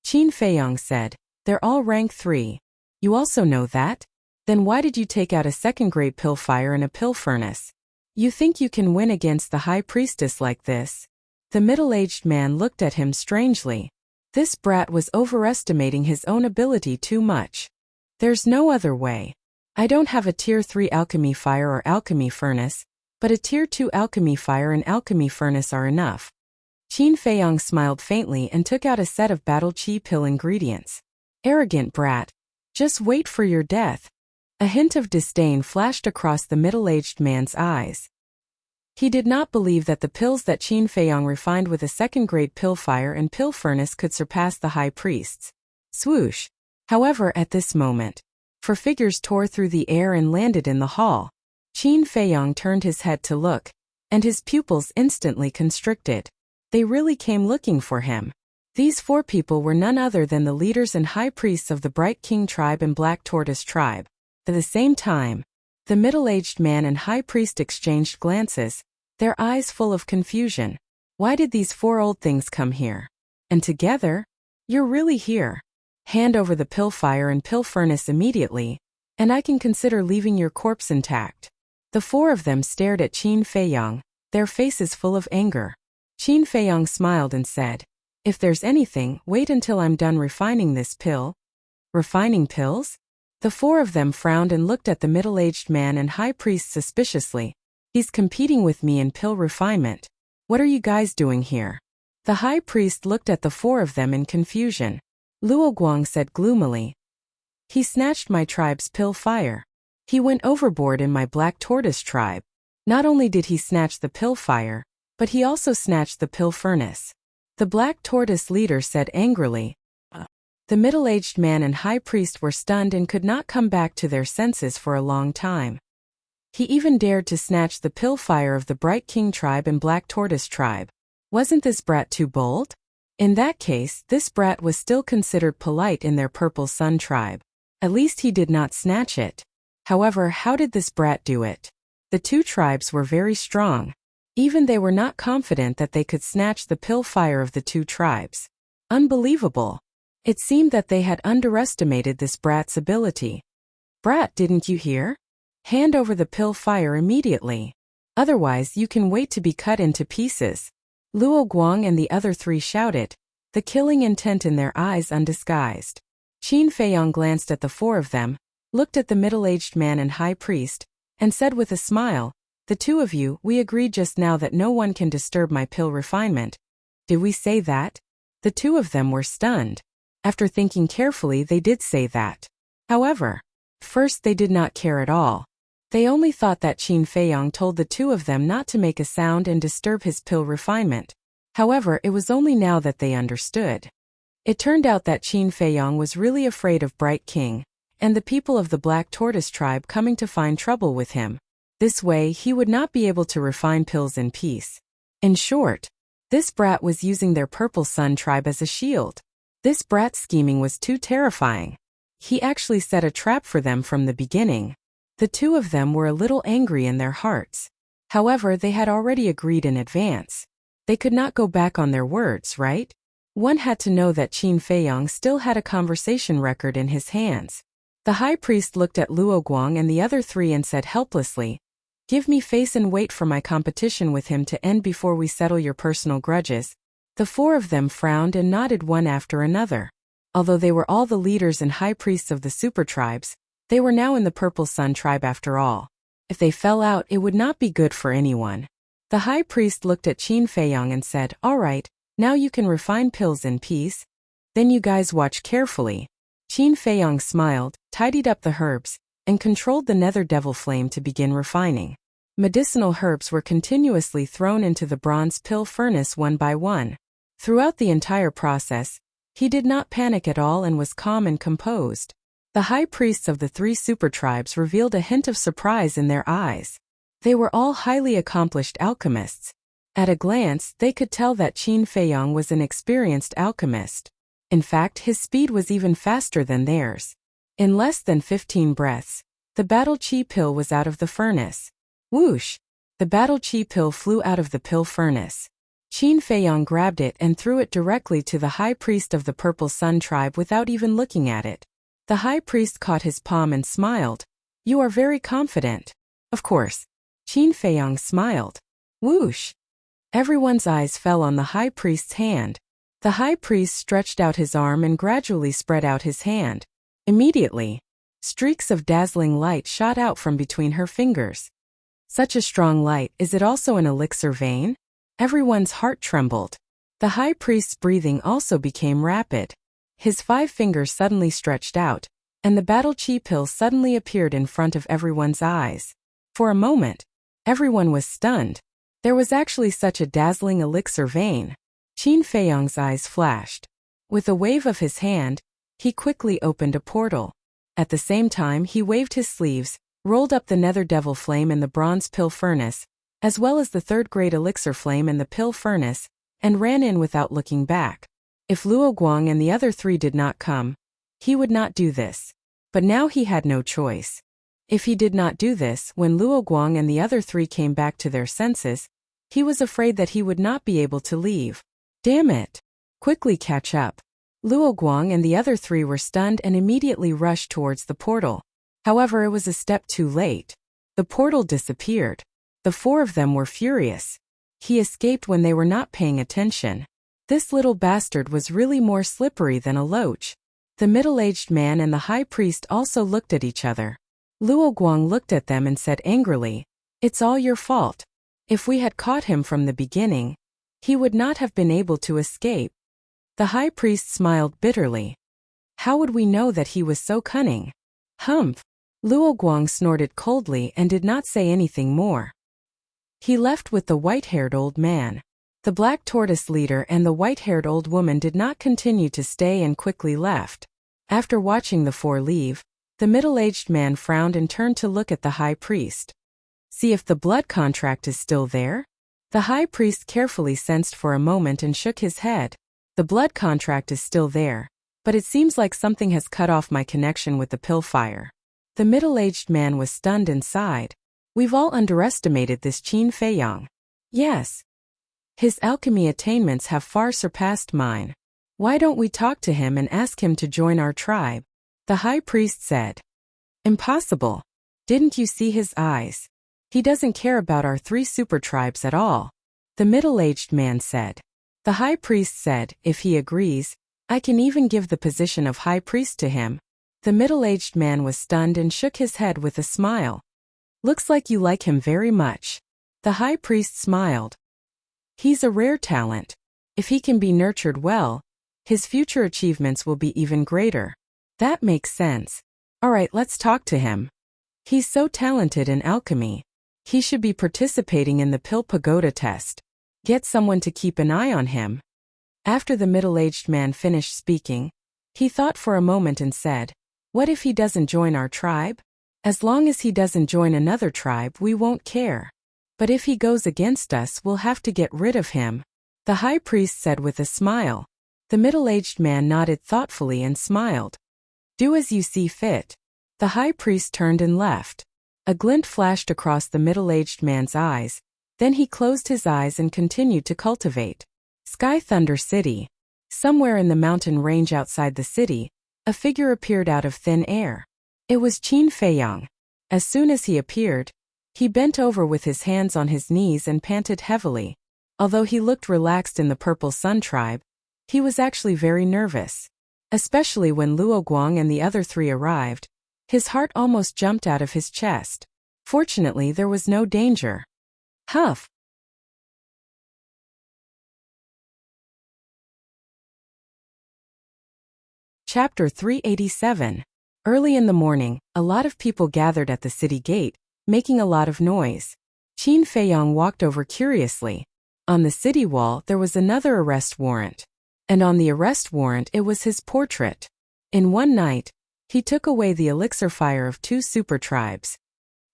Qin Feiyong said, "They're all rank 3. You also know that? Then why did you take out a second-grade pill fire and a pill furnace? You think you can win against the high priestess like this?" The middle-aged man looked at him strangely. This brat was overestimating his own ability too much. "There's no other way. I don't have a tier 3 alchemy fire or alchemy furnace, but a tier 2 alchemy fire and alchemy furnace are enough." Qin Feiyong smiled faintly and took out a set of battle chi pill ingredients. "Arrogant brat. Just wait for your death." A hint of disdain flashed across the middle-aged man's eyes. He did not believe that the pills that Qin Feiyong refined with a second-grade pill fire and pill furnace could surpass the high priest's. Swoosh! However, at this moment, 4 figures tore through the air and landed in the hall. Qin Feiyong turned his head to look, and his pupils instantly constricted. They really came looking for him. These 4 people were none other than the leaders and high priests of the Bright King tribe and Black Tortoise tribe. At the same time, the middle-aged man and high priest exchanged glances, their eyes full of confusion. Why did these 4 old things come here? And together? You're really here. Hand over the pill fire and pill furnace immediately, and I can consider leaving your corpse intact. The 4 of them stared at Qin Feiyong, their faces full of anger. Qin Feiyong smiled and said, "If there's anything, wait until I'm done refining this pill." Refining pills? The 4 of them frowned and looked at the middle-aged man and high priest suspiciously. "He's competing with me in pill refinement. What are you guys doing here?" The high priest looked at the 4 of them in confusion. Luo Guang said gloomily, "He snatched my tribe's pill fire. He went overboard in my Black Tortoise tribe. Not only did he snatch the pill fire, but he also snatched the pill furnace." The Black Tortoise leader said angrily. The middle-aged man and high priest were stunned and could not come back to their senses for a long time. He even dared to snatch the pill fire of the Bright King tribe and Black Tortoise tribe. Wasn't this brat too bold? In that case, this brat was still considered polite in their Purple Sun tribe. At least he did not snatch it. However, how did this brat do it? The 2 tribes were very strong. Even they were not confident that they could snatch the pill fire of the 2 tribes. Unbelievable. It seemed that they had underestimated this brat's ability. "Brat, didn't you hear? Hand over the pill fire immediately. Otherwise you can wait to be cut into pieces." Luo Guang and the other 3 shouted, the killing intent in their eyes undisguised. Qin Feiyong glanced at the 4 of them, looked at the middle-aged man and high priest, and said with a smile, "The 2 of you, we agreed just now that no one can disturb my pill refinement. Did we say that?" The 2 of them were stunned. After thinking carefully, they did say that. However, first they did not care at all. They only thought that Qin Feiyong told the 2 of them not to make a sound and disturb his pill refinement. However, it was only now that they understood. It turned out that Qin Feiyong was really afraid of Bright King, and the people of the Black Tortoise tribe coming to find trouble with him. This way, he would not be able to refine pills in peace. In short, this brat was using their Purple Sun tribe as a shield. This brat's scheming was too terrifying. He actually set a trap for them from the beginning. The 2 of them were a little angry in their hearts. However, they had already agreed in advance. They could not go back on their words, right? One had to know that Qin Feiyang still had a conversation record in his hands. The high priest looked at Luo Guang and the other three and said helplessly, "Give me face and wait for my competition with him to end before we settle your personal grudges." The four of them frowned and nodded one after another. Although they were all the leaders and high priests of the super tribes, they were now in the Purple Sun tribe after all. If they fell out, it would not be good for anyone. The high priest looked at Qin Feiyang and said, "All right, now you can refine pills in peace. Then you guys watch carefully." Qin Feiyang smiled, tidied up the herbs, and controlled the nether devil flame to begin refining. Medicinal herbs were continuously thrown into the bronze pill furnace one by one. Throughout the entire process, he did not panic at all and was calm and composed. The high priests of the three super tribes revealed a hint of surprise in their eyes. They were all highly accomplished alchemists. At a glance, they could tell that Qin Feiyang was an experienced alchemist. In fact, his speed was even faster than theirs. In less than 15 breaths, the battle chi pill was out of the furnace. Whoosh! The battle chi pill flew out of the pill furnace. Qin Feiyang grabbed it and threw it directly to the high priest of the Purple Sun tribe without even looking at it. The high priest caught his palm and smiled. "You are very confident." "Of course." Qin Feiyang smiled. Whoosh! Everyone's eyes fell on the high priest's hand. The high priest stretched out his arm and gradually spread out his hand. Immediately, streaks of dazzling light shot out from between her fingers. Such a strong light, is it also an elixir vein? Everyone's heart trembled. The high priest's breathing also became rapid. His 5 fingers suddenly stretched out, and the battle chi pill suddenly appeared in front of everyone's eyes. For a moment, everyone was stunned. There was actually such a dazzling elixir vein. Qin Feiyang's eyes flashed. With a wave of his hand, he quickly opened a portal. At the same time, he waved his sleeves, rolled up the nether devil flame in the bronze pill furnace, as well as the third grade elixir flame in the pill furnace, and ran in without looking back. If Luo Guang and the other three did not come, he would not do this. But now he had no choice. If he did not do this, when Luo Guang and the other three came back to their senses, he was afraid that he would not be able to leave. Damn it! Quickly catch up. Luo Guang and the other three were stunned and immediately rushed towards the portal. However, it was a step too late. The portal disappeared. The 4 of them were furious. He escaped when they were not paying attention. This little bastard was really more slippery than a loach. The middle-aged man and the high priest also looked at each other. Luo Guang looked at them and said angrily, "It's all your fault. If we had caught him from the beginning, he would not have been able to escape." The high priest smiled bitterly. "How would we know that he was so cunning?" Humph! Luo Guang snorted coldly and did not say anything more. He left with the white-haired old man. The black tortoise leader and the white-haired old woman did not continue to stay and quickly left. After watching the 4 leave, the middle-aged man frowned and turned to look at the high priest. "See if the blood contract is still there?" The high priest carefully sensed for a moment and shook his head. "The blood contract is still there, but it seems like something has cut off my connection with the pill fire." The middle-aged man was stunned and sighed. "We've all underestimated this Qin Feiyang." "Yes. His alchemy attainments have far surpassed mine. Why don't we talk to him and ask him to join our tribe?" The high priest said. "Impossible. Didn't you see his eyes? He doesn't care about our 3 super tribes at all," the middle-aged man said. The high priest said, "If he agrees, I can even give the position of high priest to him." The middle-aged man was stunned and shook his head with a smile. "Looks like you like him very much." The high priest smiled. "He's a rare talent. If he can be nurtured well, his future achievements will be even greater." "That makes sense. All right, let's talk to him. He's so talented in alchemy. He should be participating in the Pill Pagoda test. Get someone to keep an eye on him." After the middle-aged man finished speaking, he thought for a moment and said, "What if he doesn't join our tribe? As long as he doesn't join another tribe, we won't care. But if he goes against us, we'll have to get rid of him," the high priest said with a smile. The middle-aged man nodded thoughtfully and smiled. "Do as you see fit." The high priest turned and left. A glint flashed across the middle-aged man's eyes, then he closed his eyes and continued to cultivate. Sky Thunder City. Somewhere in the mountain range outside the city, a figure appeared out of thin air. It was Qin Feiyang. As soon as he appeared, he bent over with his hands on his knees and panted heavily. Although he looked relaxed in the Purple Sun tribe, he was actually very nervous. Especially when Luo Guang and the other three arrived, his heart almost jumped out of his chest. Fortunately, there was no danger. Huff! Chapter 387. Early in the morning, a lot of people gathered at the city gate, making a lot of noise. Qin Feiyang walked over curiously. On the city wall there was another arrest warrant. And on the arrest warrant it was his portrait. In one night, he took away the elixir fire of 2 super tribes.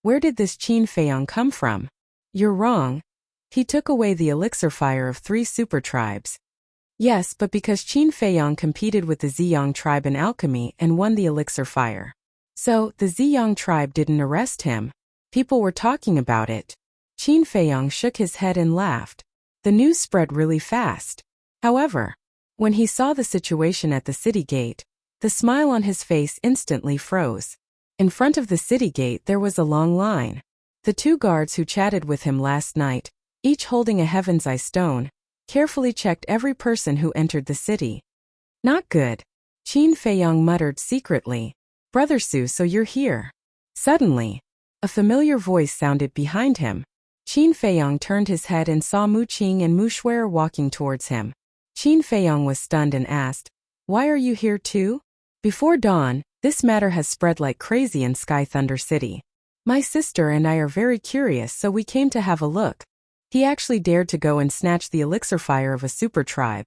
Where did this Qin Feiyang come from? You're wrong. He took away the elixir fire of 3 super tribes. Yes, but because Qin Feiyang competed with the Ziyang tribe in alchemy and won the elixir fire. So, the Ziyang tribe didn't arrest him. People were talking about it. Qin Feiyang shook his head and laughed. The news spread really fast. However, when he saw the situation at the city gate, the smile on his face instantly froze. In front of the city gate there was a long line. The 2 guards who chatted with him last night, each holding a Heaven's Eye stone, carefully checked every person who entered the city. Not good. Qin Feiyang muttered secretly. Brother Su, so you're here. Suddenly, a familiar voice sounded behind him. Qin Feiyang turned his head and saw Mu Qing and Mu Shuer walking towards him. Qin Feiyang was stunned and asked, "Why are you here too?" Before dawn, this matter has spread like crazy in Sky Thunder City. My sister and I are very curious, so we came to have a look. He actually dared to go and snatch the elixir fire of a super tribe.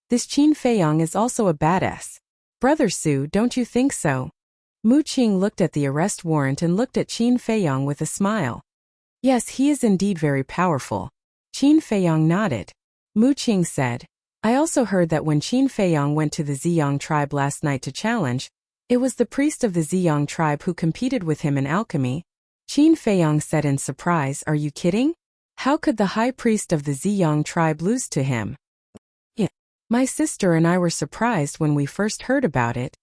This Qin Feiyang is also a badass. Brother Su, don't you think so? Mu Qing looked at the arrest warrant and looked at Qin Feiyang with a smile. Yes, he is indeed very powerful. Qin Feiyang nodded. Mu Qing said, I also heard that when Qin Feiyang went to the Ziyang tribe last night to challenge, it was the priest of the Ziyang tribe who competed with him in alchemy. Qin Feiyang said in surprise, are you kidding? How could the high priest of the Ziyang tribe lose to him? Yeah. My sister and I were surprised when we first heard about it.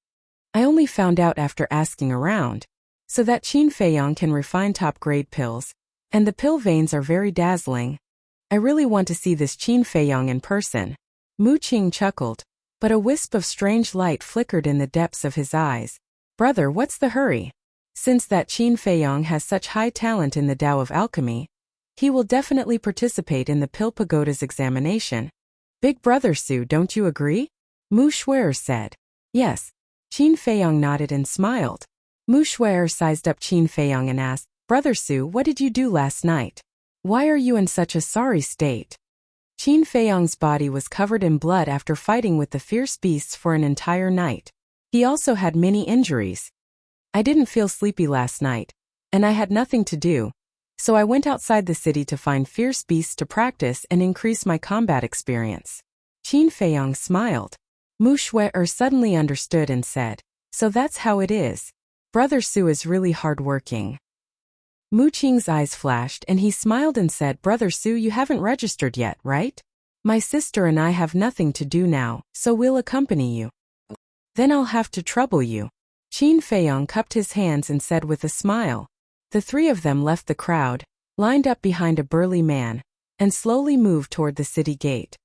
I only found out after asking around. So that Qin Feiyang can refine top-grade pills, and the pill veins are very dazzling. I really want to see this Qin Feiyang in person. Mu Qing chuckled, but a wisp of strange light flickered in the depths of his eyes. Brother, what's the hurry? Since that Qin Feiyang has such high talent in the Tao of alchemy, he will definitely participate in the Pill Pagoda's examination. Big Brother Su, don't you agree? Mu Shuer said. Yes. Qin Feiyang nodded and smiled. Mu Shuer sized up Qin Feiyang and asked, Brother Su, what did you do last night? Why are you in such a sorry state? Qin Feiyang's body was covered in blood after fighting with the fierce beasts for an entire night. He also had many injuries. I didn't feel sleepy last night, and I had nothing to do. So I went outside the city to find fierce beasts to practice and increase my combat experience. Qin Feiyang smiled. Mu Shuer suddenly understood and said, so that's how it is. Brother Su is really hard-working. Mu Qing's eyes flashed and he smiled and said, Brother Su, you haven't registered yet, right? My sister and I have nothing to do now, so we'll accompany you. Then I'll have to trouble you. Qin Feiyang cupped his hands and said with a smile. The 3 of them left the crowd, lined up behind a burly man, and slowly moved toward the city gate.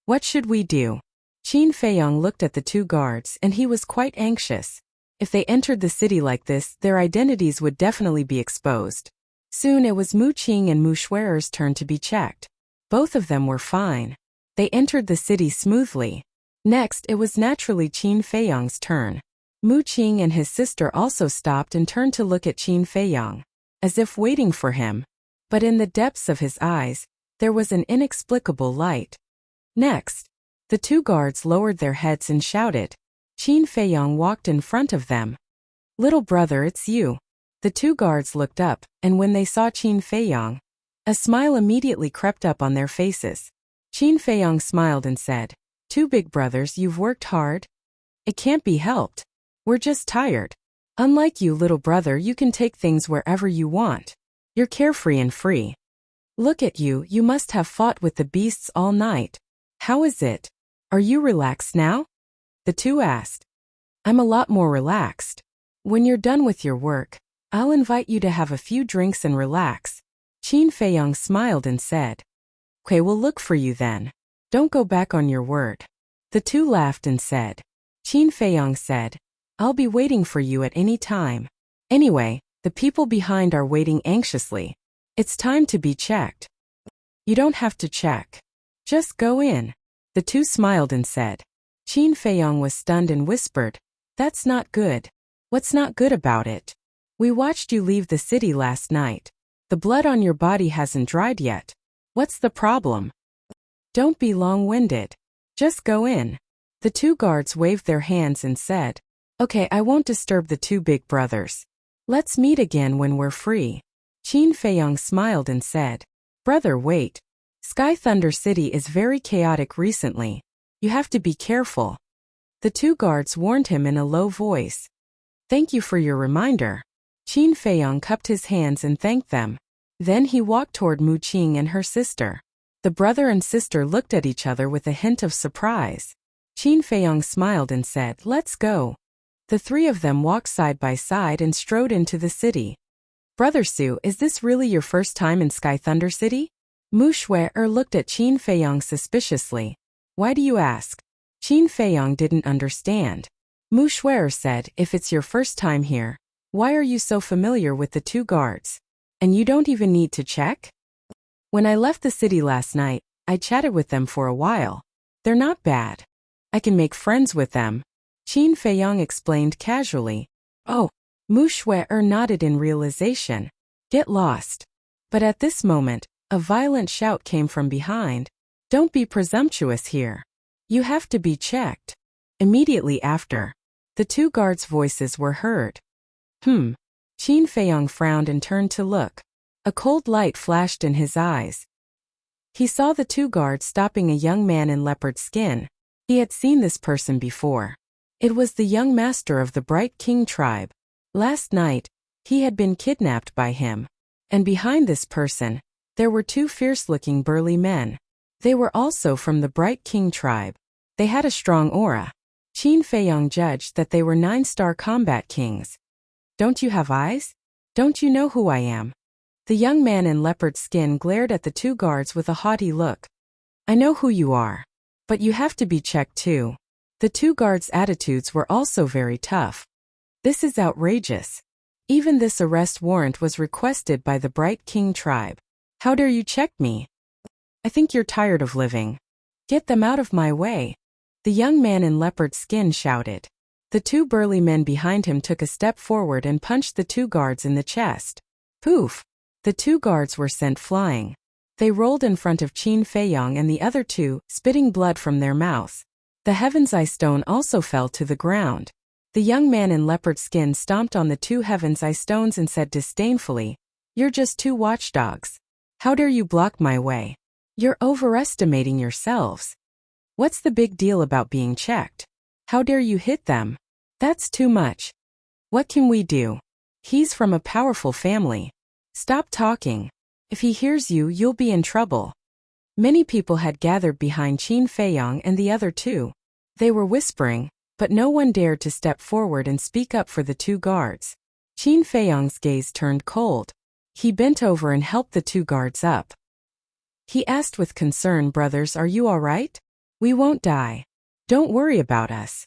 What should we do? Qin Feiyang looked at the 2 guards and he was quite anxious. If they entered the city like this, their identities would definitely be exposed. Soon it was Mu Qing and Mu Shuer's turn to be checked. Both of them were fine. They entered the city smoothly. Next, it was naturally Qin Feiyang's turn. Mu Qing and his sister also stopped and turned to look at Qin Feiyang, as if waiting for him. But in the depths of his eyes, there was an inexplicable light. Next, the 2 guards lowered their heads and shouted. Qin Feiyang walked in front of them. Little brother, it's you. The 2 guards looked up, and when they saw Qin Feiyang, a smile immediately crept up on their faces. Qin Feiyang smiled and said, 2 big brothers, you've worked hard? It can't be helped. We're just tired. Unlike you, little brother, you can take things wherever you want. You're carefree and free. Look at you, you must have fought with the beasts all night. How is it? Are you relaxed now? The two asked. I'm a lot more relaxed. When you're done with your work, I'll invite you to have a few drinks and relax. Qin Feiyong smiled and said. Okay, we'll look for you then. Don't go back on your word. The two laughed and said. Qin Feiyong said, I'll be waiting for you at any time. Anyway, the people behind are waiting anxiously. It's time to be checked. You don't have to check. Just go in. The two smiled and said. Qin Feiyong was stunned and whispered, That's not good. What's not good about it? We watched you leave the city last night. The blood on your body hasn't dried yet. What's the problem? Don't be long-winded. Just go in. The two guards waved their hands and said, Okay, I won't disturb the two big brothers. Let's meet again when we're free. Qin Feiyong smiled and said, Brother, wait. Sky Thunder City is very chaotic recently. You have to be careful. The two guards warned him in a low voice. Thank you for your reminder. Qin Feiyong cupped his hands and thanked them. Then he walked toward Mu Qing and her sister. The brother and sister looked at each other with a hint of surprise. Qin Feiyong smiled and said, Let's go. The three of them walked side by side and strode into the city. Brother Su, is this really your first time in Sky Thunder City? Mu Shuer looked at Qin Feiyong suspiciously. Why do you ask? Qin Feiyong didn't understand. Mu Shuer said, If it's your first time here, why are you so familiar with the two guards? And you don't even need to check? When I left the city last night, I chatted with them for a while. They're not bad. I can make friends with them. Qin Feiyong explained casually. Oh, Mu Shuer nodded in realization. Get lost. But at this moment, a violent shout came from behind. Don't be presumptuous here. You have to be checked. Immediately after, the two guards' voices were heard. Qin Feiyong frowned and turned to look. A cold light flashed in his eyes. He saw the two guards stopping a young man in leopard skin. He had seen this person before. It was the young master of the Bright King tribe. Last night, he had been kidnapped by him. And behind this person, there were two fierce-looking burly men. They were also from the Bright King tribe. They had a strong aura. Qin Feiyong judged that they were 9-star combat kings. Don't you have eyes? Don't you know who I am? The young man in leopard skin glared at the two guards with a haughty look. I know who you are. But you have to be checked too. The two guards' attitudes were also very tough. This is outrageous. Even this arrest warrant was requested by the Bright King tribe. How dare you check me? I think you're tired of living. Get them out of my way. The young man in leopard skin shouted. The two burly men behind him took a step forward and punched the two guards in the chest. Poof! The two guards were sent flying. They rolled in front of Qin Feiyong and the other two, spitting blood from their mouths. The Heaven's Eye Stone also fell to the ground. The young man in leopard skin stomped on the two Heaven's Eye Stones and said disdainfully, You're just two watchdogs. How dare you block my way? You're overestimating yourselves. What's the big deal about being checked? How dare you hit them? That's too much. What can we do? He's from a powerful family. Stop talking. If he hears you, you'll be in trouble. Many people had gathered behind Qin Feiyong and the other two. They were whispering, but no one dared to step forward and speak up for the two guards. Qin Feiyong's gaze turned cold. He bent over and helped the two guards up. He asked with concern, Brothers, are you all right? We won't die. Don't worry about us.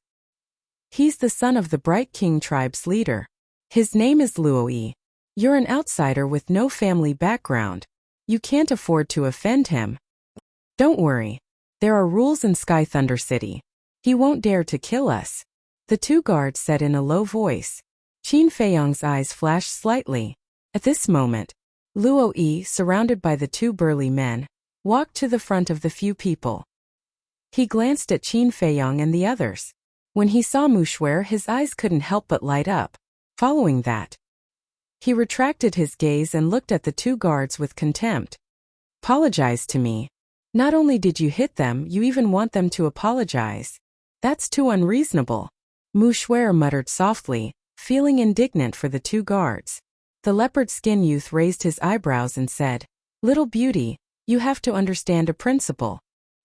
He's the son of the Bright King tribe's leader. His name is Luoyi. You're an outsider with no family background. You can't afford to offend him. Don't worry. There are rules in Sky Thunder City. He won't dare to kill us. The two guards said in a low voice. Qin Feiyong's eyes flashed slightly. At this moment, Luoyi, surrounded by the two burly men, walked to the front of the few people. He glanced at Qin Feiyong and the others. When he saw Mu Shuer, his eyes couldn't help but light up. Following that, he retracted his gaze and looked at the two guards with contempt. Apologize to me. Not only did you hit them, you even want them to apologize. That's too unreasonable. Mu Shuer muttered softly, feeling indignant for the two guards. The leopard skin youth raised his eyebrows and said, Little beauty, you have to understand a principle.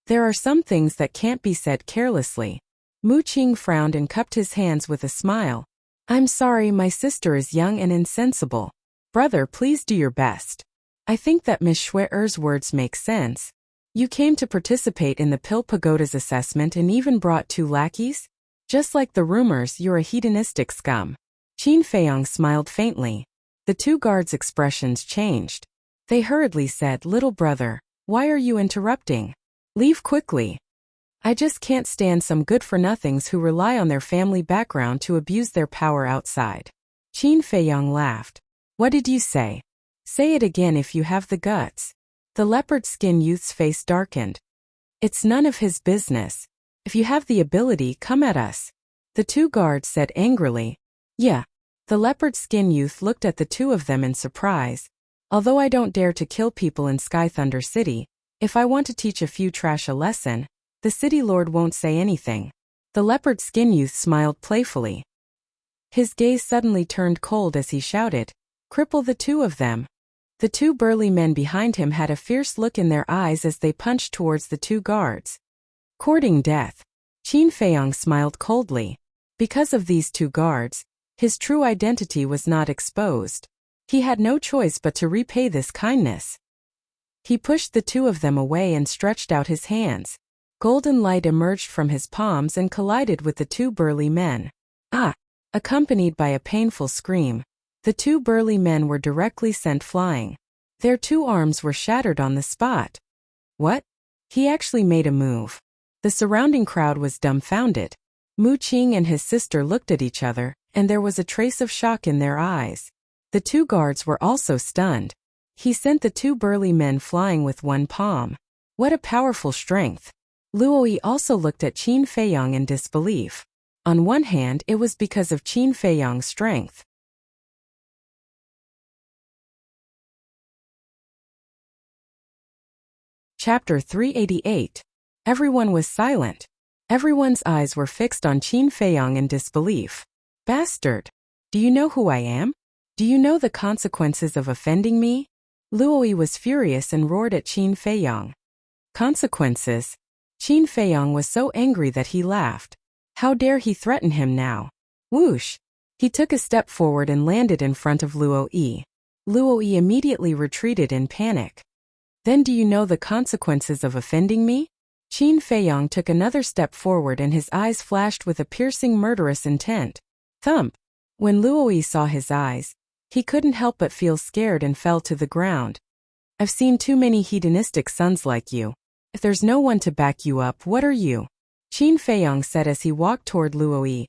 There are some things that can't be said carelessly. Mu Qing frowned and cupped his hands with a smile. I'm sorry, my sister is young and insensible. Brother, please do your best. I think that Miss Schwerer's words make sense. You came to participate in the Pill Pagoda's assessment and even brought 2 lackeys? Just like the rumors, you're a hedonistic scum. Qin Feiyong smiled faintly. The 2 guards' expressions changed. They hurriedly said, Little brother, why are you interrupting? Leave quickly. I just can't stand some good-for-nothings who rely on their family background to abuse their power outside. Qin Feiyong laughed. What did you say? Say it again if you have the guts. The leopard-skin youth's face darkened. It's none of his business. If you have the ability, come at us. The 2 guards said angrily. Yeah. The leopard-skin youth looked at the 2 of them in surprise. Although I don't dare to kill people in Sky Thunder City, if I want to teach a few trash a lesson, the city lord won't say anything. The leopard-skin youth smiled playfully. His gaze suddenly turned cold as he shouted, Cripple the 2 of them. The 2 burly men behind him had a fierce look in their eyes as they punched towards the 2 guards. Courting death. Qin Feiyong smiled coldly. Because of these 2 guards, his true identity was not exposed. He had no choice but to repay this kindness. He pushed the 2 of them away and stretched out his hands. Golden light emerged from his palms and collided with the 2 burly men. Ah! Accompanied by a painful scream, the 2 burly men were directly sent flying. Their 2 arms were shattered on the spot. What? He actually made a move. The surrounding crowd was dumbfounded. Mu Qing and his sister looked at each other, and there was a trace of shock in their eyes. The 2 guards were also stunned. He sent the 2 burly men flying with 1 palm. What a powerful strength. Luoyi also looked at Qin Feiyong in disbelief. On one hand, it was because of Qin Feiyong's strength. Chapter 388. Everyone was silent. Everyone's eyes were fixed on Qin Feiyong in disbelief. Bastard! Do you know who I am? Do you know the consequences of offending me? Luoyi was furious and roared at Qin Feiyong. Consequences? Qin Feiyong was so angry that he laughed. How dare he threaten him now? Whoosh! He took a step forward and landed in front of Luoyi. Luoyi immediately retreated in panic. Then do you know the consequences of offending me? Qin Feiyong took another step forward and his eyes flashed with a piercing murderous intent. Thump! When Luoyi saw his eyes, he couldn't help but feel scared and fell to the ground. I've seen too many hedonistic sons like you. If there's no one to back you up, what are you? Qin Feiyong said as he walked toward Luoyi,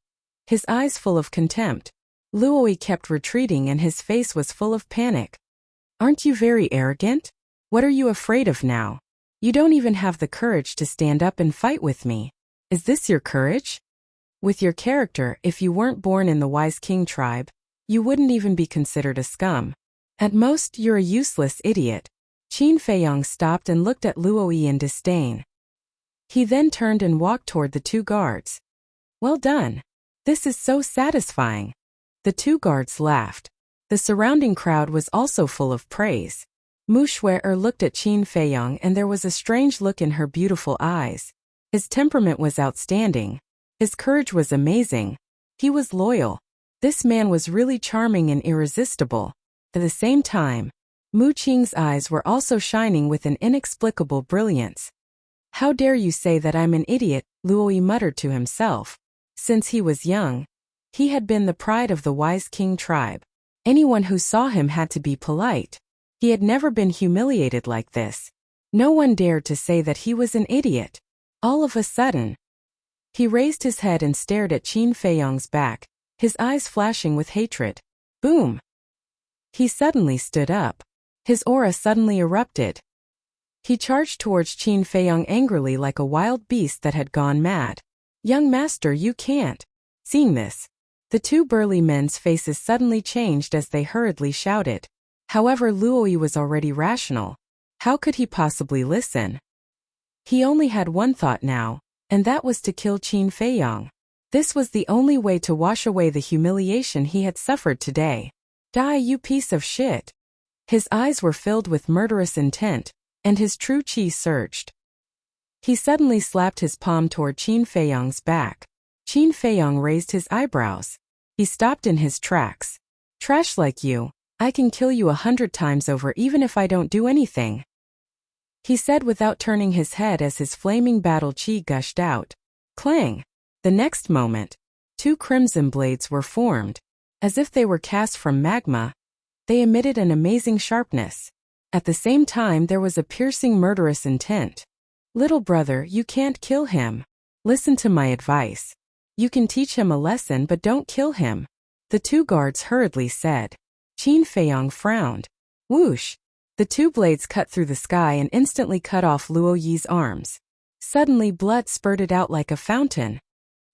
his eyes full of contempt. Luoyi kept retreating and his face was full of panic. Aren't you very arrogant? What are you afraid of now? You don't even have the courage to stand up and fight with me. Is this your courage? With your character, if you weren't born in the Wise King tribe, you wouldn't even be considered a scum. At most, you're a useless idiot. Qin Feiyong stopped and looked at Luoyi in disdain. He then turned and walked toward the 2 guards. Well done. This is so satisfying. The 2 guards laughed. The surrounding crowd was also full of praise. Mu Xue'er looked at Qin Feiyong and there was a strange look in her beautiful eyes. His temperament was outstanding. His courage was amazing. He was loyal. This man was really charming and irresistible. At the same time, Mu Qing's eyes were also shining with an inexplicable brilliance. How dare you say that I'm an idiot, Luoyi muttered to himself. Since he was young, he had been the pride of the Wise King tribe. Anyone who saw him had to be polite. He had never been humiliated like this. No one dared to say that he was an idiot. All of a sudden, he raised his head and stared at Qin Feiyong's back, his eyes flashing with hatred. Boom! He suddenly stood up. His aura suddenly erupted. He charged towards Qin Feiyong angrily like a wild beast that had gone mad. Young master, you can't. Seeing this, the 2 burly men's faces suddenly changed as they hurriedly shouted. However, Luoyi was already rational. How could he possibly listen? He only had one thought now, and that was to kill Qin Feiyong. This was the only way to wash away the humiliation he had suffered today. Die, you piece of shit! His eyes were filled with murderous intent, and his true chi surged. He suddenly slapped his palm toward Qin Feiyang's back. Qin Feiyang raised his eyebrows. He stopped in his tracks. Trash like you, I can kill you 100 times over even if I don't do anything, he said without turning his head as his flaming battle chi gushed out. Clang! The next moment, 2 crimson blades were formed. As if they were cast from magma, they emitted an amazing sharpness. At the same time there was a piercing murderous intent. Little brother, you can't kill him. Listen to my advice. You can teach him a lesson but don't kill him, the 2 guards hurriedly said. Qin Feiyang frowned. Whoosh! The 2 blades cut through the sky and instantly cut off Luo Yi's arms. Suddenly blood spurted out like a fountain.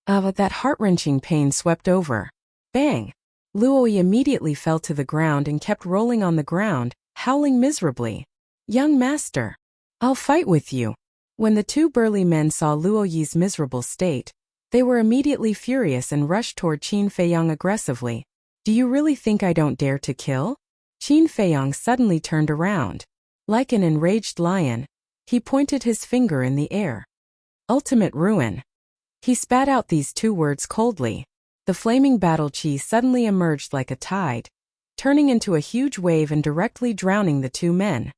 That heart-wrenching pain swept over. Bang! Luo Yi immediately fell to the ground and kept rolling on the ground, howling miserably. Young master, I'll fight with you. When the 2 burly men saw Luo Yi's miserable state, they were immediately furious and rushed toward Qin Feiyang aggressively. Do you really think I don't dare to kill? Qin Feiyang suddenly turned around. Like an enraged lion, he pointed his finger in the air. Ultimate ruin. He spat out these 2 words coldly. The flaming battle chi suddenly emerged like a tide, turning into a huge wave and directly drowning the 2 men.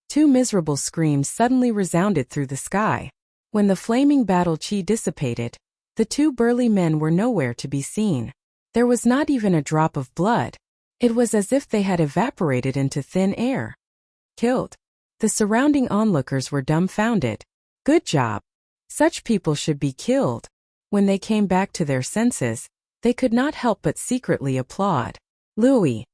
2 miserable screams suddenly resounded through the sky. When the flaming battle chi dissipated, the 2 burly men were nowhere to be seen. There was not even a drop of blood. It was as if they had evaporated into thin air. Killed. The surrounding onlookers were dumbfounded. Good job. Such people should be killed. When they came back to their senses, they could not help but secretly applaud. Louis.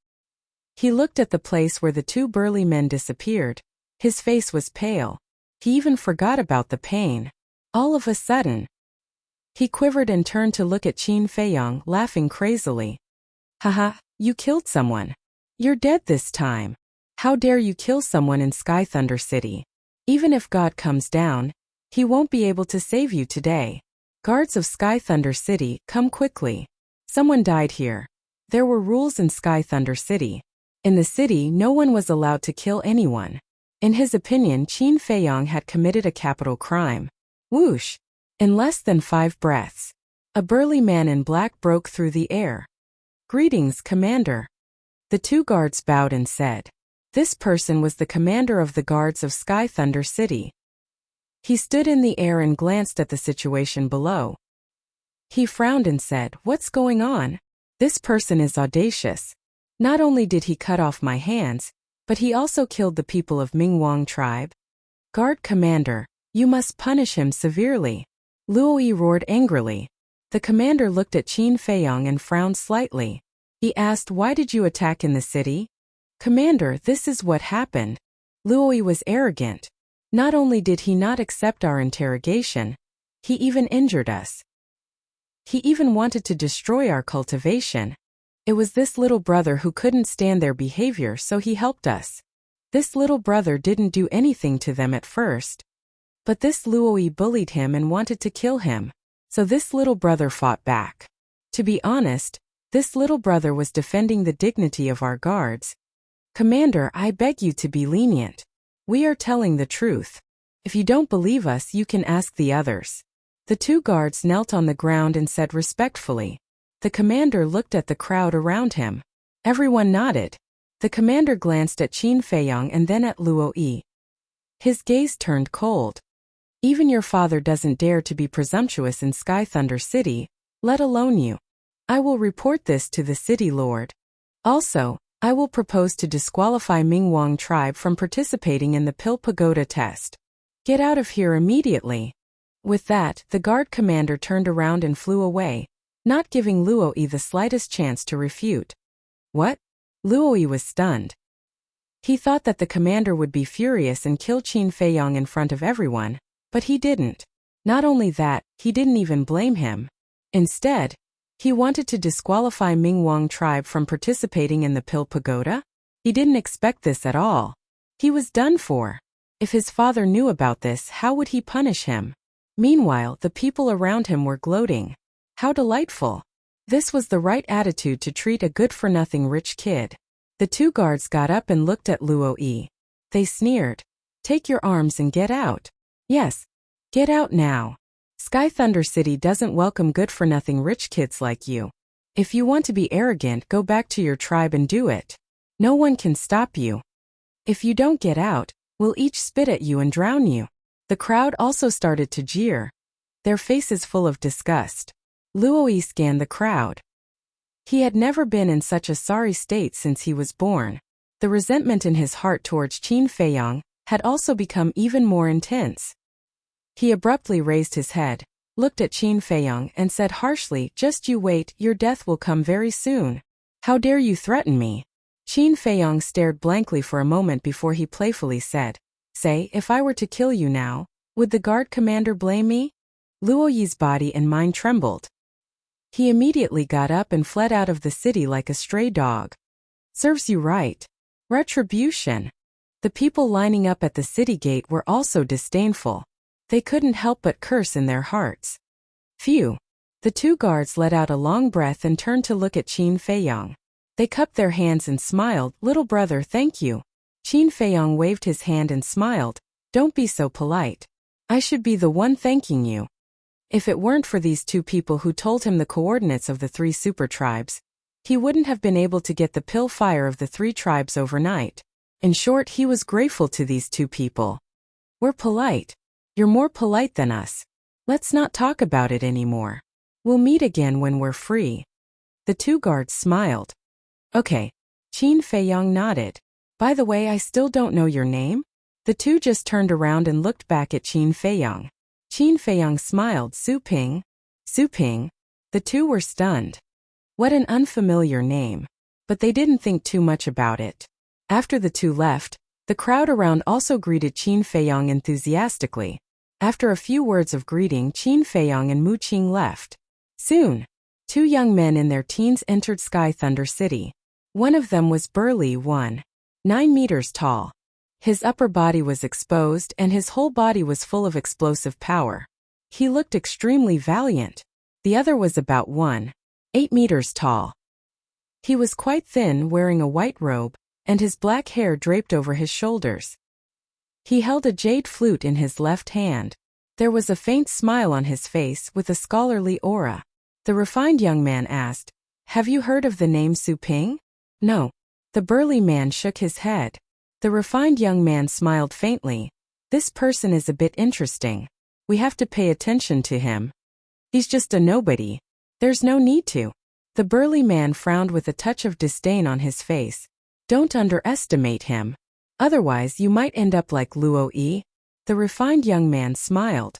He looked at the place where the 2 burly men disappeared. His face was pale. He even forgot about the pain. All of a sudden, he quivered and turned to look at Qin Feiyang, laughing crazily. Haha, you killed someone. You're dead this time. How dare you kill someone in Sky Thunder City? Even if God comes down, he won't be able to save you today. Guards of Sky Thunder City, come quickly. Someone died here. There were rules in Sky Thunder City. In the city, no one was allowed to kill anyone. In his opinion, Qin Feiyang had committed a capital crime. Whoosh! In less than 5 breaths, a burly man in black broke through the air. Greetings, Commander. The 2 guards bowed and said. This person was the commander of the guards of Sky Thunder City. He stood in the air and glanced at the situation below. He frowned and said, What's going on? This person is audacious. Not only did he cut off my hands, but he also killed the people of Mingwang tribe. Guard Commander, you must punish him severely. Luo Yi roared angrily. The commander looked at Qin Feiyang and frowned slightly. He asked, Why did you attack in the city? Commander, this is what happened. Luo Yi was arrogant. Not only did he not accept our interrogation, he even injured us. He even wanted to destroy our cultivation. It was this little brother who couldn't stand their behavior, so he helped us. This little brother didn't do anything to them at first. But this Luo Yi bullied him and wanted to kill him. So this little brother fought back. To be honest, this little brother was defending the dignity of our guards. Commander, I beg you to be lenient. We are telling the truth. If you don't believe us, you can ask the others. The 2 guards knelt on the ground and said respectfully. The commander looked at the crowd around him. Everyone nodded. The commander glanced at Qin Feiyang and then at Luo Yi. His gaze turned cold. Even your father doesn't dare to be presumptuous in Sky Thunder City, let alone you. I will report this to the city lord. Also, I will propose to disqualify Mingwang tribe from participating in the Pill Pagoda test. Get out of here immediately. With that, the guard commander turned around and flew away, not giving Luo Yi the slightest chance to refute. What? Luo Yi was stunned. He thought that the commander would be furious and kill Qin Feiyang in front of everyone, but he didn't. Not only that, he didn't even blame him. Instead, he wanted to disqualify Mingwang tribe from participating in the Pill Pagoda? He didn't expect this at all. He was done for. If his father knew about this, how would he punish him? Meanwhile, the people around him were gloating. How delightful. This was the right attitude to treat a good-for-nothing rich kid. The 2 guards got up and looked at Luo Yi. They sneered. Take your arms and get out. Yes, Get out now. Sky Thunder City doesn't welcome good-for-nothing rich kids like you. If you want to be arrogant, go back to your tribe and do it. No one can stop you. If you don't get out, we'll each spit at you and drown you." The crowd also started to jeer, their faces full of disgust. Luo scanned the crowd. He had never been in such a sorry state since he was born. The resentment in his heart towards Qin Feiyang had also become even more intense. He abruptly raised his head, looked at Qin Feiyang and said harshly, "Just you wait, your death will come very soon. How dare you threaten me?" Qin Feiyang stared blankly for a moment before he playfully said, "Say, if I were to kill you now, would the guard commander blame me?" Luo Yi's body and mind trembled. He immediately got up and fled out of the city like a stray dog. Serves you right. Retribution. The people lining up at the city gate were also disdainful. They couldn't help but curse in their hearts. Phew. The two guards let out a long breath and turned to look at Qin Feiyang. They cupped their hands and smiled. "Little brother, thank you." Qin Feiyang waved his hand and smiled. "Don't be so polite. I should be the one thanking you. If it weren't for these two people who told him the coordinates of the 3 super tribes, he wouldn't have been able to get the pill fire of the 3 tribes overnight." In short, he was grateful to these two people. "We're polite. You're more polite than us. Let's not talk about it anymore. We'll meet again when we're free." The two guards smiled. "Okay." Qin Feiyang nodded. "By the way, I still don't know your name?" The two just turned around and looked back at Qin Feiyang. Qin Feiyang smiled. "Su Ping." "Su Ping." The two were stunned. What an unfamiliar name. But they didn't think too much about it. After the two left, the crowd around also greeted Qin Feiyang enthusiastically. After a few words of greeting, Qin Feiyang and Mu Qing left. Soon, 2 young men in their teens entered Sky Thunder City. One of them was burly, 9 meters tall. His upper body was exposed and his whole body was full of explosive power. He looked extremely valiant. The other was about 8 meters tall. He was quite thin, wearing a white robe, and his black hair draped over his shoulders. He held a jade flute in his left hand. There was a faint smile on his face with a scholarly aura. The refined young man asked, "Have you heard of the name Su Ping?" "No." The burly man shook his head. The refined young man smiled faintly. "This person is a bit interesting. We have to pay attention to him. He's just a nobody. There's no need to." The burly man frowned with a touch of disdain on his face. "Don't underestimate him. Otherwise you might end up like Luo Yi." The refined young man smiled.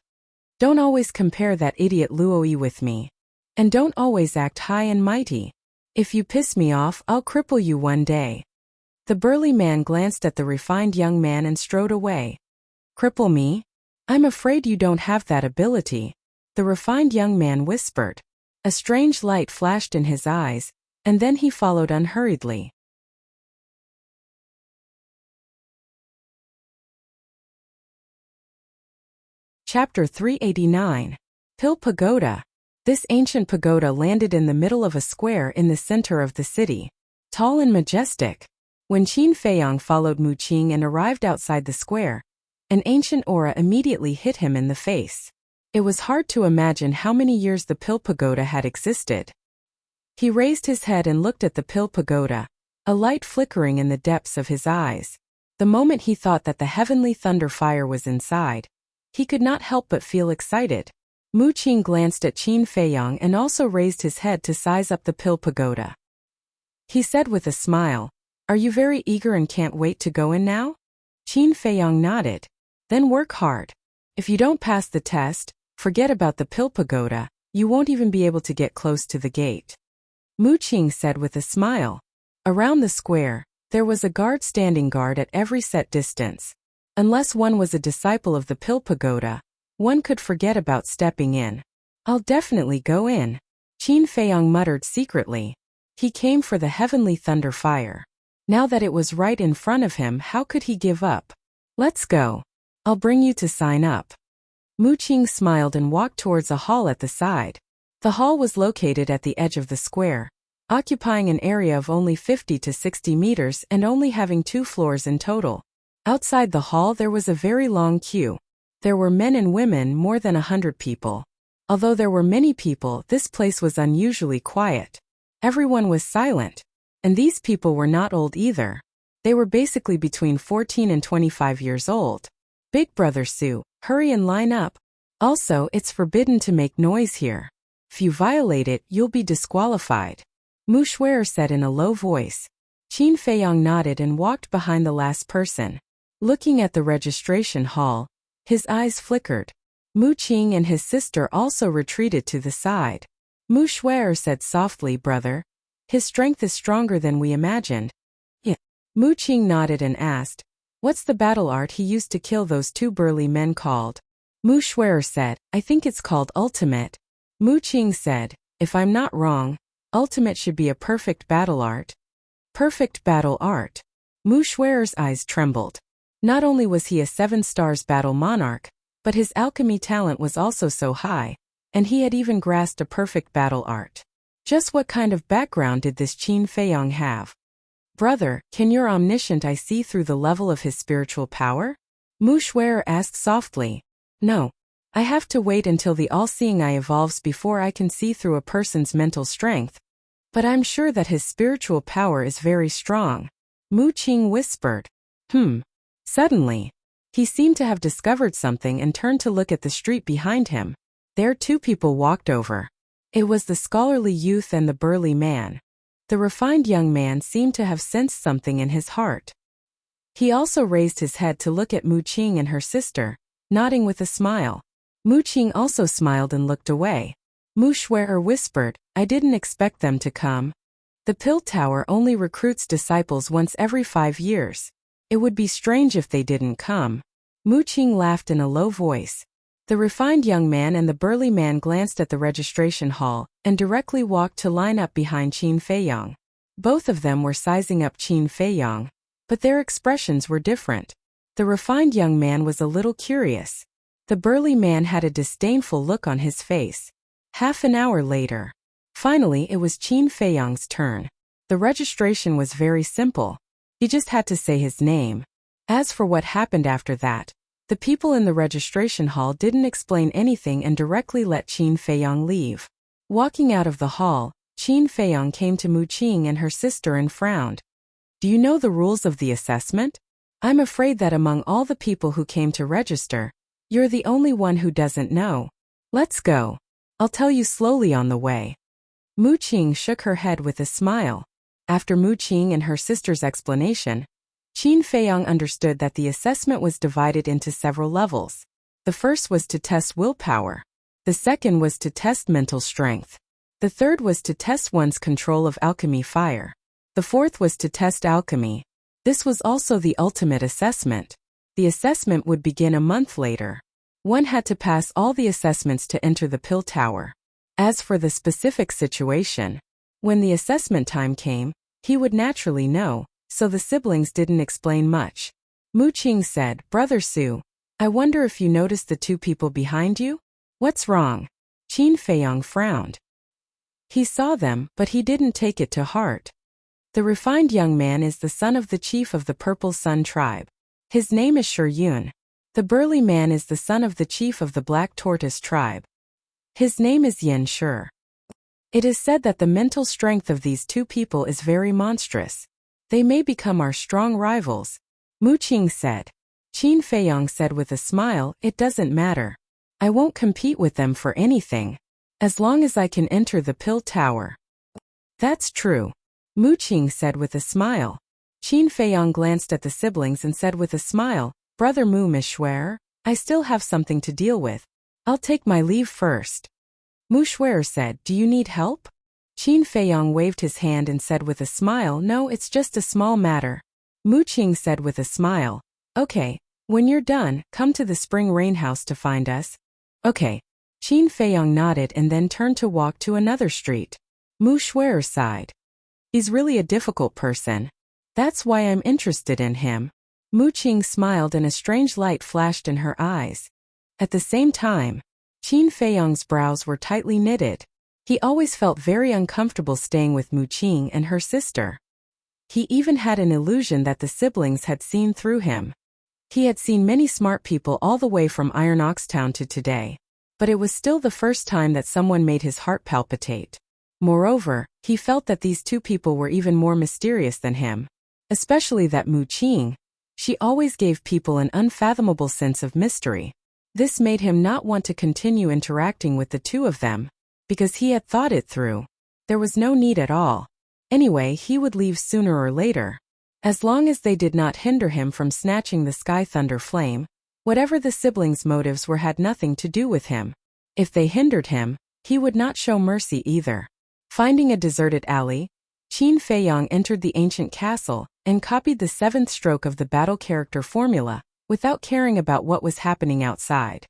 "Don't always compare that idiot Luo Yi with me. And don't always act high and mighty. If you piss me off, I'll cripple you one day." The burly man glanced at the refined young man and strode away. "Cripple me? I'm afraid you don't have that ability," the refined young man whispered. A strange light flashed in his eyes, and then he followed unhurriedly. Chapter 389. Pill Pagoda. This ancient pagoda landed in the middle of a square in the center of the city. Tall and majestic. When Qin Feiyang followed Mu Qing and arrived outside the square, an ancient aura immediately hit him in the face. It was hard to imagine how many years the Pill Pagoda had existed. He raised his head and looked at the Pill Pagoda, a light flickering in the depths of his eyes. The moment he thought that the heavenly thunder fire was inside, he could not help but feel excited. Mu Qing glanced at Qin Feiyang and also raised his head to size up the Pill Pagoda. He said with a smile, "Are you very eager and can't wait to go in now?" Qin Feiyang nodded. "Then work hard. If you don't pass the test, forget about the Pill Pagoda, you won't even be able to get close to the gate." Mu Qing said with a smile. Around the square, there was a guard standing guard at every set distance. Unless one was a disciple of the Pill Pagoda, one could forget about stepping in. "I'll definitely go in," Qin Feiyang muttered secretly. He came for the heavenly thunder fire. Now that it was right in front of him, how could he give up? "Let's go. I'll bring you to sign up." Mu Qing smiled and walked towards a hall at the side. The hall was located at the edge of the square, occupying an area of only 50 to 60 meters and only having 2 floors in total. Outside the hall there was a very long queue. There were men and women, more than 100 people. Although there were many people, this place was unusually quiet. Everyone was silent. And these people were not old either. They were basically between 14 and 25 years old. Big Brother Sue, hurry and line up. Also, it's forbidden to make noise here. If you violate it, you'll be disqualified. Mu Shuer said in a low voice. Qin Feiyong nodded and walked behind the last person. Looking at the registration hall, his eyes flickered. Mu Qing and his sister also retreated to the side. Mu Shuer said softly, brother. His strength is stronger than we imagined. Yeah. Mu Qing nodded and asked, what's the battle art he used to kill those two burly men called? Mu Shuer said, I think it's called ultimate. Mu Qing said, if I'm not wrong, ultimate should be a perfect battle art. Perfect battle art. Mu Shuer's eyes trembled. Not only was he a 7 stars battle monarch, but his alchemy talent was also so high, and he had even grasped a perfect battle art. Just what kind of background did this Qin Feiyong have? Brother, can your omniscient eye see through the level of his spiritual power? Mu Shuer asked softly. No. I have to wait until the all-seeing eye evolves before I can see through a person's mental strength. But I'm sure that his spiritual power is very strong. Mu Qing whispered. Suddenly, he seemed to have discovered something and turned to look at the street behind him. There 2 people walked over. It was the scholarly youth and the burly man. The refined young man seemed to have sensed something in his heart. He also raised his head to look at Mu Qing and her sister, nodding with a smile. Mu Qing also smiled and looked away. Mu Shuer whispered, I didn't expect them to come. The Pill Tower only recruits disciples once every 5 years. It would be strange if they didn't come. Mu Qing laughed in a low voice. The refined young man and the burly man glanced at the registration hall and directly walked to line up behind Qin Feiyong. Both of them were sizing up Qin Feiyong, but their expressions were different. The refined young man was a little curious. The burly man had a disdainful look on his face. Half an hour later. Finally, it was Qin Feiyong's turn. The registration was very simple. He just had to say his name. As for what happened after that, the people in the registration hall didn't explain anything and directly let Qin Feiyong leave. Walking out of the hall, Qin Feiyong came to Mu Qing and her sister and frowned. Do you know the rules of the assessment? I'm afraid that among all the people who came to register, you're the only one who doesn't know. Let's go. I'll tell you slowly on the way. Mu Qing shook her head with a smile. After Mu Qing and her sister's explanation, Qin Feiyong understood that the assessment was divided into several levels. The first was to test willpower. The second was to test mental strength. The third was to test one's control of alchemy fire. The fourth was to test alchemy. This was also the ultimate assessment. The assessment would begin a month later. One had to pass all the assessments to enter the Pill Tower. As for the specific situation, when the assessment time came, he would naturally know, so the siblings didn't explain much. Mu Qing said, Brother Sue, I wonder if you noticed the 2 people behind you? What's wrong? Qin Feiyong frowned. He saw them, but he didn't take it to heart. The refined young man is the son of the chief of the Purple Sun tribe. His name is Shi Yun. The burly man is the son of the chief of the Black Tortoise tribe. His name is Yen Shi. It is said that the mental strength of these 2 people is very monstrous. They may become our strong rivals. Mu Qing said. Qin Feiyong said with a smile, it doesn't matter. I won't compete with them for anything. As long as I can enter the Pill Tower. That's true. Mu Qing said with a smile. Qin Feiyong glanced at the siblings and said with a smile, Brother Mu Shuer, I still have something to deal with. I'll take my leave first. Mu Shuer said, do you need help? Qin Feiyong waved his hand and said with a smile, no, it's just a small matter. Mu Qing said with a smile, okay, when you're done, come to the Spring Rain House to find us. Okay. Qin Feiyong nodded and then turned to walk to another street. Mu Shuer sighed. He's really a difficult person. That's why I'm interested in him. Mu Qing smiled and a strange light flashed in her eyes. At the same time, Qin Feiyong's brows were tightly knitted. He always felt very uncomfortable staying with Mu Qing and her sister. He even had an illusion that the siblings had seen through him. He had seen many smart people all the way from Iron Ox Town to today, but it was still the first time that someone made his heart palpitate. Moreover, he felt that these two people were even more mysterious than him, especially that Mu Qing. She always gave people an unfathomable sense of mystery. This made him not want to continue interacting with the two of them, because he had thought it through. There was no need at all. Anyway, he would leave sooner or later. As long as they did not hinder him from snatching the Sky Thunder Flame, whatever the siblings' motives were had nothing to do with him. If they hindered him, he would not show mercy either. Finding a deserted alley, Qin Feiyang entered the ancient castle and copied the 7th stroke of the battle character formula, without caring about what was happening outside.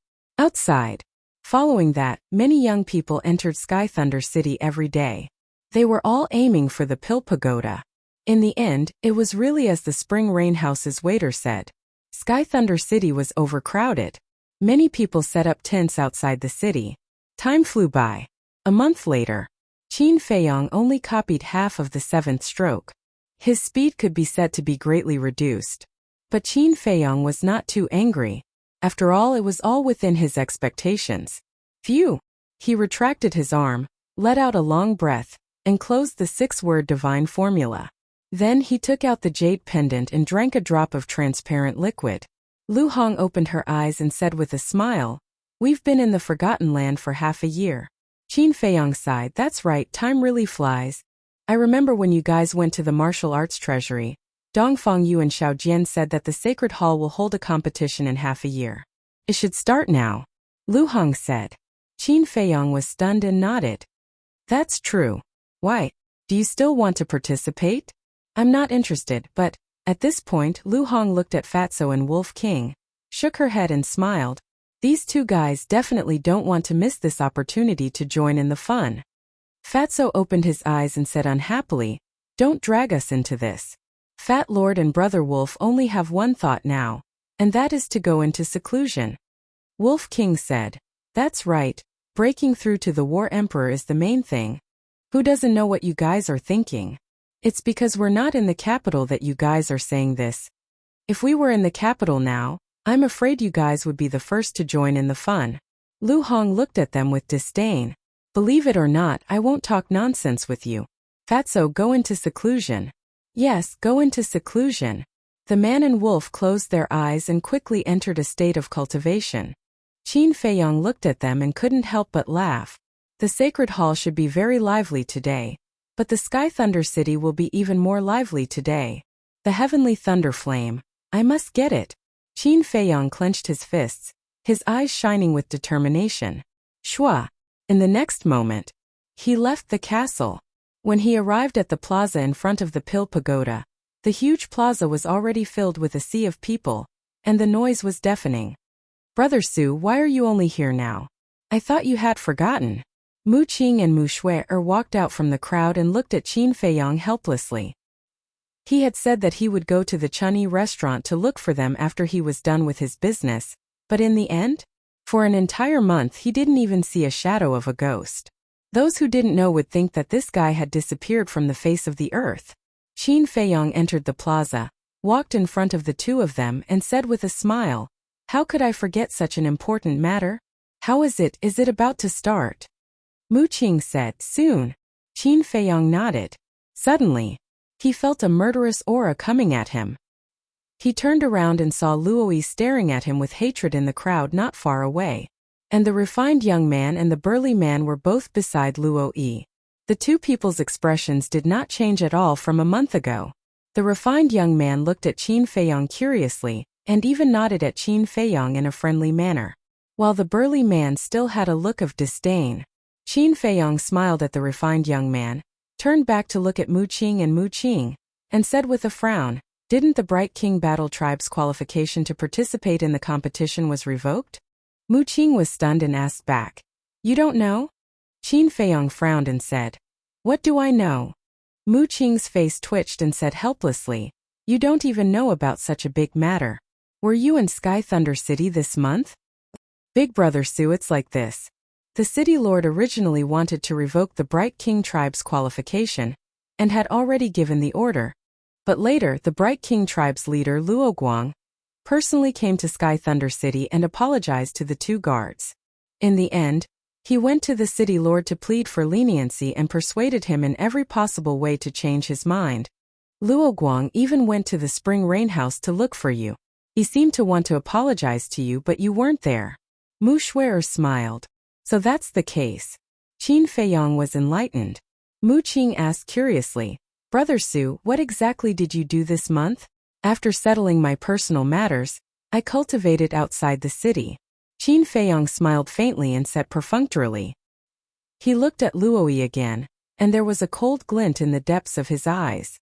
Following that, many young people entered Sky Thunder City every day. They were all aiming for the Pill Pagoda. In the end, it was really as the Spring Rain House's waiter said. Sky Thunder City was overcrowded. Many people set up tents outside the city. Time flew by. A month later, Qin Feiyang only copied half of the 7th stroke. His speed could be said to be greatly reduced. But Qin Feiyang was not too angry. After all, it was all within his expectations. Phew! He retracted his arm, let out a long breath, and closed the 6-word divine formula. Then he took out the jade pendant and drank a drop of transparent liquid. Lu Hong opened her eyes and said with a smile, "We've been in the Forgotten Land for half a year." Qin Feiyang sighed. "That's right, time really flies. I remember when you guys went to the martial arts treasury. Dongfang Yu and Xiao Jian said that the Sacred Hall will hold a competition in half a year. It should start now," Lu Hong said. Qin Feiyang was stunned and nodded. "That's true. Why? Do you still want to participate?" "I'm not interested, but..." At this point, Lu Hong looked at Fatso and Wolf King, shook her head and smiled. These two guys definitely don't want to miss this opportunity to join in the fun. Fatso opened his eyes and said unhappily, "Don't drag us into this. Fat Lord and Brother Wolf only have one thought now, and that is to go into seclusion." Wolf King said, "That's right, breaking through to the War Emperor is the main thing. Who doesn't know what you guys are thinking? It's because we're not in the capital that you guys are saying this. If we were in the capital now, I'm afraid you guys would be the first to join in the fun." Lu Hong looked at them with disdain. "Believe it or not, I won't talk nonsense with you. Fatso, go into seclusion." "Yes, go into seclusion." The man and wolf closed their eyes and quickly entered a state of cultivation. Qin Feiyang looked at them and couldn't help but laugh. The Sacred Hall should be very lively today. But the Sky Thunder City will be even more lively today. The Heavenly Thunder Flame. I must get it. Qin Feiyang clenched his fists, his eyes shining with determination. Shua! In the next moment, he left the castle. When he arrived at the plaza in front of the Pill Pagoda, the huge plaza was already filled with a sea of people, and the noise was deafening. "Brother Su, why are you only here now? I thought you had forgotten." Mu Qing and Mu Shui walked out from the crowd and looked at Qin Feiyang helplessly. He had said that he would go to the Chunyi restaurant to look for them after he was done with his business, but in the end? For an entire month he didn't even see a shadow of a ghost. Those who didn't know would think that this guy had disappeared from the face of the earth. Qin Feiyang entered the plaza, walked in front of the two of them and said with a smile, "How could I forget such an important matter? How is it about to start?" Mu Qing said, "Soon." Qin Feiyang nodded. Suddenly, he felt a murderous aura coming at him. He turned around and saw Luoyi staring at him with hatred in the crowd not far away. And the refined young man and the burly man were both beside Luoyi. The two people's expressions did not change at all from a month ago. The refined young man looked at Qin Feiyang curiously, and even nodded at Qin Feiyang in a friendly manner, while the burly man still had a look of disdain. Qin Feiyang smiled at the refined young man, turned back to look at Mu Qing, and said with a frown, "Didn't the Bright King Battle Tribe's qualification to participate in the competition was revoked?" Mu Qing was stunned and asked back, "You don't know?" Qin Feiyang frowned and said, "What do I know?" Mu Qing's face twitched and said helplessly, "You don't even know about such a big matter. Were you in Sky Thunder City this month?" "Big Brother Su, it's like this. The City Lord originally wanted to revoke the Bright King Tribe's qualification, and had already given the order. But later the Bright King Tribe's leader Luo Guang, personally came to Sky Thunder City and apologized to the two guards. In the end, he went to the city lord to plead for leniency and persuaded him in every possible way to change his mind. Luo Guang even went to the spring rain house to look for you. He seemed to want to apologize to you, but you weren't there. Mu Shuer smiled. So that's the case. Qin Feiyang was enlightened. Mu Qing asked curiously, Brother Su, what exactly did you do this month? After settling my personal matters, I cultivated outside the city. Qin Feiyang smiled faintly and said perfunctorily. He looked at Luoyi again, and there was a cold glint in the depths of his eyes.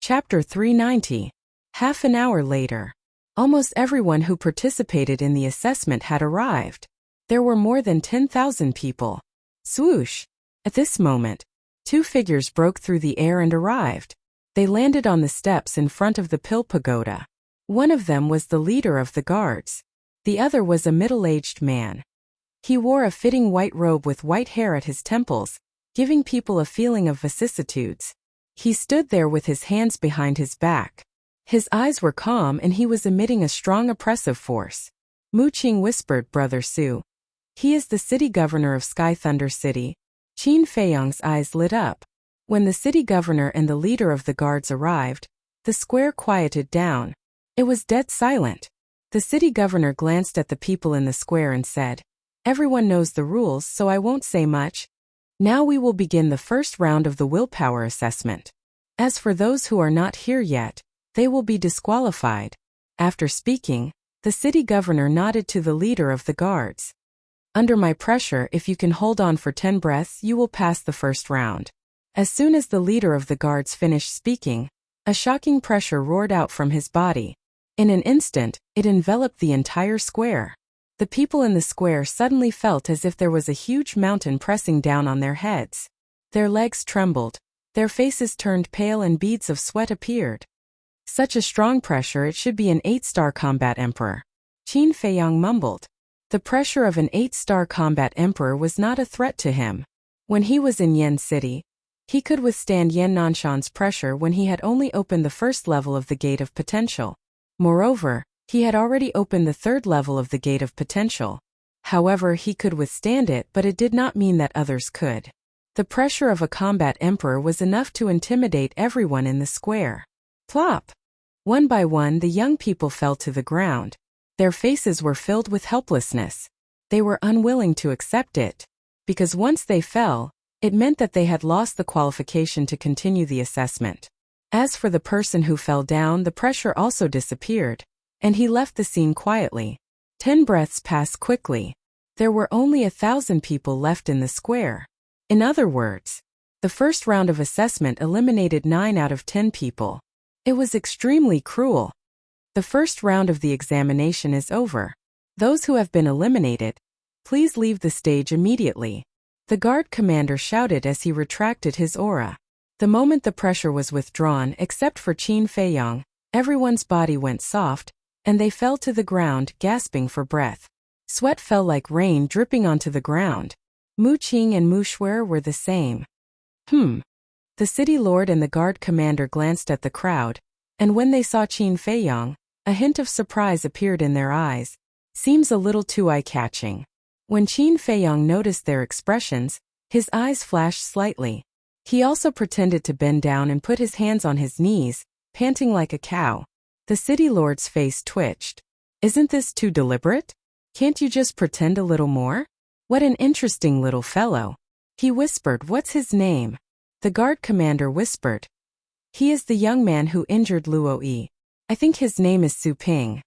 Chapter 390. Half an hour later. Almost everyone who participated in the assessment had arrived. There were more than 10,000 people. Swoosh! At this moment, two figures broke through the air and arrived. They landed on the steps in front of the Pill Pagoda. One of them was the leader of the guards. The other was a middle-aged man. He wore a fitting white robe with white hair at his temples, giving people a feeling of vicissitudes. He stood there with his hands behind his back. His eyes were calm and he was emitting a strong oppressive force. Mu Qing whispered, Brother Su. He is the city governor of Sky Thunder City. Qin Feiyang's eyes lit up. When the city governor and the leader of the guards arrived, the square quieted down. It was dead silent. The city governor glanced at the people in the square and said, Everyone knows the rules, so I won't say much. Now we will begin the first round of the willpower assessment. As for those who are not here yet, they will be disqualified. After speaking, the city governor nodded to the leader of the guards. Under my pressure, if you can hold on for 10 breaths, you will pass the first round. As soon as the leader of the guards finished speaking, a shocking pressure roared out from his body. In an instant, it enveloped the entire square. The people in the square suddenly felt as if there was a huge mountain pressing down on their heads. Their legs trembled, their faces turned pale and beads of sweat appeared. Such a strong pressure, it should be an 8-star combat emperor. Qin Feiyang mumbled. The pressure of an 8-star combat emperor was not a threat to him. When he was in Yan City, he could withstand Yan Nanshan's pressure when he had only opened the first level of the Gate of Potential. Moreover, he had already opened the third level of the Gate of Potential. However, he could withstand it, but it did not mean that others could. The pressure of a combat emperor was enough to intimidate everyone in the square. Plop! One by one, the young people fell to the ground. Their faces were filled with helplessness. They were unwilling to accept it. Because once they fell, it meant that they had lost the qualification to continue the assessment. As for the person who fell down, the pressure also disappeared, and he left the scene quietly. 10 breaths passed quickly. There were only 1,000 people left in the square. In other words, the first round of assessment eliminated 9 out of 10 people. It was extremely cruel. The first round of the examination is over. Those who have been eliminated, please leave the stage immediately. The guard commander shouted as he retracted his aura. The moment the pressure was withdrawn, except for Qin Feiyang, everyone's body went soft, and they fell to the ground, gasping for breath. Sweat fell like rain dripping onto the ground. Mu Qing and Mu Shuer were the same. The city lord and the guard commander glanced at the crowd, and when they saw Qin Feiyang, a hint of surprise appeared in their eyes. Seems a little too eye-catching. When Qin Feiyang noticed their expressions, his eyes flashed slightly. He also pretended to bend down and put his hands on his knees, panting like a cow. The city lord's face twitched. Isn't this too deliberate? Can't you just pretend a little more? What an interesting little fellow. He whispered, What's his name? The guard commander whispered. He is the young man who injured Luo Yi. I think his name is Su Ping.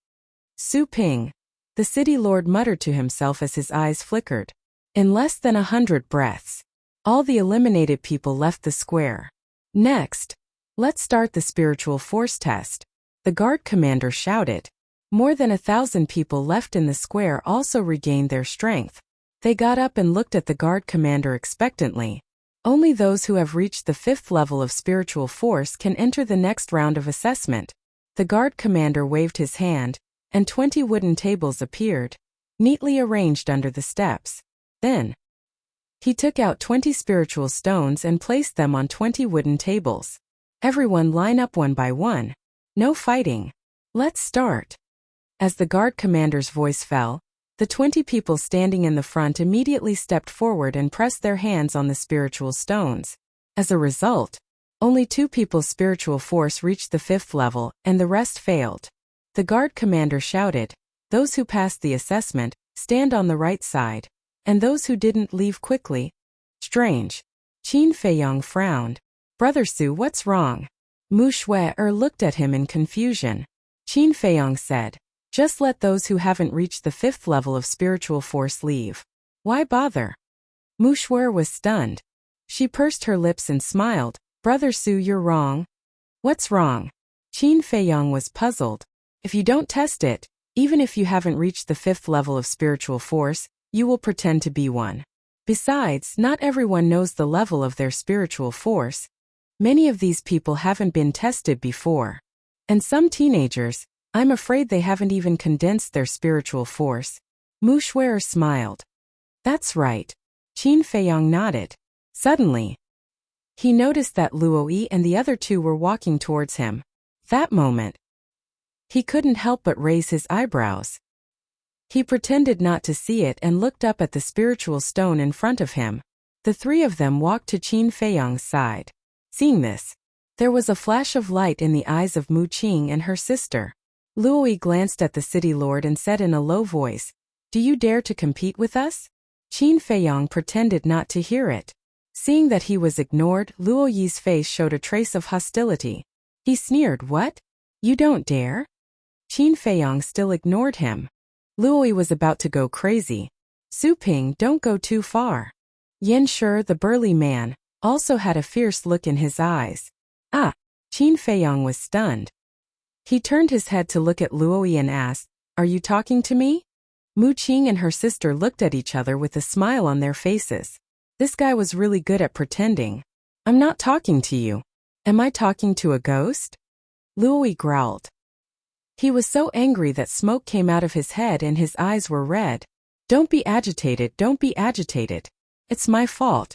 Su Ping. The city lord muttered to himself as his eyes flickered. In less than 100 breaths, all the eliminated people left the square. Next, let's start the spiritual force test. The guard commander shouted. More than 1,000 people left in the square also regained their strength. They got up and looked at the guard commander expectantly. Only those who have reached the 5th level of spiritual force can enter the next round of assessment. The guard commander waved his hand, and 20 wooden tables appeared, neatly arranged under the steps. Then, He took out 20 spiritual stones and placed them on 20 wooden tables. Everyone line up one by one. No fighting. Let's start. As the guard commander's voice fell, the 20 people standing in the front immediately stepped forward and pressed their hands on the spiritual stones. As a result, only 2 people's spiritual force reached the 5th level, and the rest failed. The guard commander shouted, "Those who passed the assessment, stand on the right side. And those who didn't, leave quickly." Strange. Qin Feiyong frowned. "Brother Su, what's wrong?" Mu Shui-er looked at him in confusion. Qin Feiyong said, "Just let those who haven't reached the 5th level of spiritual force leave. Why bother?" Mu Shui-er was stunned. She pursed her lips and smiled. "Brother Su, you're wrong." "What's wrong?" Qin Feiyong was puzzled. "If you don't test it, even if you haven't reached the 5th level of spiritual force, you will pretend to be one. Besides, not everyone knows the level of their spiritual force. Many of these people haven't been tested before. And some teenagers, I'm afraid they haven't even condensed their spiritual force." Mu Shui-er smiled. "That's right." Qin Feiyong nodded. Suddenly, he noticed that Luo Yi and the other 2 were walking towards him. That moment, he couldn't help but raise his eyebrows. He pretended not to see it and looked up at the spiritual stone in front of him. The 3 of them walked to Qin Feiyong's side. Seeing this, there was a flash of light in the eyes of Mu Qing and her sister. Luo Yi glanced at the city lord and said in a low voice, "Do you dare to compete with us?" Qin Feiyong pretended not to hear it. Seeing that he was ignored, Luo Yi's face showed a trace of hostility. He sneered, "What? You don't dare?" Qin Feiyong still ignored him. Luo Yi was about to go crazy. "Su Ping, don't go too far." Yan Shi, the burly man, also had a fierce look in his eyes. "Ah!" Qin Feiyong was stunned. He turned his head to look at Luo Yi and asked, "Are you talking to me?" Mu Qing and her sister looked at each other with a smile on their faces. This guy was really good at pretending. "I'm not talking to you. Am I talking to a ghost?" Luo Yi growled. He was so angry that smoke came out of his head and his eyes were red. "Don't be agitated, don't be agitated. It's my fault."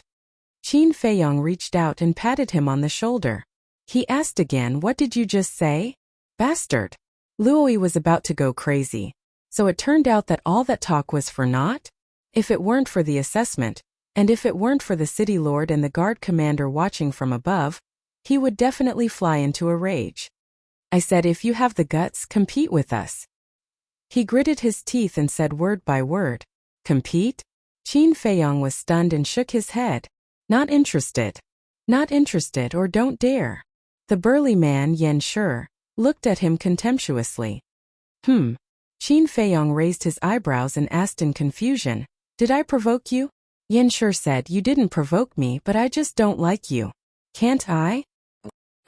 Qin Feiyong reached out and patted him on the shoulder. He asked again, "What did you just say?" "Bastard." Luo Yi was about to go crazy. So it turned out that all that talk was for naught? If it weren't for the assessment, and if it weren't for the city lord and the guard commander watching from above, he would definitely fly into a rage. "I said if you have the guts, compete with us." He gritted his teeth and said word by word, "Compete?" Qin Feiyong was stunned and shook his head. "Not interested. Not interested, or don't dare." The burly man, Yan Shi, looked at him contemptuously. Qin Feiyong raised his eyebrows and asked in confusion, "Did I provoke you?" Yan Shi said, "You didn't provoke me, but I just don't like you." "Can't I?"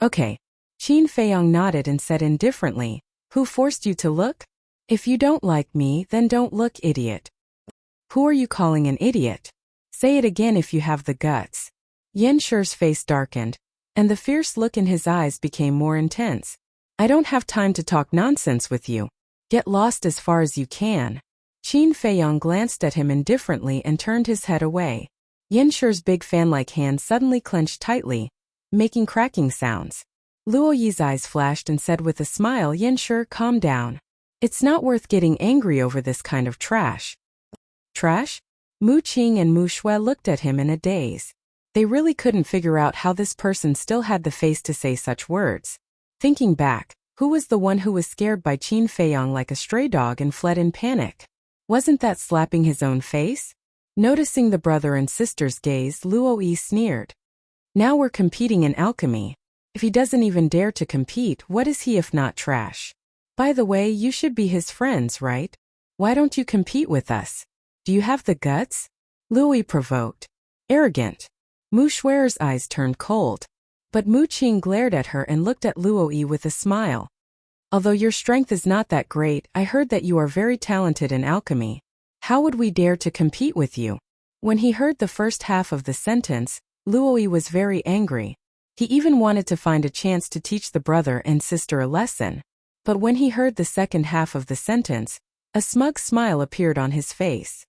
"Okay." Qin Feiyong nodded and said indifferently, "Who forced you to look?" "If you don't like me, then don't look, idiot." "Who are you calling an idiot?" "Say it again if you have the guts." Yan Shi's face darkened, and the fierce look in his eyes became more intense. "I don't have time to talk nonsense with you. Get lost as far as you can." Qin Feiyong glanced at him indifferently and turned his head away. Yan Shi's big fan-like hand suddenly clenched tightly, making cracking sounds. Luo Yi's eyes flashed and said with a smile, "Yan Shi, calm down. It's not worth getting angry over this kind of trash." "Trash?" Mu Qing and Mu Shui looked at him in a daze. They really couldn't figure out how this person still had the face to say such words. Thinking back, who was the one who was scared by Qin Feiyong like a stray dog and fled in panic? Wasn't that slapping his own face? Noticing the brother and sister's gaze, Luo Yi sneered. "Now we're competing in alchemy. If he doesn't even dare to compete, what is he if not trash? By the way, you should be his friends, right? Why don't you compete with us? Do you have the guts?" Luo Yi provoked. "Arrogant." Mu Shui's eyes turned cold. But Mu Qing glared at her and looked at Luo Yi with a smile. "Although your strength is not that great, I heard that you are very talented in alchemy. How would we dare to compete with you?" When he heard the first half of the sentence, Luo Yi was very angry. He even wanted to find a chance to teach the brother and sister a lesson. But when he heard the second half of the sentence, a smug smile appeared on his face.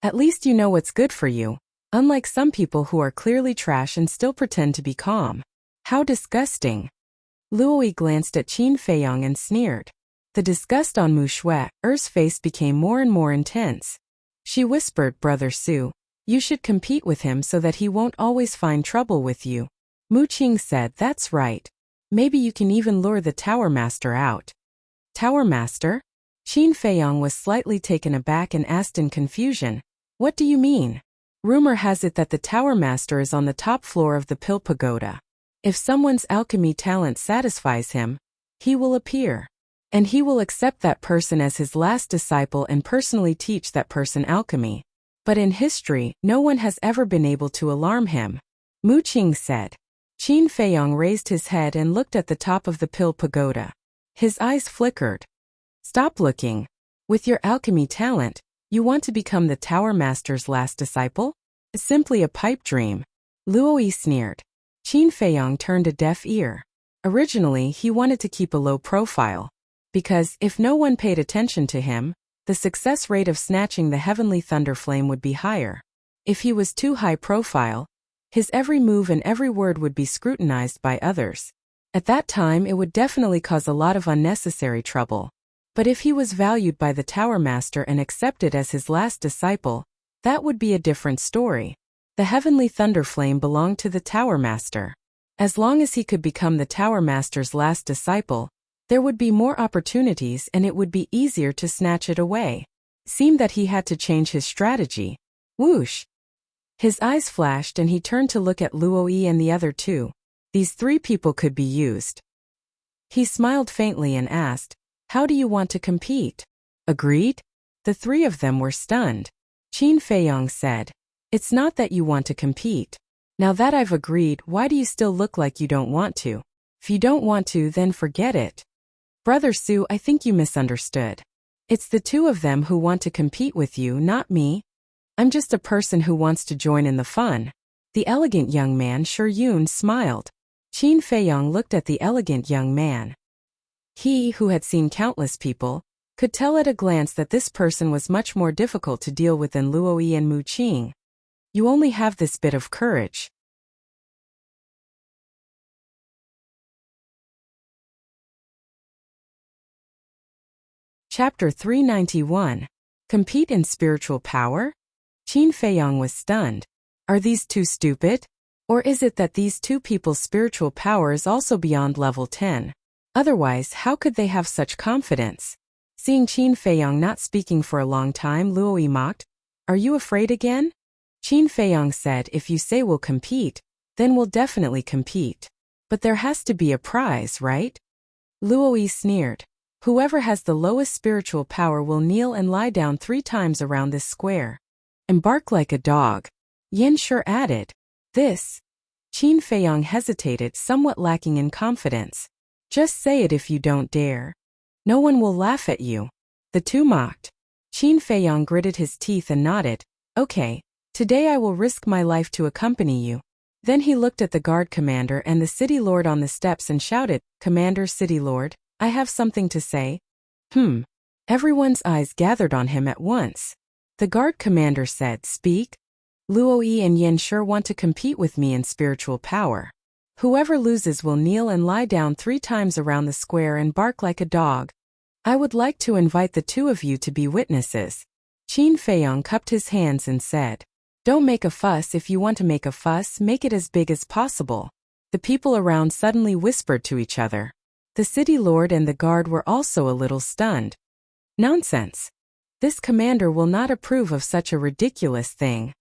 "At least you know what's good for you. Unlike some people who are clearly trash and still pretend to be calm. How disgusting. Luoyi glanced at Qin Feiyong and sneered. The disgust on Mu Shue's face became more and more intense. She whispered, Brother Su, you should compete with him so that he won't always find trouble with you. Mu Qing said, that's right. Maybe you can even lure the Tower Master out. Tower Master? Qin Feiyong was slightly taken aback and asked in confusion, what do you mean? Rumor has it that the Tower Master is on the top floor of the Pill Pagoda. If someone's alchemy talent satisfies him, he will appear. And he will accept that person as his last disciple and personally teach that person alchemy. But in history, no one has ever been able to alarm him. Mu Qing said. Qin Feiyong raised his head and looked at the top of the Pill Pagoda. His eyes flickered. Stop looking. With your alchemy talent, you want to become the Tower Master's last disciple? It's simply a pipe dream. Luoyi sneered. Qin Feiyong turned a deaf ear. Originally, he wanted to keep a low profile. Because, if no one paid attention to him, the success rate of snatching the heavenly thunder flame would be higher. If he was too high profile, his every move and every word would be scrutinized by others. At that time it would definitely cause a lot of unnecessary trouble. But if he was valued by the Tower Master and accepted as his last disciple, that would be a different story. The heavenly thunder flame belonged to the Tower Master. As long as he could become the Tower Master's last disciple, there would be more opportunities and it would be easier to snatch it away. Seemed that he had to change his strategy. Whoosh! His eyes flashed and he turned to look at Luoyi and the other two. These three people could be used. He smiled faintly and asked, how do you want to compete? Agreed? The three of them were stunned. Qin Feiyong said, it's not that you want to compete. Now that I've agreed, why do you still look like you don't want to? If you don't want to, then forget it. Brother Su, I think you misunderstood. It's the two of them who want to compete with you, not me. I'm just a person who wants to join in the fun. The elegant young man Yun smiled. Qin Feiyong looked at the elegant young man. He, who had seen countless people, could tell at a glance that this person was much more difficult to deal with than Luoyi and Mu Qing. You only have this bit of courage. Chapter 391. Compete in spiritual power? Qin Feiyong was stunned. Are these two stupid? Or is it that these two people's spiritual power is also beyond level 10? Otherwise, how could they have such confidence? Seeing Qin Feiyong not speaking for a long time, Luoyi mocked. Are you afraid again? Qin Feiyong said, if you say we'll compete, then we'll definitely compete. But there has to be a prize, right? Luoyi sneered. Whoever has the lowest spiritual power will kneel and lie down 3 times around this square. Embark like a dog. Yan Shi added. This. Qin Feiyong hesitated, somewhat lacking in confidence. Just say it if you don't dare. No one will laugh at you. The two mocked. Qin Feiyong gritted his teeth and nodded. Okay, today I will risk my life to accompany you. Then he looked at the guard commander and the city lord on the steps and shouted, Commander, City Lord, I have something to say. Everyone's eyes gathered on him at once. The guard commander said, Speak. Luoyi and Yan Shi want to compete with me in spiritual power. Whoever loses will kneel and lie down 3 times around the square and bark like a dog. I would like to invite the two of you to be witnesses. Qin Feiyong cupped his hands and said, Don't make a fuss. If you want to make a fuss, make it as big as possible. The people around suddenly whispered to each other. The city lord and the guard were also a little stunned. Nonsense. This commander will not approve of such a ridiculous thing.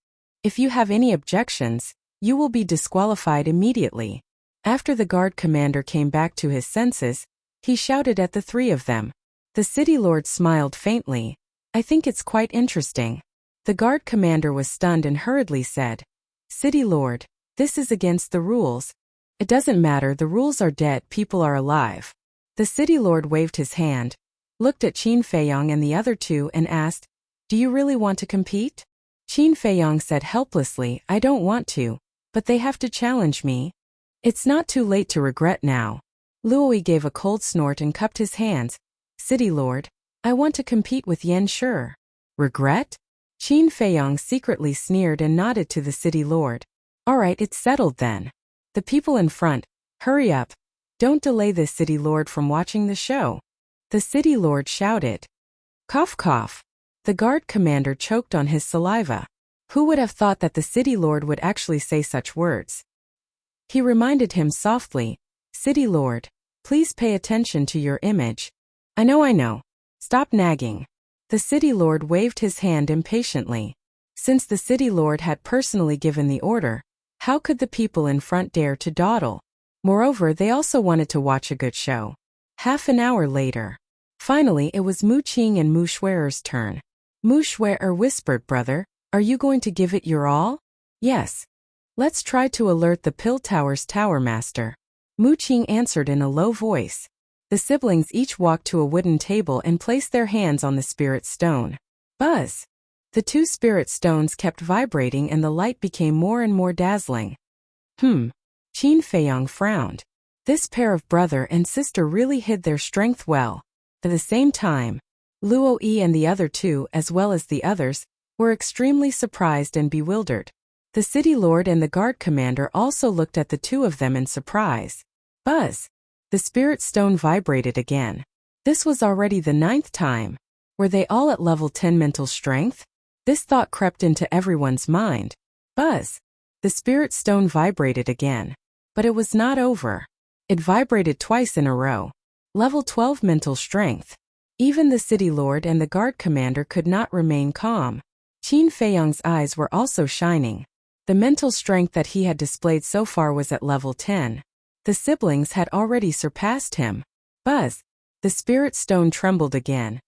If you have any objections, you will be disqualified immediately. After the guard commander came back to his senses, he shouted at the 3 of them. The city lord smiled faintly. I think it's quite interesting. The guard commander was stunned and hurriedly said, City lord, this is against the rules. It doesn't matter, the rules are dead, people are alive. The city lord waved his hand, looked at Qin Feiyong and the other two and asked, Do you really want to compete? Qin Feiyong said helplessly, I don't want to, but they have to challenge me. It's not too late to regret now. Luoyi gave a cold snort and cupped his hands. City lord, I want to compete with Yan Shi. Regret? Qin Feiyang secretly sneered and nodded to the city lord. All right, it's settled then. The people in front, hurry up. Don't delay this city lord from watching the show. The city lord shouted. Cough cough. The guard commander choked on his saliva. Who would have thought that the city lord would actually say such words? He reminded him softly, City lord, please pay attention to your image. I know. Stop nagging. The city lord waved his hand impatiently. Since the city lord had personally given the order, how could the people in front dare to dawdle? Moreover, they also wanted to watch a good show. Half an hour later. Finally, it was Mu Qing and Mu Shuer's turn. Mu Shuer whispered, brother, are you going to give it your all? Yes. Let's try to alert the Pill Tower's tower master. Mu Qing answered in a low voice. The siblings each walked to a wooden table and placed their hands on the spirit stone. Buzz! The 2 spirit stones kept vibrating and the light became more and more dazzling. Qin Feiyang frowned. This pair of brother and sister really hid their strength well. At the same time, Luo Yi and the other 2, as well as the others, were extremely surprised and bewildered. The city lord and the guard commander also looked at the 2 of them in surprise. Buzz! The spirit stone vibrated again. This was already the 9th time. Were they all at level 10 mental strength? This thought crept into everyone's mind. Buzz! The spirit stone vibrated again. But it was not over. It vibrated twice in a row. Level 12 mental strength. Even the city lord and the guard commander could not remain calm. Qin Feiyang's eyes were also shining. The mental strength that he had displayed so far was at level 10. The siblings had already surpassed him. Buzz! The spirit stone trembled again.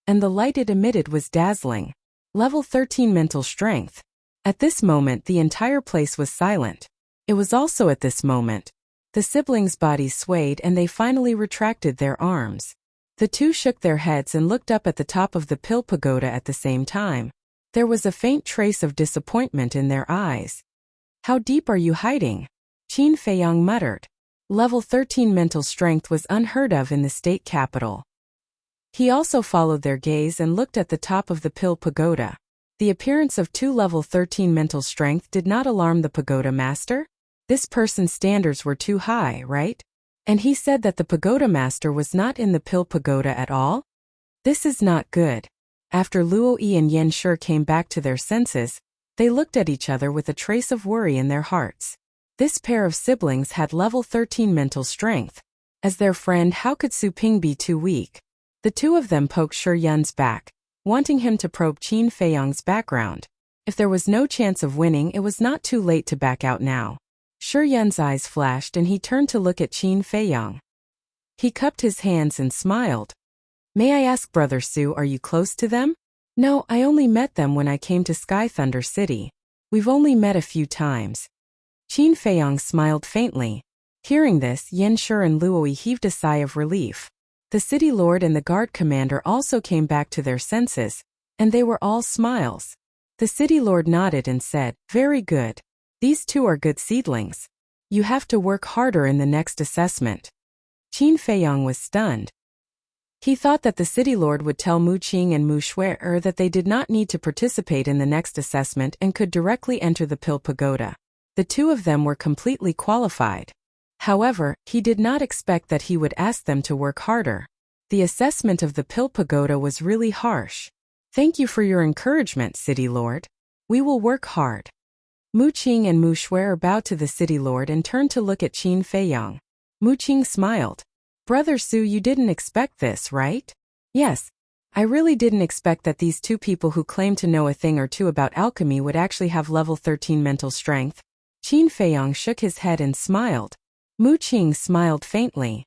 And the light it emitted was dazzling. Level 13 mental strength. At this moment the entire place was silent. It was also at this moment. The siblings' bodies swayed and they finally retracted their arms. The 2 shook their heads and looked up at the top of the Pill Pagoda at the same time. There was a faint trace of disappointment in their eyes. How deep are you hiding? Qin Feiyang muttered. Level 13 mental strength was unheard of in the state capital. He also followed their gaze and looked at the top of the Pill Pagoda. The appearance of 2 level 13 mental strength did not alarm the pagoda master. This person's standards were too high, right? And he said that the pagoda master was not in the Pill Pagoda at all? This is not good. After Luo Yi and Yan Shi came back to their senses, they looked at each other with a trace of worry in their hearts. This pair of siblings had level 13 mental strength. As their friend, how could Su Ping be too weak? The 2 of them poked Shi Yun's back, wanting him to probe Qin Feiyang's background. If there was no chance of winning, it was not too late to back out now. Shi Yun's eyes flashed and he turned to look at Qin Feiyang. He cupped his hands and smiled. May I ask, Brother Su, are you close to them? No, I only met them when I came to Sky Thunder City. We've only met a few times. Qin Feiyang smiled faintly. Hearing this, Yan Shi and Luo Yi heaved a sigh of relief. The city lord and the guard commander also came back to their senses, and they were all smiles. The city lord nodded and said, very good. These 2 are good seedlings. You have to work harder in the next assessment. Qin Feiyang was stunned. He thought that the city lord would tell Mu Qing and Mu Shuer that they did not need to participate in the next assessment and could directly enter the Pill Pagoda. The 2 of them were completely qualified. However, he did not expect that he would ask them to work harder. The assessment of the Pill Pagoda was really harsh. Thank you for your encouragement, city lord. We will work hard. Mu Qing and Mu Shuer bowed to the city lord and turned to look at Qin Feiyang. Mu Qing smiled. Brother Su, you didn't expect this, right? Yes. I really didn't expect that these 2 people who claim to know a thing or two about alchemy would actually have level 13 mental strength. Qin Feiyang shook his head and smiled. Mu Qing smiled faintly.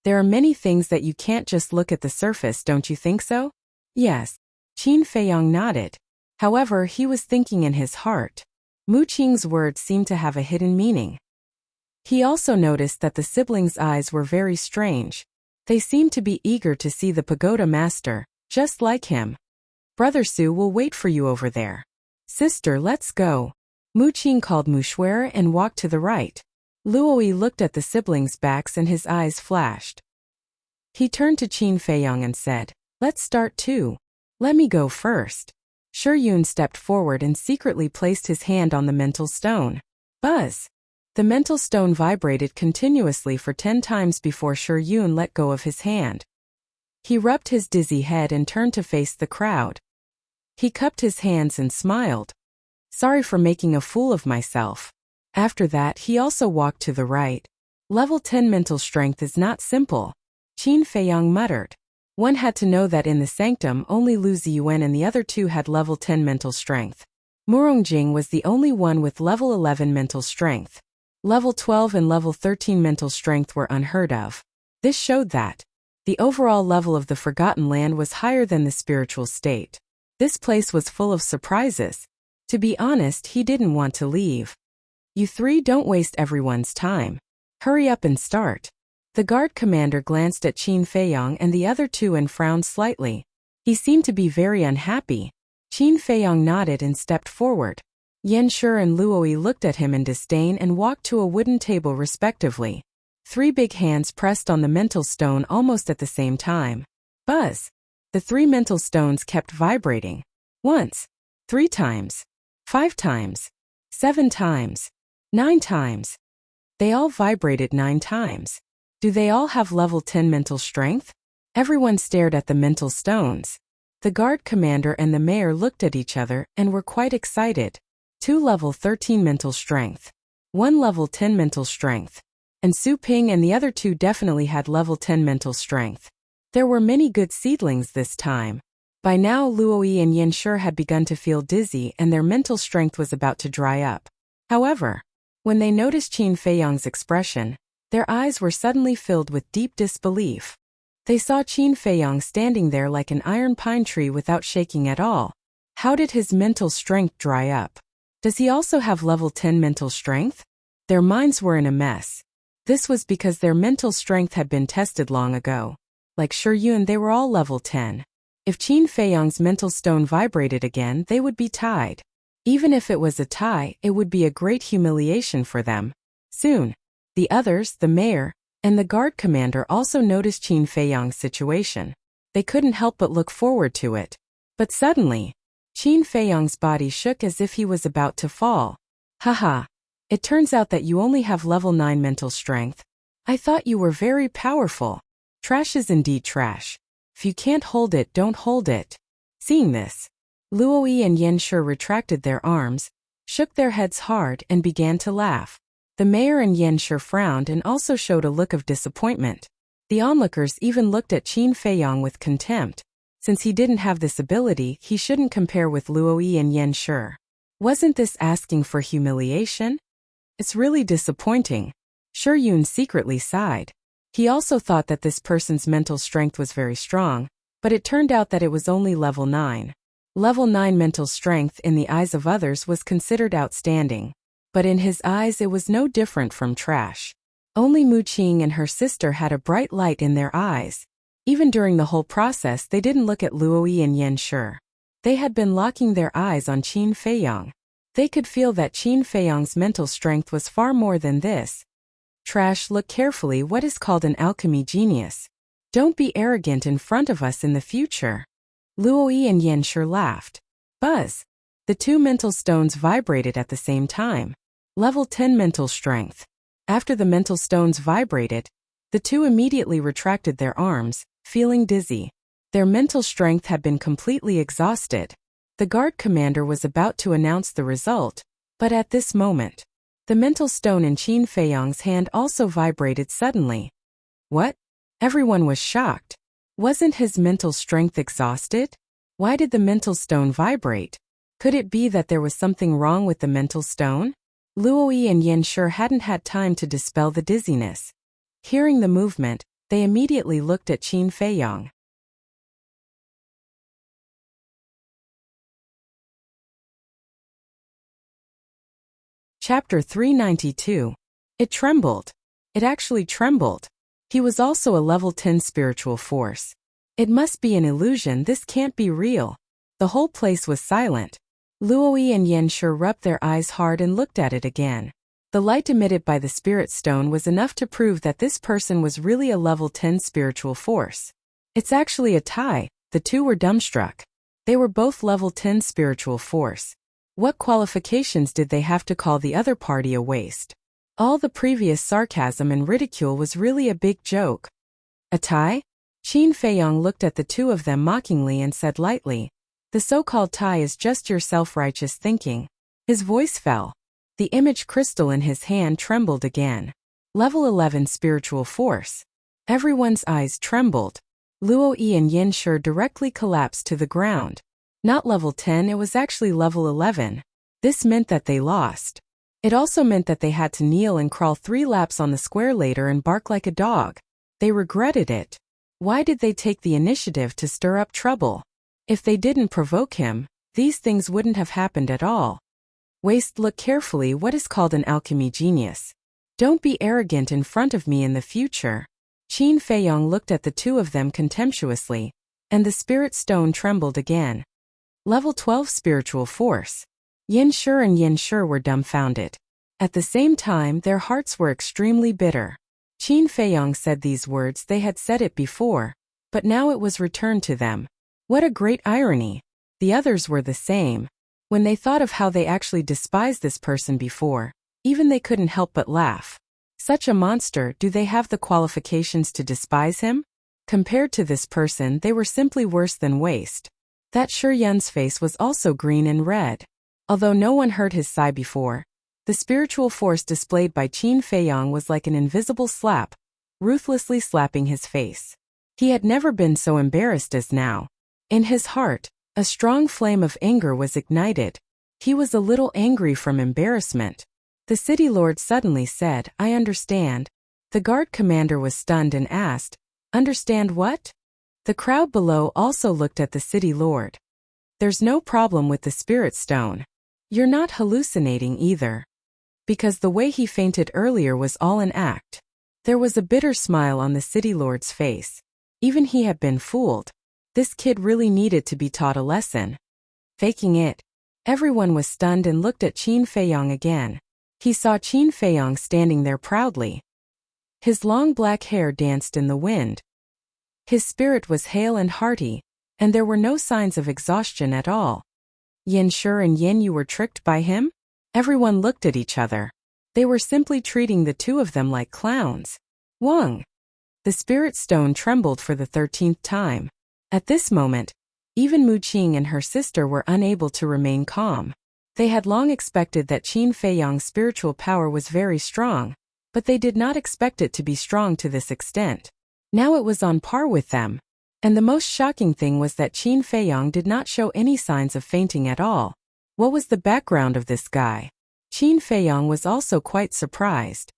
There are many things that you can't just look at the surface, don't you think so? Yes. Qin Feiyang nodded. However, he was thinking in his heart. Mu Qing's words seemed to have a hidden meaning. He also noticed that the siblings' eyes were very strange. They seemed to be eager to see the pagoda master, just like him. Brother Su will wait for you over there. Sister, let's go. Mu Qing called Mu Shuer and walked to the right. Luo Yi looked at the siblings' backs and his eyes flashed. He turned to Qin Feiyang and said, let's start too. Let me go first. Yun stepped forward and secretly placed his hand on the mental stone. Buzz! The mental stone vibrated continuously for 10 times before Yun let go of his hand. He rubbed his dizzy head and turned to face the crowd. He cupped his hands and smiled. Sorry for making a fool of myself. After that, he also walked to the right. Level 10 mental strength is not simple, Qin Feiyang muttered. One had to know that in the sanctum only Lu Ziyuan and the other two had level 10 mental strength. Murongjing was the only one with level 11 mental strength. Level 12 and level 13 mental strength were unheard of. This showed that the overall level of the Forgotten Land was higher than the spiritual state. This place was full of surprises. To be honest, he didn't want to leave. You three, don't waste everyone's time. Hurry up and start. The guard commander glanced at Qin Feiyang and the other two and frowned slightly. He seemed to be very unhappy. Qin Feiyang nodded and stepped forward. Yanshi and Luoyi looked at him in disdain and walked to a wooden table respectively. 3 big hands pressed on the mental stone almost at the same time. Buzz! The 3 mental stones kept vibrating. Once. 3 times. 5 times. 7 times. 9 times. They all vibrated 9 times. Do they all have level 10 mental strength? Everyone stared at the mental stones. The guard commander and the mayor looked at each other and were quite excited. 2 level 13 mental strength. 1 level 10 mental strength. And Su Ping and the other 2 definitely had level 10 mental strength. There were many good seedlings this time. By now Luoyi and Yanshi had begun to feel dizzy and their mental strength was about to dry up. However, when they noticed Qin Feiyang's expression, their eyes were suddenly filled with deep disbelief. They saw Qin Feiyang standing there like an iron pine tree without shaking at all. How did his mental strength dry up? Does he also have level 10 mental strength? Their minds were in a mess. This was because their mental strength had been tested long ago. Like Yun, they were all level 10. If Qin Feiyang's mental stone vibrated again, they would be tied. Even if it was a tie, it would be a great humiliation for them. Soon, the others, the mayor, and the guard commander also noticed Qin Feiyang's situation. They couldn't help but look forward to it. But suddenly, Qin Feiyang's body shook as if he was about to fall. Haha. It turns out that you only have level 9 mental strength. I thought you were very powerful. Trash is indeed trash. If you can't hold it, don't hold it. Seeing this, Luoyi and Yanshi retracted their arms, shook their heads hard and began to laugh. The mayor and Yanshi frowned and also showed a look of disappointment. The onlookers even looked at Qin Feiyang with contempt. Since he didn't have this ability, he shouldn't compare with Luoyi and Yanshi. Wasn't this asking for humiliation? It's really disappointing. Yun secretly sighed. He also thought that this person's mental strength was very strong, but it turned out that it was only level 9. Level 9 mental strength in the eyes of others was considered outstanding. But in his eyes it was no different from trash. Only Mu Qing and her sister had a bright light in their eyes. Even during the whole process they didn't look at Luoyi and Yanshi. They had been locking their eyes on Qin Feiyang. They could feel that Qin Feiyang's mental strength was far more than this. Trash, look carefully what is called an alchemy genius. Don't be arrogant in front of us in the future. Luoyi and Yanshi laughed. Buzz! The 2 mental stones vibrated at the same time. Level 10 mental strength. After the mental stones vibrated, the 2 immediately retracted their arms, feeling dizzy. Their mental strength had been completely exhausted. The guard commander was about to announce the result, but at this moment, the mental stone in Qin Feiyang's hand also vibrated suddenly. What? Everyone was shocked. Wasn't his mental strength exhausted? Why did the mental stone vibrate? Could it be that there was something wrong with the mental stone? Luoyi and Yanshi hadn't had time to dispel the dizziness. Hearing the movement, they immediately looked at Qin Feiyang. Chapter 392. It trembled. It actually trembled. He was also a level 10 spiritual force. It must be an illusion, this can't be real. The whole place was silent. Luoyi and Yanshi rubbed their eyes hard and looked at it again. The light emitted by the spirit stone was enough to prove that this person was really a level 10 spiritual force. It's actually a tie, the 2 were dumbstruck. They were both level 10 spiritual force. What qualifications did they have to call the other party a waste? All the previous sarcasm and ridicule was really a big joke. A tie? Qin Feiyong looked at the two of them mockingly and said lightly, "The so-called tie is just your self-righteous thinking." His voice fell. The image crystal in his hand trembled again. Level 11 spiritual force. Everyone's eyes trembled. Luo Yi and Yin Shi directly collapsed to the ground. Not level 10, it was actually level 11. This meant that they lost. It also meant that they had to kneel and crawl 3 laps on the square later and bark like a dog. They regretted it. Why did they take the initiative to stir up trouble? If they didn't provoke him, these things wouldn't have happened at all. Waste, look carefully what is called an alchemy genius. Don't be arrogant in front of me in the future. Qin Feiyong looked at the two of them contemptuously, and the spirit stone trembled again. Level 12 spiritual force. Yin Shi and Yin Shi were dumbfounded. At the same time, their hearts were extremely bitter. Qin Feiyong said these words, they had said it before, but now it was returned to them. What a great irony. The others were the same. When they thought of how they actually despised this person before, even they couldn't help but laugh. Such a monster, do they have the qualifications to despise him? Compared to this person, they were simply worse than waste. That Shi Yun's face was also green and red. Although no one heard his sigh before, the spiritual force displayed by Qin Feiyong was like an invisible slap, ruthlessly slapping his face. He had never been so embarrassed as now. In his heart, a strong flame of anger was ignited. He was a little angry from embarrassment. The city lord suddenly said, "I understand." The guard commander was stunned and asked, "Understand what?" The crowd below also looked at the city lord. "There's no problem with the spirit stone. You're not hallucinating either." Because the way he fainted earlier was all an act. There was a bitter smile on the city lord's face. Even he had been fooled. This kid really needed to be taught a lesson. Faking it. Everyone was stunned and looked at Qin Feiyong again. He saw Qin Feiyong standing there proudly. His long black hair danced in the wind. His spirit was hale and hearty, and there were no signs of exhaustion at all. Yin Shi and Yin, you were tricked by him? Everyone looked at each other. They were simply treating the two of them like clowns. Wang. The spirit stone trembled for the 13th time. At this moment, even Mu Qing and her sister were unable to remain calm. They had long expected that Qin Feiyong's spiritual power was very strong, but they did not expect it to be strong to this extent. Now it was on par with them. And the most shocking thing was that Qin Feiyong did not show any signs of fainting at all. What was the background of this guy? Qin Feiyong was also quite surprised.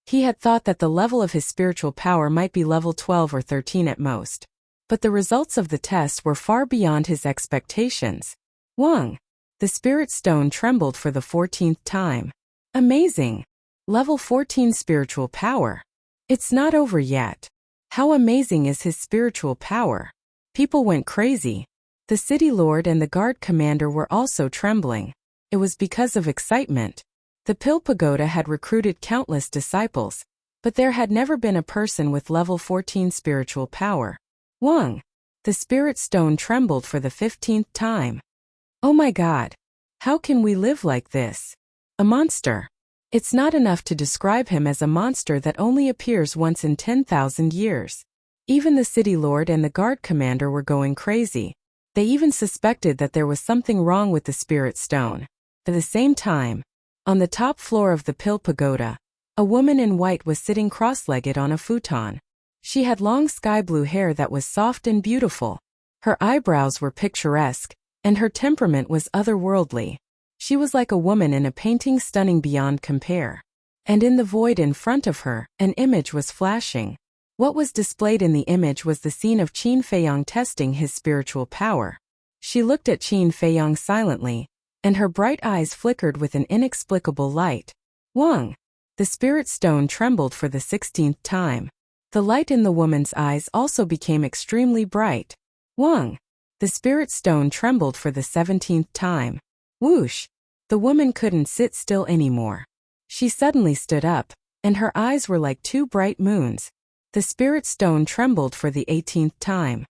He had thought that the level of his spiritual power might be level 12 or 13 at most. But the results of the test were far beyond his expectations. Wang. The spirit stone trembled for the 14th time. Amazing. Level 14 spiritual power. It's not over yet. How amazing is his spiritual power? People went crazy. The city lord and the guard commander were also trembling. It was because of excitement. The Pill Pagoda had recruited countless disciples, but there had never been a person with level 14 spiritual power. Wang. The spirit stone trembled for the 15th time. Oh my God. How can we live like this? A monster. It's not enough to describe him as a monster that only appears once in 10,000 years. Even the city lord and the guard commander were going crazy. They even suspected that there was something wrong with the spirit stone. At the same time, on the top floor of the Pill Pagoda, a woman in white was sitting cross-legged on a futon. She had long sky blue hair that was soft and beautiful. Her eyebrows were picturesque, and her temperament was otherworldly. She was like a woman in a painting, stunning beyond compare. And in the void in front of her, an image was flashing. What was displayed in the image was the scene of Qin Feiyong testing his spiritual power. She looked at Qin Feiyong silently, and her bright eyes flickered with an inexplicable light. Wang. The spirit stone trembled for the 16th time. The light in the woman's eyes also became extremely bright. Wang. The spirit stone trembled for the 17th time. Whoosh! The woman couldn't sit still anymore. She suddenly stood up, and her eyes were like 2 bright moons. The spirit stone trembled for the 18th time.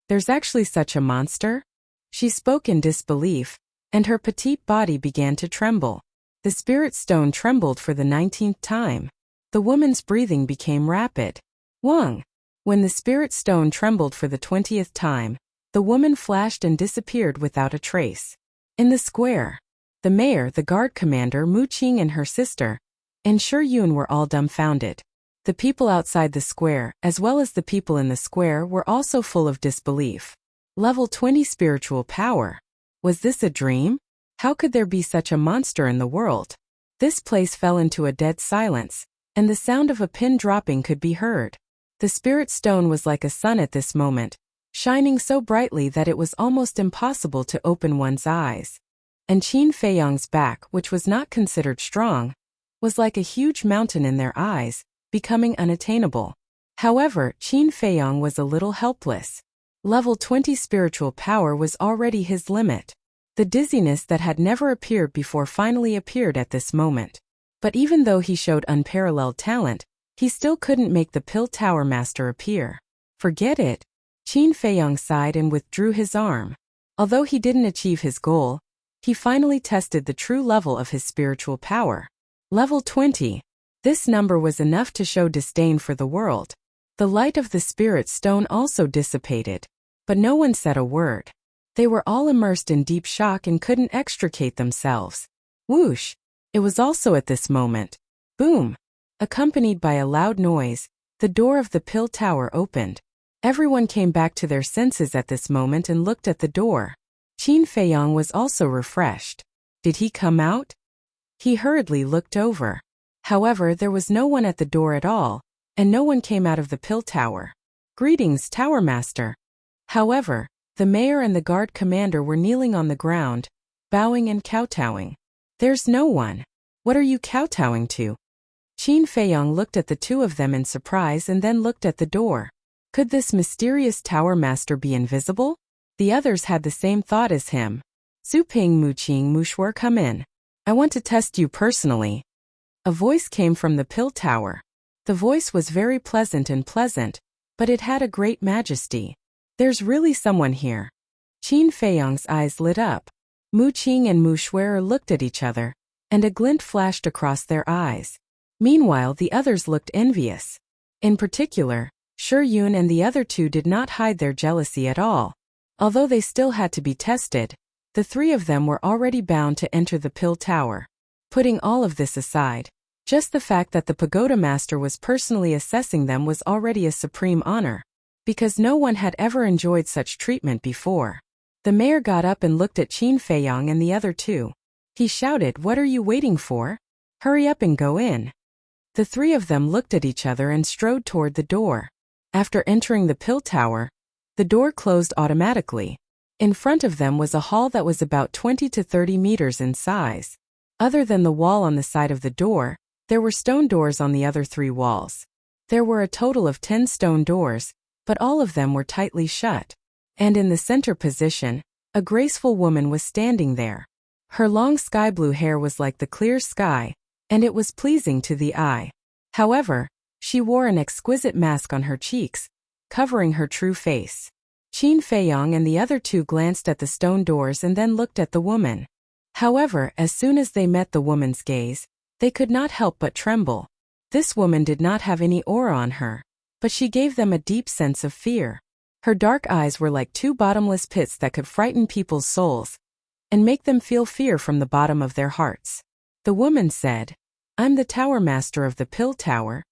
There's actually such a monster? She spoke in disbelief, and her petite body began to tremble. The spirit stone trembled for the 19th time. The woman's breathing became rapid. Wang. When the spirit stone trembled for the 20th time, the woman flashed and disappeared without a trace. In the square, the mayor, the guard commander, Mu Qing and her sister, and Shi Yun were all dumbfounded. The people outside the square, as well as the people in the square, were also full of disbelief. Level 20 spiritual power. Was this a dream? How could there be such a monster in the world? This place fell into a dead silence, and the sound of a pin dropping could be heard. The spirit stone was like a sun at this moment, shining so brightly that it was almost impossible to open one's eyes. And Qin Feiyang's back, which was not considered strong, was like a huge mountain in their eyes, becoming unattainable. However, Qin Feiyang was a little helpless. Level 20 spiritual power was already his limit. The dizziness that had never appeared before finally appeared at this moment. But even though he showed unparalleled talent, he still couldn't make the Pill Tower Master appear. Forget it. Qin Feiyang sighed and withdrew his arm. Although he didn't achieve his goal, he finally tested the true level of his spiritual power. Level 20. This number was enough to show disdain for the world. The light of the spirit stone also dissipated, but no one said a word. They were all immersed in deep shock and couldn't extricate themselves. Whoosh! It was also at this moment. Boom! Accompanied by a loud noise, the door of the pill tower opened. Everyone came back to their senses at this moment and looked at the door. Qin Feiyang was also refreshed. Did he come out? He hurriedly looked over. However, there was no one at the door at all, and no one came out of the pill tower. Greetings, Tower Master. However, the mayor and the guard commander were kneeling on the ground, bowing and kowtowing. There's no one. What are you kowtowing to? Qin Feiyang looked at the two of them in surprise and then looked at the door. Could this mysterious Tower Master be invisible? The others had the same thought as him. Zuping Mu Qing Mu Shuer, come in. I want to test you personally. A voice came from the pill tower. The voice was very pleasant, but it had a great majesty. There's really someone here. Qin Feiyang's eyes lit up. Mu Qing and Mu Shuer looked at each other, and a glint flashed across their eyes. Meanwhile, the others looked envious. In particular, Shi Yun and the other two did not hide their jealousy at all. Although they still had to be tested, the three of them were already bound to enter the pill tower. Putting all of this aside, just the fact that the pagoda master was personally assessing them was already a supreme honor, because no one had ever enjoyed such treatment before. The mayor got up and looked at Qin Feiyang and the other two. He shouted, "What are you waiting for? Hurry up and go in." The three of them looked at each other and strode toward the door. After entering the pill tower, the door closed automatically. In front of them was a hall that was about 20 to 30 meters in size. Other than the wall on the side of the door, there were stone doors on the other three walls. There were a total of 10 stone doors, but all of them were tightly shut. And in the center position, a graceful woman was standing there. Her long sky blue hair was like the clear sky, and it was pleasing to the eye. However, she wore an exquisite mask on her cheeks, covering her true face. Qin Feiyang and the other two glanced at the stone doors and then looked at the woman. However, as soon as they met the woman's gaze, they could not help but tremble. This woman did not have any aura on her, but she gave them a deep sense of fear. Her dark eyes were like two bottomless pits that could frighten people's souls and make them feel fear from the bottom of their hearts. The woman said, "I'm the Tower Master of the Pill Tower."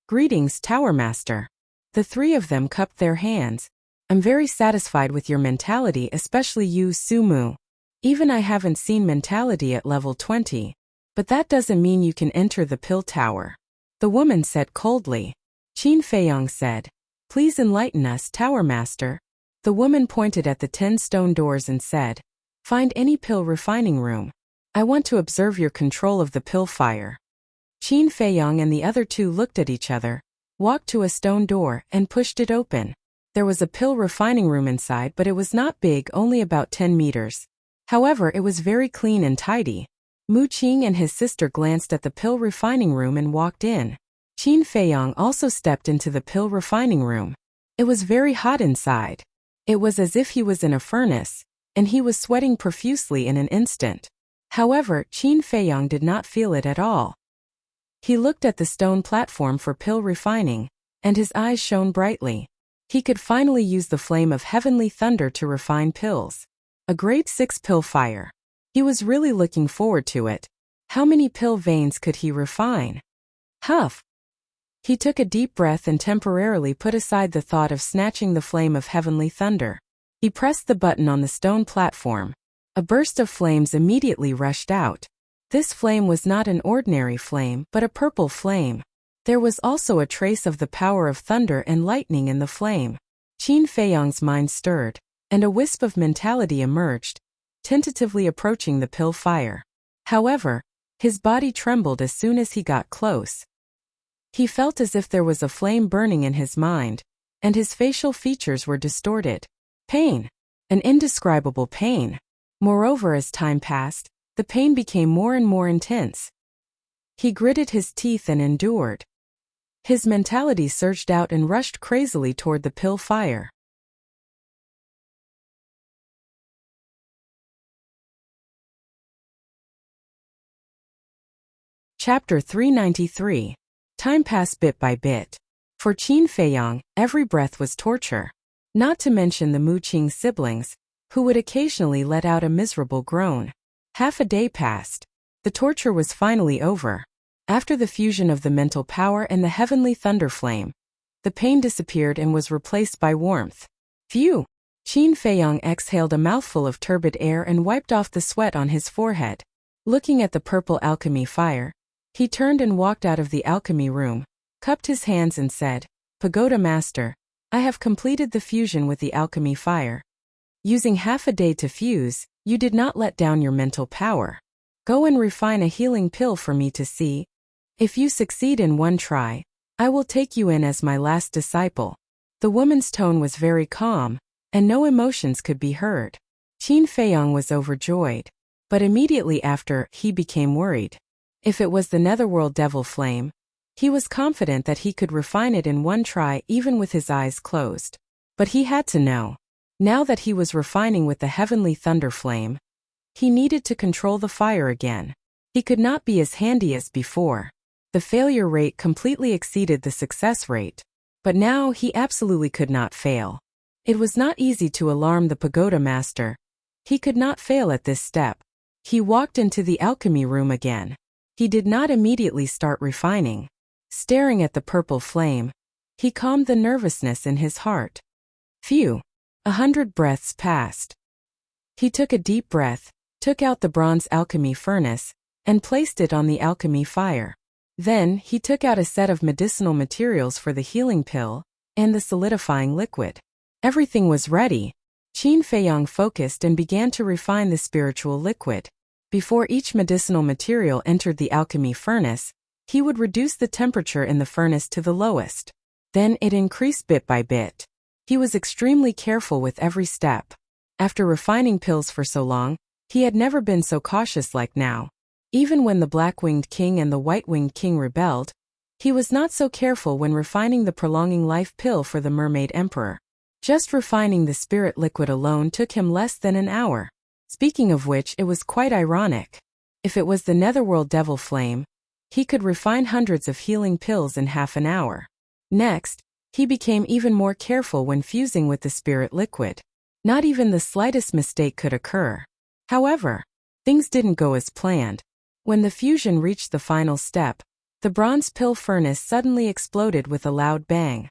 "Greetings, Tower Master." The three of them cupped their hands. "I'm very satisfied with your mentality, especially you, Sumu. Even I haven't seen mentality at level 20. But that doesn't mean you can enter the pill tower," the woman said coldly. Qin Feiyang said, "Please enlighten us, Tower Master." The woman pointed at the 10 stone doors and said, "Find any pill refining room. I want to observe your control of the pill fire." Qin Feiyang and the other two looked at each other, walked to a stone door, and pushed it open. There was a pill refining room inside, but it was not big, only about 10 meters. However, it was very clean and tidy. Mu Qing and his sister glanced at the pill refining room and walked in. Qin Feiyang also stepped into the pill refining room. It was very hot inside. It was as if he was in a furnace. and he was sweating profusely in an instant. However, Qin Feiyang did not feel it at all. He looked at the stone platform for pill refining, and his eyes shone brightly. He could finally use the flame of heavenly thunder to refine pills. A grade 6 pill fire. He was really looking forward to it. How many pill veins could he refine? Huff. He took a deep breath and temporarily put aside the thought of snatching the flame of heavenly thunder. He pressed the button on the stone platform. A burst of flames immediately rushed out. This flame was not an ordinary flame, but a purple flame. There was also a trace of the power of thunder and lightning in the flame. Qin Feiyang's mind stirred, and a wisp of mentality emerged, tentatively approaching the pill fire. However, his body trembled as soon as he got close. He felt as if there was a flame burning in his mind, and his facial features were distorted. Pain. An indescribable pain. Moreover, as time passed, the pain became more and more intense. He gritted his teeth and endured. His mentality surged out and rushed crazily toward the pill fire. Chapter 393. Time passed bit by bit. For Qin Feiyang, every breath was torture. Not to mention the Mu Qing siblings, who would occasionally let out a miserable groan. Half a day passed. The torture was finally over. After the fusion of the mental power and the heavenly thunder flame, the pain disappeared and was replaced by warmth. Phew! Qin Feiyang exhaled a mouthful of turbid air and wiped off the sweat on his forehead. Looking at the purple alchemy fire, he turned and walked out of the alchemy room, cupped his hands and said, "Pagoda Master, I have completed the fusion with the alchemy fire. Using half a day to fuse, you did not let down your mental power. Go and refine a healing pill for me to see. If you succeed in one try, I will take you in as my last disciple." The woman's tone was very calm, and no emotions could be heard. Qin Feiyang was overjoyed, but immediately after, he became worried. If it was the netherworld devil flame, he was confident that he could refine it in one try even with his eyes closed. But he had to know. Now that he was refining with the heavenly thunder flame, he needed to control the fire again. He could not be as handy as before. The failure rate completely exceeded the success rate. But now he absolutely could not fail. It was not easy to alarm the pagoda master. He could not fail at this step. He walked into the alchemy room again. He did not immediately start refining. Staring at the purple flame, he calmed the nervousness in his heart. Phew! 100 breaths passed. He took a deep breath, took out the bronze alchemy furnace, and placed it on the alchemy fire. Then, he took out a set of medicinal materials for the healing pill and the solidifying liquid. Everything was ready. Qin Feiyang focused and began to refine the spiritual liquid. Before each medicinal material entered the alchemy furnace, he would reduce the temperature in the furnace to the lowest. Then it increased bit by bit. He was extremely careful with every step. After refining pills for so long, he had never been so cautious like now. Even when the black-winged king and the white-winged king rebelled, he was not so careful when refining the prolonging life pill for the mermaid emperor. Just refining the spirit liquid alone took him less than an hour. Speaking of which, it was quite ironic. If it was the netherworld devil flame, he could refine hundreds of healing pills in half an hour. Next, he became even more careful when fusing with the spirit liquid. Not even the slightest mistake could occur. However, things didn't go as planned. When the fusion reached the final step, the bronze pill furnace suddenly exploded with a loud bang.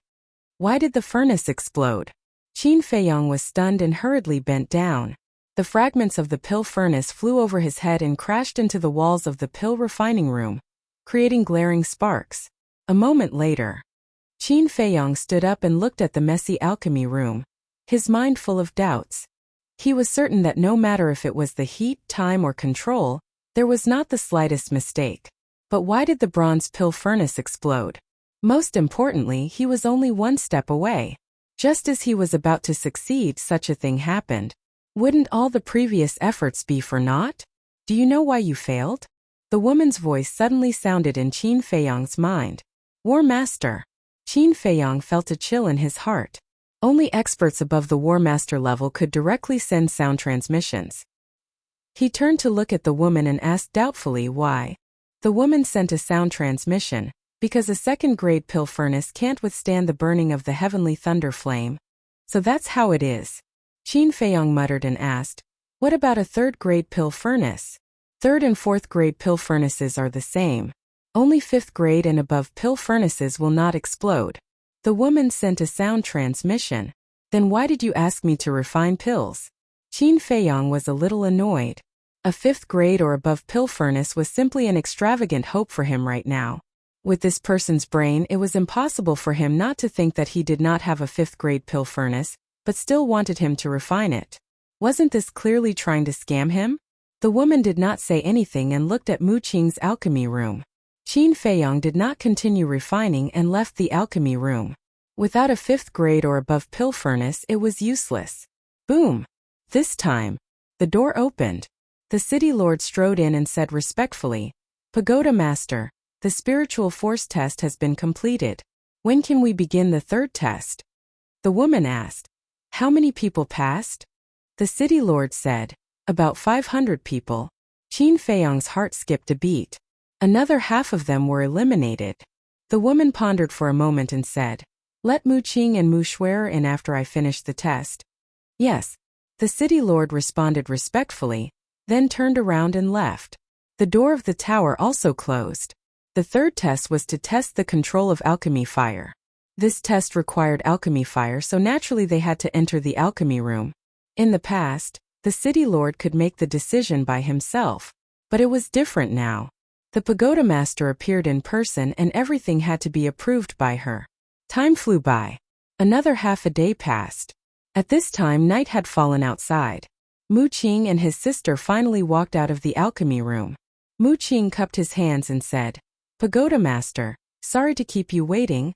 Why did the furnace explode? Qin Feiyang was stunned and hurriedly bent down. The fragments of the pill furnace flew over his head and crashed into the walls of the pill refining room, creating glaring sparks. A moment later, Qin Feiyang stood up and looked at the messy alchemy room, his mind full of doubts. He was certain that no matter if it was the heat, time, or control, there was not the slightest mistake. But why did the bronze pill furnace explode? Most importantly, he was only one step away. Just as he was about to succeed, such a thing happened. Wouldn't all the previous efforts be for naught? Do you know why you failed? The woman's voice suddenly sounded in Qin Feiyang's mind. War Master. Qin Feiyang felt a chill in his heart. Only experts above the War Master level could directly send sound transmissions. He turned to look at the woman and asked doubtfully why. The woman sent a sound transmission, because a second-grade pill furnace can't withstand the burning of the heavenly thunder flame. So that's how it is. Qin Feiyong muttered and asked, what about a third-grade pill furnace? Third and fourth-grade pill furnaces are the same. Only fifth-grade and above pill furnaces will not explode. The woman sent a sound transmission. Then why did you ask me to refine pills? Qin Feiyong was a little annoyed. A fifth-grade or above pill furnace was simply an extravagant hope for him right now. With this person's brain, it was impossible for him not to think that he did not have a fifth-grade pill furnace, but still wanted him to refine it. Wasn't this clearly trying to scam him? The woman did not say anything and looked at Mu Qing's alchemy room. Qin Feiyong did not continue refining and left the alchemy room. Without a fifth-grade or above pill furnace, it was useless. Boom! This time, the door opened. The city lord strode in and said respectfully, Pagoda Master, the spiritual force test has been completed. When can we begin the third test? The woman asked. How many people passed? The city lord said, about 500 people. Qin Feiyong's heart skipped a beat. Another half of them were eliminated. The woman pondered for a moment and said, let Mu Qing and Mu Shuer in after I finish the test. Yes. The city lord responded respectfully, then turned around and left. The door of the tower also closed. The third test was to test the control of alchemy fire. This test required alchemy fire, so naturally they had to enter the alchemy room. In the past, the city lord could make the decision by himself, but it was different now. The pagoda master appeared in person and everything had to be approved by her. Time flew by. Another half a day passed. At this time night had fallen outside. Mu Qing and his sister finally walked out of the alchemy room. Mu Qing cupped his hands and said, Pagoda Master, sorry to keep you waiting.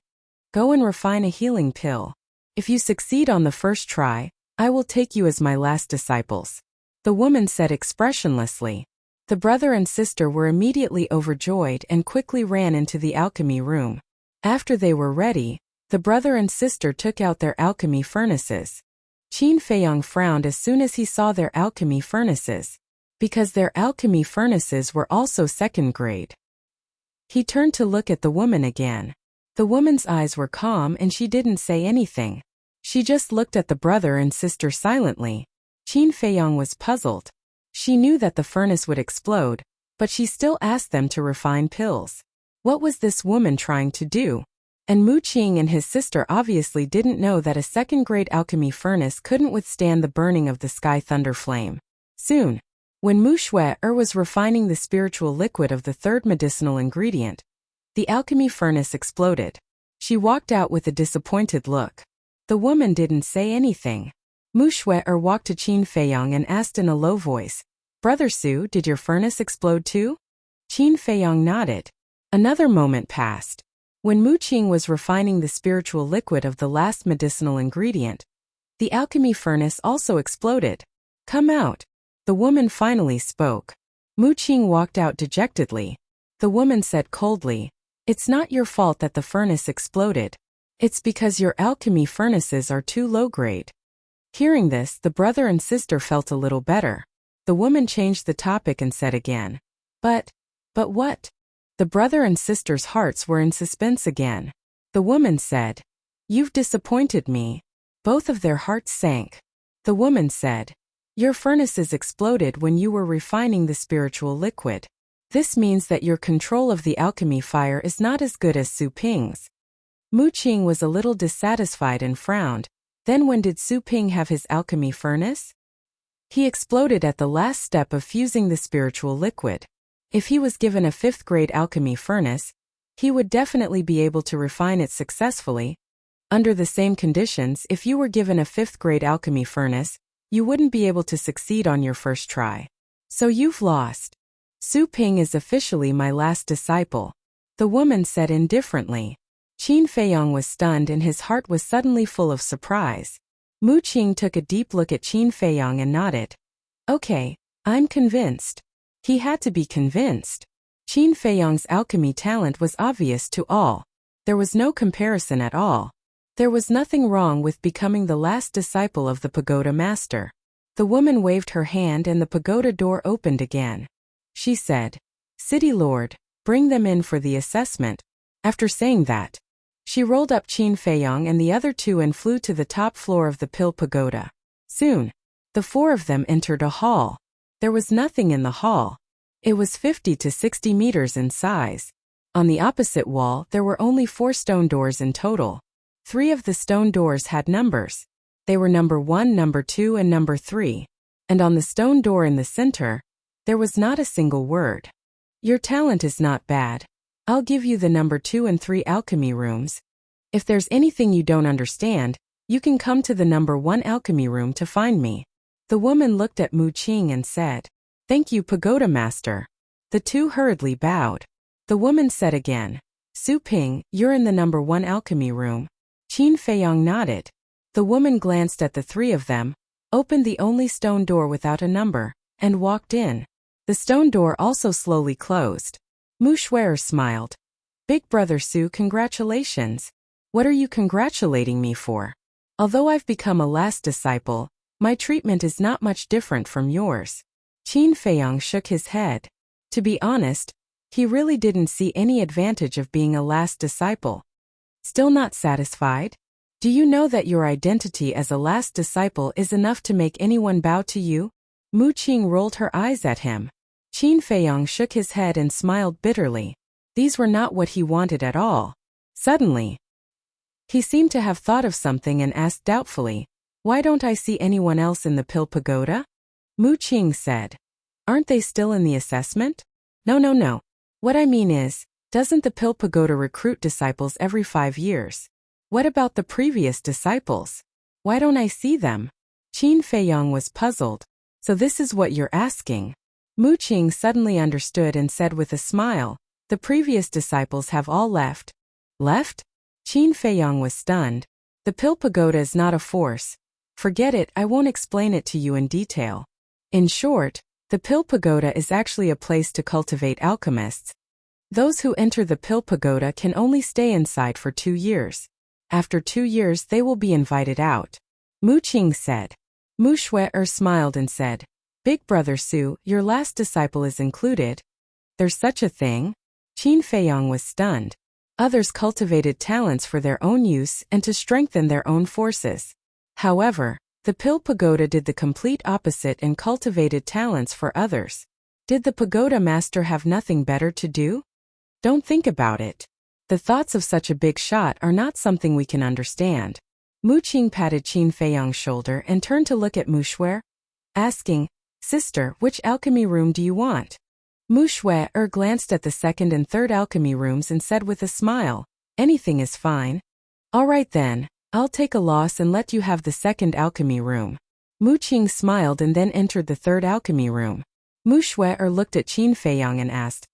Go and refine a healing pill. If you succeed on the first try, I will take you as my last disciples. The woman said expressionlessly. The brother and sister were immediately overjoyed and quickly ran into the alchemy room. After they were ready, the brother and sister took out their alchemy furnaces. Qin Feiyong frowned as soon as he saw their alchemy furnaces, because their alchemy furnaces were also second grade. He turned to look at the woman again. The woman's eyes were calm and she didn't say anything. She just looked at the brother and sister silently. Qin Feiyong was puzzled. She knew that the furnace would explode, but she still asked them to refine pills. What was this woman trying to do? And Mu Qing and his sister obviously didn't know that a second-grade alchemy furnace couldn't withstand the burning of the sky thunder flame. Soon, when Mu Shuer was refining the spiritual liquid of the third medicinal ingredient, the alchemy furnace exploded. She walked out with a disappointed look. The woman didn't say anything. Mu Shuer walked to Qin Feiyong and asked in a low voice, Brother Su, did your furnace explode too? Qin Feiyong nodded. Another moment passed. When Mu Qing was refining the spiritual liquid of the last medicinal ingredient, the alchemy furnace also exploded. Come out. The woman finally spoke. Mu Qing walked out dejectedly. The woman said coldly, It's not your fault that the furnace exploded. It's because your alchemy furnaces are too low grade. Hearing this, the brother and sister felt a little better. The woman changed the topic and said again, But what? The brother and sister's hearts were in suspense again. The woman said, You've disappointed me. Both of their hearts sank. The woman said, Your furnaces exploded when you were refining the spiritual liquid. This means that your control of the alchemy fire is not as good as Su Ping's. Mu Qing was a little dissatisfied and frowned. Then when did Su Ping have his alchemy furnace? He exploded at the last step of fusing the spiritual liquid. If he was given a fifth-grade alchemy furnace, he would definitely be able to refine it successfully. Under the same conditions, if you were given a fifth-grade alchemy furnace, you wouldn't be able to succeed on your first try. So you've lost. Su Ping is officially my last disciple. The woman said indifferently. Qin Feiyong was stunned and his heart was suddenly full of surprise. Mu Qing took a deep look at Qin Feiyong and nodded. Okay, I'm convinced. He had to be convinced. Qin Feiyong's alchemy talent was obvious to all. There was no comparison at all. There was nothing wrong with becoming the last disciple of the pagoda master. The woman waved her hand and the pagoda door opened again. She said, "City Lord, bring them in for the assessment." After saying that, she rolled up Qin Feiyong and the other two and flew to the top floor of the Pill Pagoda. Soon, the four of them entered a hall. There was nothing in the hall. It was 50 to 60 meters in size. On the opposite wall, there were only 4 stone doors in total. 3 of the stone doors had numbers. They were number 1, number 2, and number 3. And on the stone door in the center, there was not a single word. "Your talent is not bad. I'll give you the number 2 and 3 alchemy rooms. If there's anything you don't understand, you can come to the number 1 alchemy room to find me." The woman looked at Mu Qing and said, "Thank you, Pagoda Master." The two hurriedly bowed. The woman said again, "Su Ping, you're in the number 1 alchemy room." Qin Feiyong nodded. The woman glanced at the 3 of them, opened the only stone door without a number, and walked in. The stone door also slowly closed. Mu Shuer smiled. "Big Brother Su, congratulations. What are you congratulating me for? Although I've become a last disciple, my treatment is not much different from yours." Qin Feiyong shook his head. To be honest, he really didn't see any advantage of being a last disciple. Still not satisfied? Do you know that your identity as a last disciple is enough to make anyone bow to you? Mu Qing rolled her eyes at him. Qin Feiyong shook his head and smiled bitterly. These were not what he wanted at all. Suddenly, he seemed to have thought of something and asked doubtfully, "Why don't I see anyone else in the Pill Pagoda?" Mu Qing said, "Aren't they still in the assessment?" No. What I mean is, doesn't the Pill Pagoda recruit disciples every 5 years? What about the previous disciples? Why don't I see them?" Qin Feiyong was puzzled. "So this is what you're asking?" Mu Qing suddenly understood and said with a smile, "The previous disciples have all left." "Left?" Qin Feiyong was stunned. "The Pill Pagoda is not a force. Forget it, I won't explain it to you in detail. In short, the Pill Pagoda is actually a place to cultivate alchemists. Those who enter the Pill Pagoda can only stay inside for 2 years. After 2 years they will be invited out." Mu Qing said. Mu Shuer smiled and said, "Big Brother Su, your last disciple is included." "There's such a thing?" Qin Feiyong was stunned. Others cultivated talents for their own use and to strengthen their own forces. However, the Pill Pagoda did the complete opposite and cultivated talents for others. Did the Pagoda Master have nothing better to do? Don't think about it. The thoughts of such a big shot are not something we can understand. Mu Qing patted Qin Feiyong's shoulder and turned to look at Mu Shuer, asking, "Sister, which alchemy room do you want?" Mu Shuer glanced at the 2nd and 3rd alchemy rooms and said with a smile, "Anything is fine." "All right then, I'll take a loss and let you have the 2nd alchemy room." Mu Qing smiled and then entered the 3rd alchemy room. Mu Shuer looked at Qin Feiyong and asked,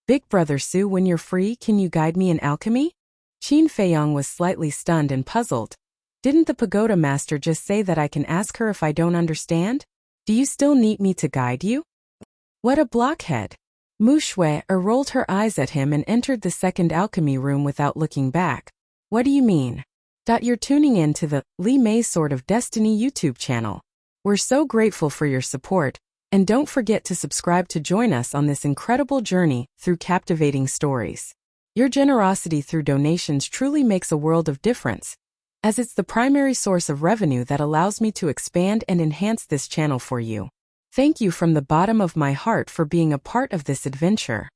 "Big Brother Su, when you're free, can you guide me in alchemy?" Qin Feiyong was slightly stunned and puzzled. "Didn't the Pagoda Master just say that I can ask her if I don't understand? Do you still need me to guide you?" What a blockhead. Mu Shuer rolled her eyes at him and entered the 2nd alchemy room without looking back. "What do you mean?" You're tuning in to the Li Mei Sword of Destiny YouTube channel. We're so grateful for your support, and don't forget to subscribe to join us on this incredible journey through captivating stories. Your generosity through donations truly makes a world of difference, as it's the primary source of revenue that allows me to expand and enhance this channel for you. Thank you from the bottom of my heart for being a part of this adventure.